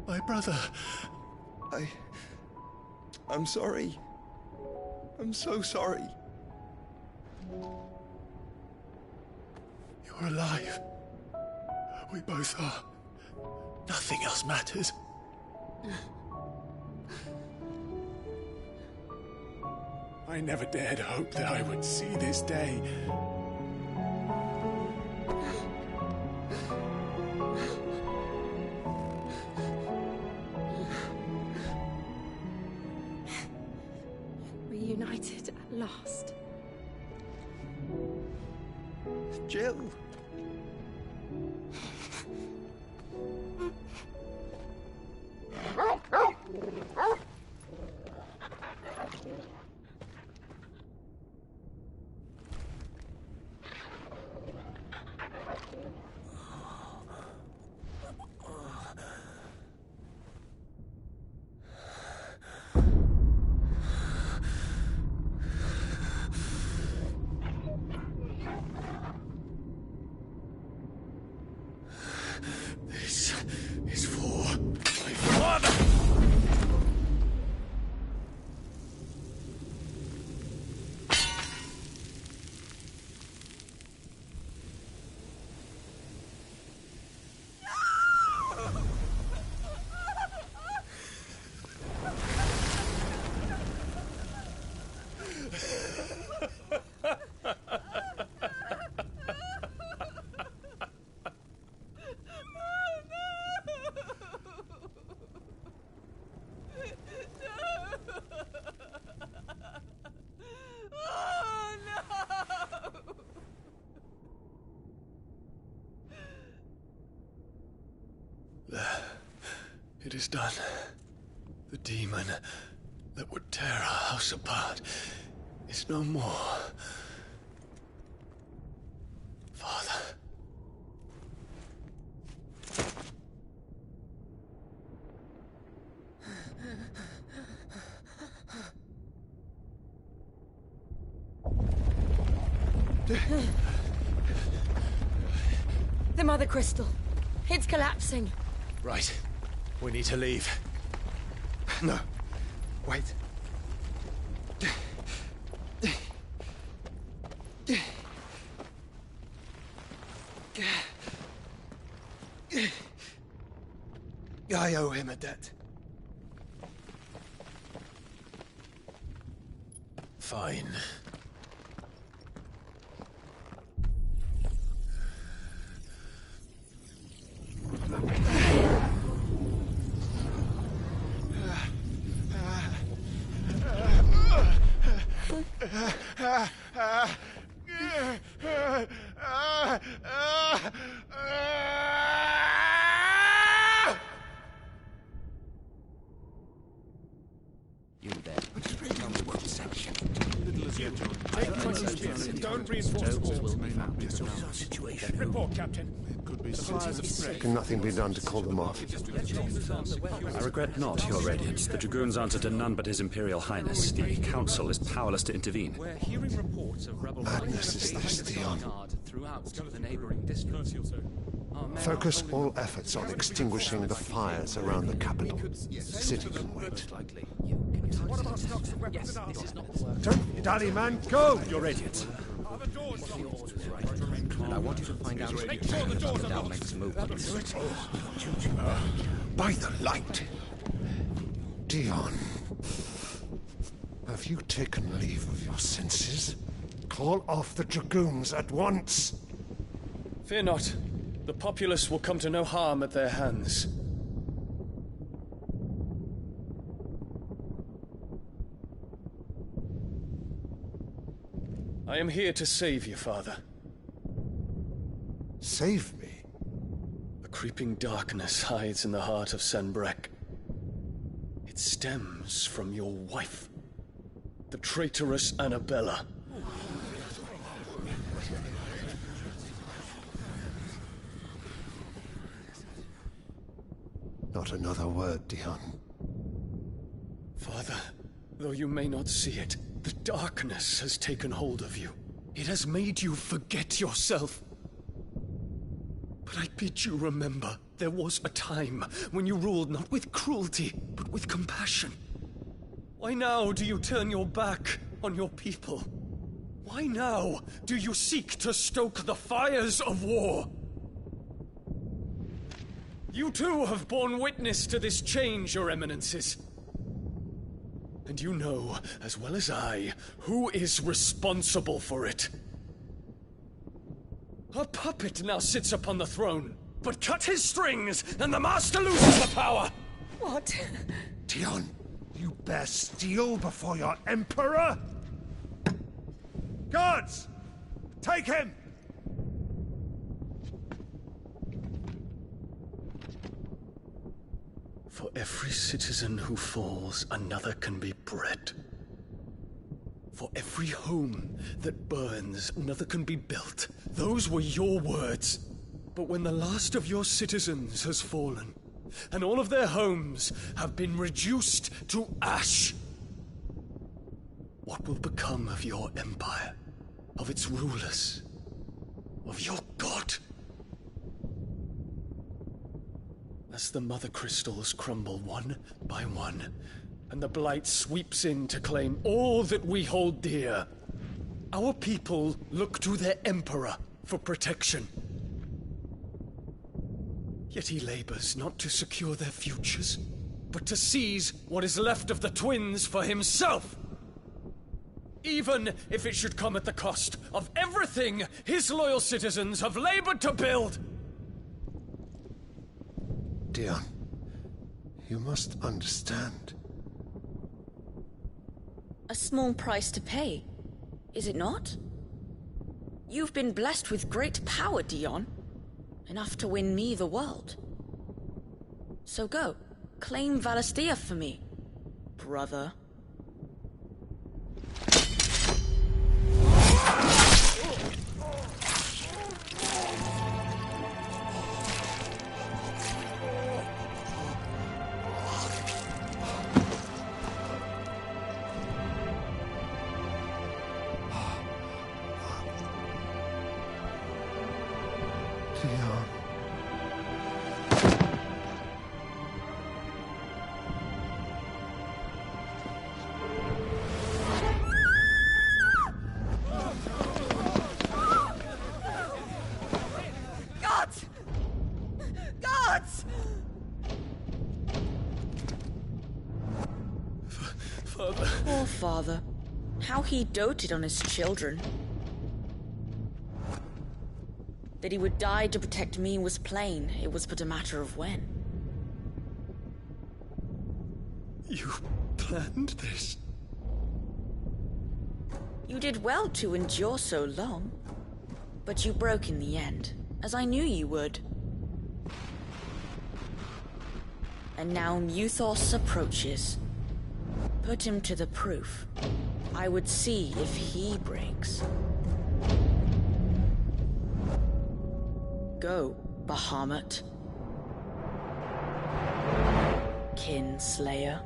My brother. I'm sorry. I'm so sorry. You're alive. We both are. Nothing else matters. I never dared hope that I would see this day. Reunited at last. Jill. This is for my father! It is done. The demon that would tear our house apart is no more. Father. The Mother Crystal. It's collapsing. Right. We need to leave. No. Wait. I owe him a debt. Fine. You there. Tell me what section. Don't reinforce the walls. Situation. Report, Captain. Could be Can nothing be done to call them off? I regret not, Your Radiance. The Dragoons answer to none but His Imperial Highness. The Council is powerless to intervene. We're hearing reports of rebel Madness is this, Theon. throughout the neighboring districts. Focus all efforts on extinguishing the fires around the capital. The city can wait. What about stocks of weapons and armor? Don't dally, man. Go! Your Radiance. Are the doors locked? And I want you to find out Make sure the doors are locked. makes movements. By the light. Dion. Have you taken leave of your senses? Call off the Dragoons at once. Fear not. The populace will come to no harm at their hands. I am here to save you, Father. Save me? A creeping darkness hides in the heart of Sanbreque. It stems from your wife, the traitorous Annabella. Not another word, Dion. Father, Though you may not see it, the darkness has taken hold of you. It has made you forget yourself. But I bid you remember, there was a time when you ruled not with cruelty, but with compassion. Why now do you turn your back on your people? Why now do you seek to stoke the fires of war? You too have borne witness to this change, Your Eminences. And you know, as well as I, who is responsible for it. A puppet now sits upon the throne, but cut his strings, and the master loses the power! What? Dion, you bear steel before your emperor? Guards! Take him! For every citizen who falls, another can be bred. For every home that burns, another can be built. Those were your words. But when the last of your citizens has fallen, and all of their homes have been reduced to ash, what will become of your empire, of its rulers, of your god? As the mother crystals crumble one by one, and the blight sweeps in to claim all that we hold dear, our people look to their emperor for protection. Yet he labors not to secure their futures, but to seize what is left of the twins for himself. Even if it should come at the cost of everything his loyal citizens have labored to build. Dion, you must understand. A small price to pay, is it not? You've been blessed with great power, Dion. Enough to win me the world. So go, claim Valisthea for me, brother. Poor father. How he doted on his children. That he would die to protect me was plain. It was but a matter of when. You planned this? You did well to endure so long. But you broke in the end, as I knew you would. And now Muthos approaches. Put him to the proof. I would see if he breaks. Go, Bahamut. Kinslayer.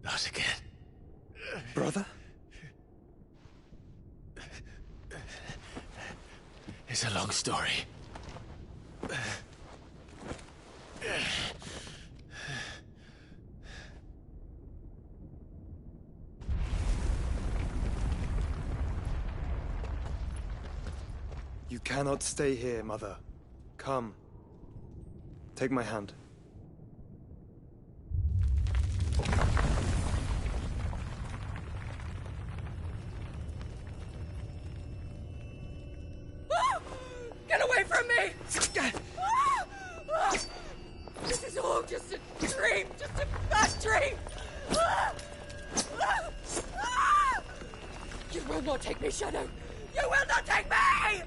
Not again. Brother? It's a long story. You cannot stay here, Mother. Come. Take my hand. Get away from me! This is all just a dream, just a bad dream! You will not take me, Shadow! You will not take me!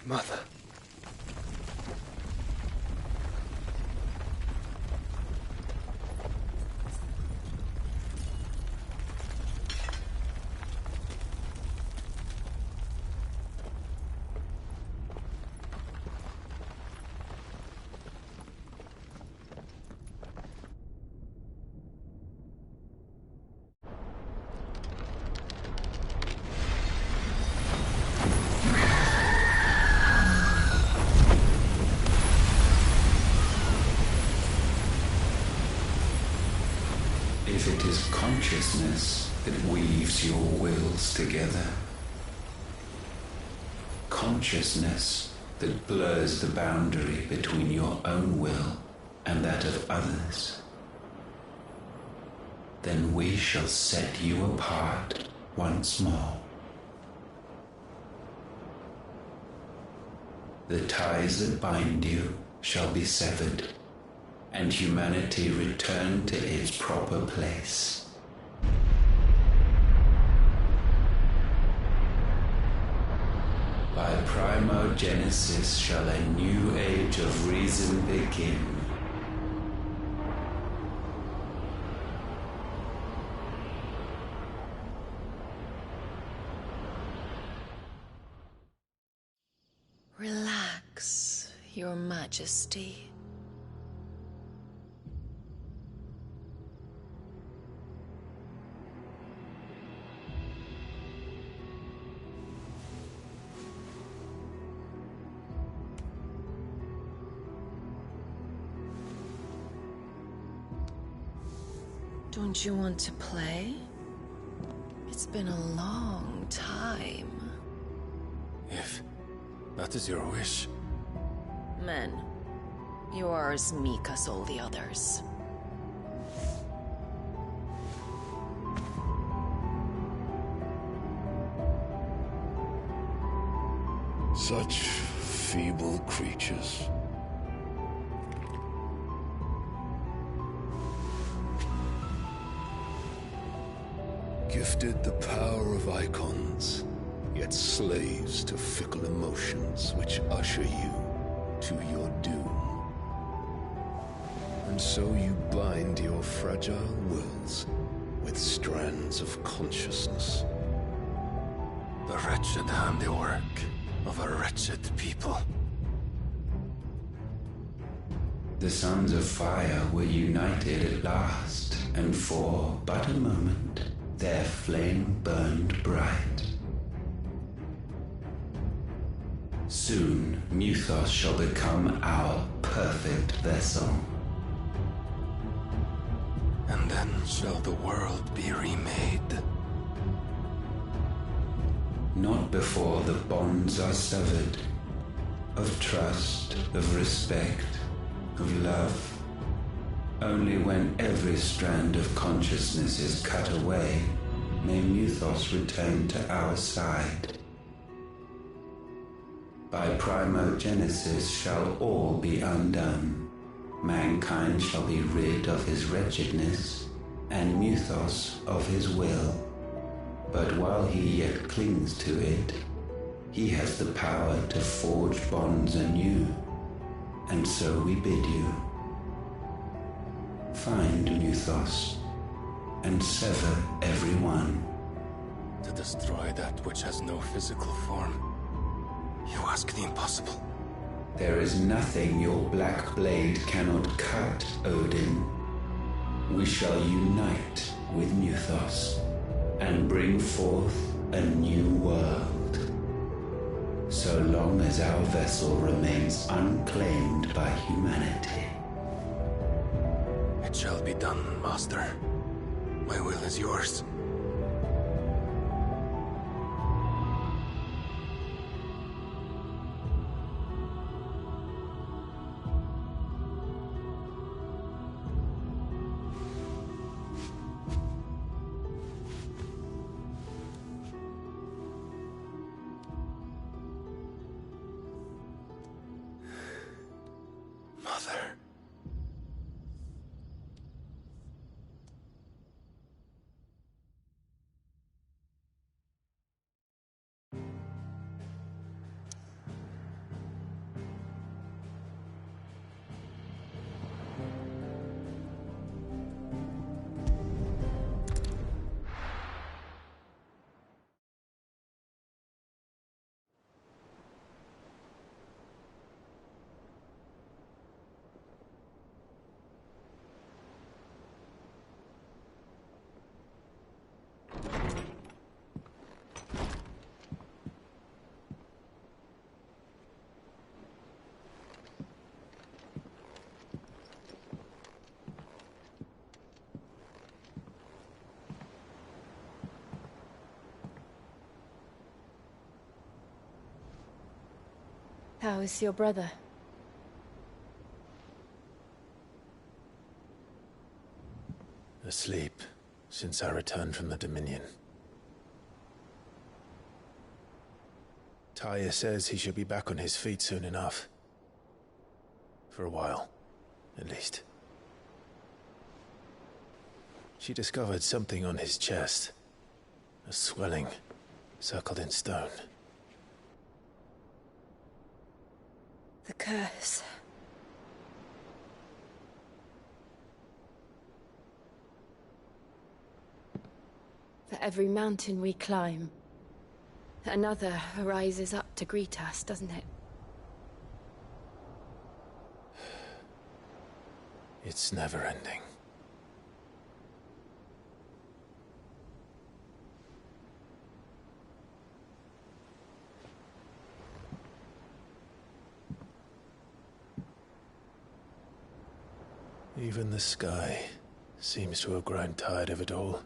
Mother. If it is consciousness that weaves your wills together, consciousness that blurs the boundary between your own will and that of others, then we shall set you apart once more. The ties that bind you shall be severed, and humanity return to its proper place. By primogenesis shall a new age of reason begin. Relax, Your Majesty. Don't you want to play? It's been a long time. If that is your wish. Men, you are as meek as all the others. Such feeble creatures. Gifted the power of icons, yet slaves to fickle emotions which usher you to your doom. And so you bind your fragile wills with strands of consciousness. The wretched handiwork of a wretched people. The sons of fire were united at last, and for but a moment their flame burned bright. Soon, Muthos shall become our perfect vessel. And then shall the world be remade. Not before the bonds are severed, of trust, of respect, of love. Only when every strand of consciousness is cut away, may Muthos return to our side. By primogenesis shall all be undone. Mankind shall be rid of his wretchedness, and Muthos of his will. But while he yet clings to it, he has the power to forge bonds anew, and so we bid you. Find Muthos, and sever every one. To destroy that which has no physical form, you ask the impossible. There is nothing your black blade cannot cut, Odin. We shall unite with Muthos, and bring forth a new world. So long as our vessel remains unclaimed by humanity. It shall be done, Master. My will is yours. Mother. How is your brother? Asleep since I returned from the Dominion. Taya says he should be back on his feet soon enough. For a while, at least. She discovered something on his chest. A swelling, circled in stone. The curse. For every mountain we climb, another rises up to greet us, doesn't it? It's never ending. Even the sky seems to have grown tired of it all.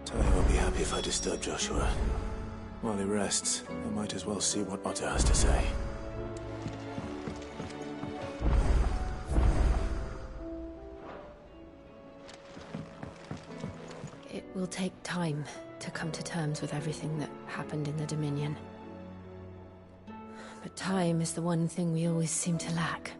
Taya won't be happy if I disturb Joshua. While he rests, I might as well see what Otter has to say. It will take time to come to terms with everything that happened in the Dominion. But time is the one thing we always seem to lack.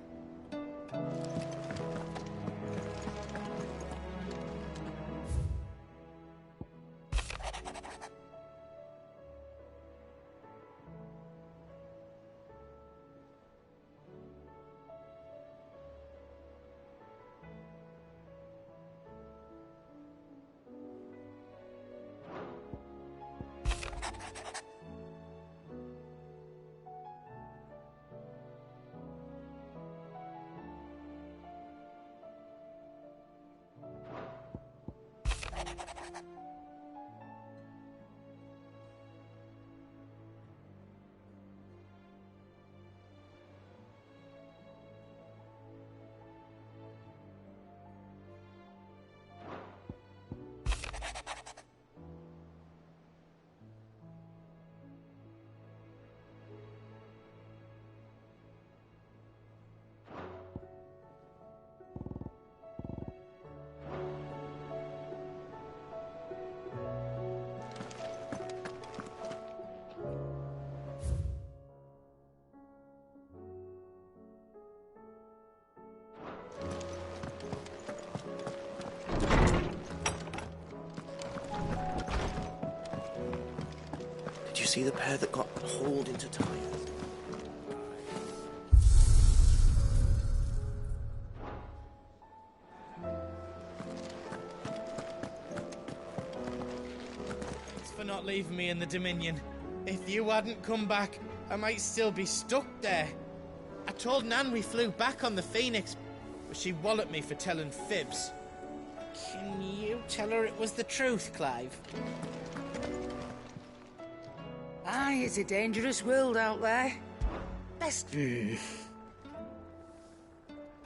Did you see the pair that got hauled into Taya? Thanks for not leaving me in the Dominion. If you hadn't come back, I might still be stuck there. I told Nan we flew back on the Phoenix, but she walloped me for telling fibs. Can you tell her it was the truth, Clive? Aye, it's a dangerous world out there. Best... The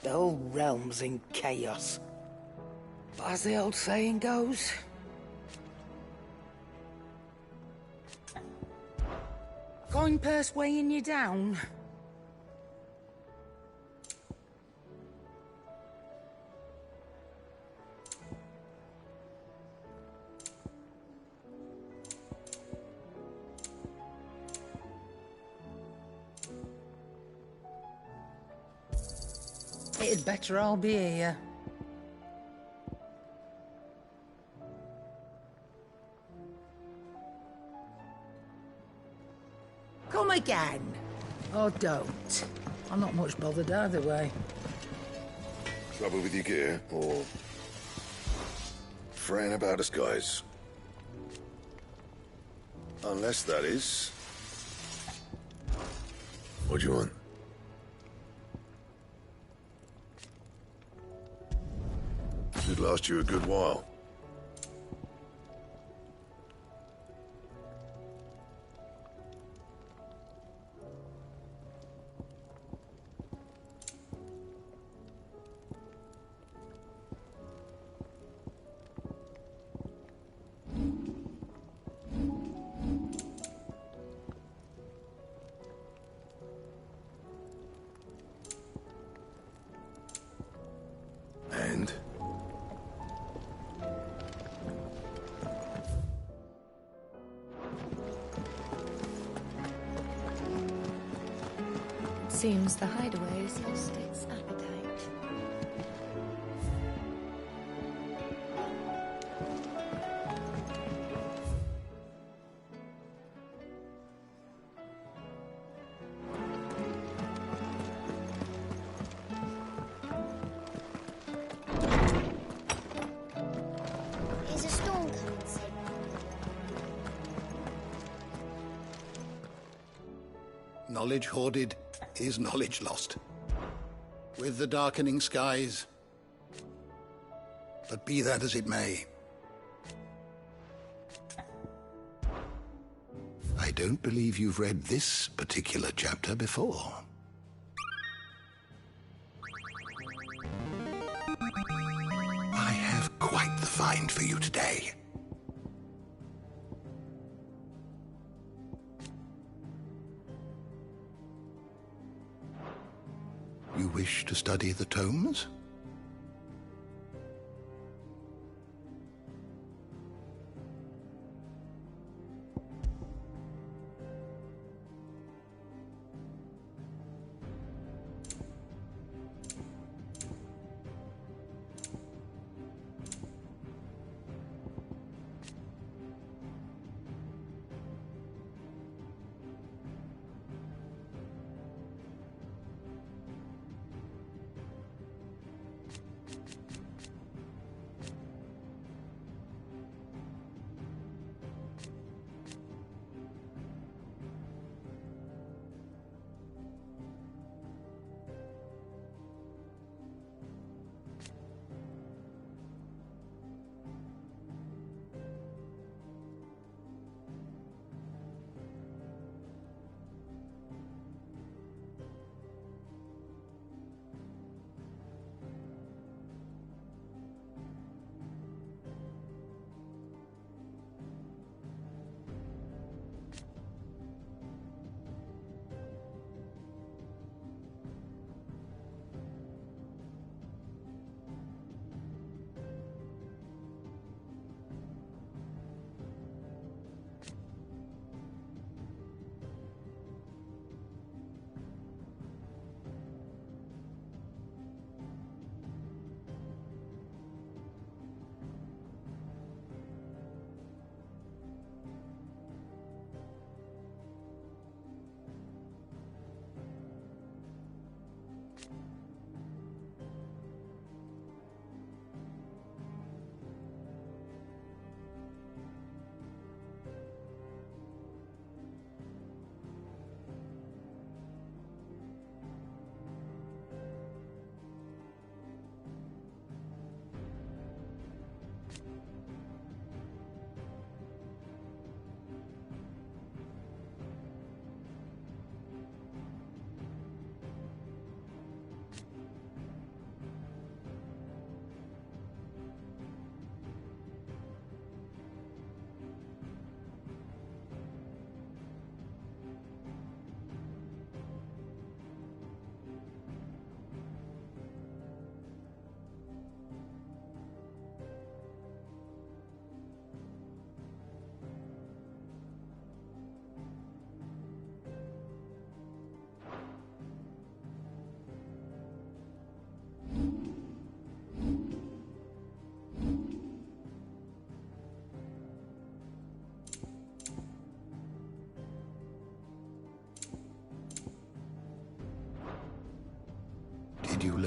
whole realm's in chaos. But as the old saying goes... Coin purse weighing you down? It'd better all be here. Come again. Or don't. I'm not much bothered either way. Trouble with your gear, or fraying about us, guys? Unless that is... What do you want? Should last you a good while. And? Seems the hideaway has lost its appetite. Is a storm coming soon? Knowledge hoarded is knowledge lost. With the darkening skies. But be that as it may, I don't believe you've read this particular chapter before. I have quite the find for you today. You wish to study the tomes?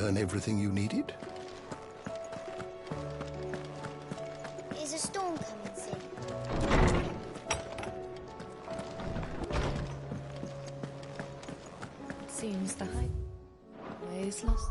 learn everything you needed? Is a storm coming soon? Seems the hype always lost.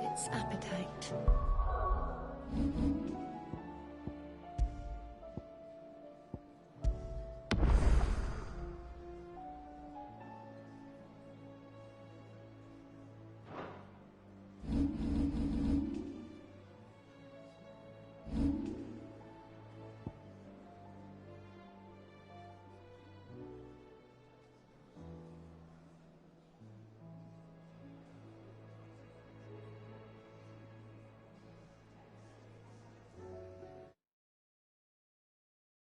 Its appetite.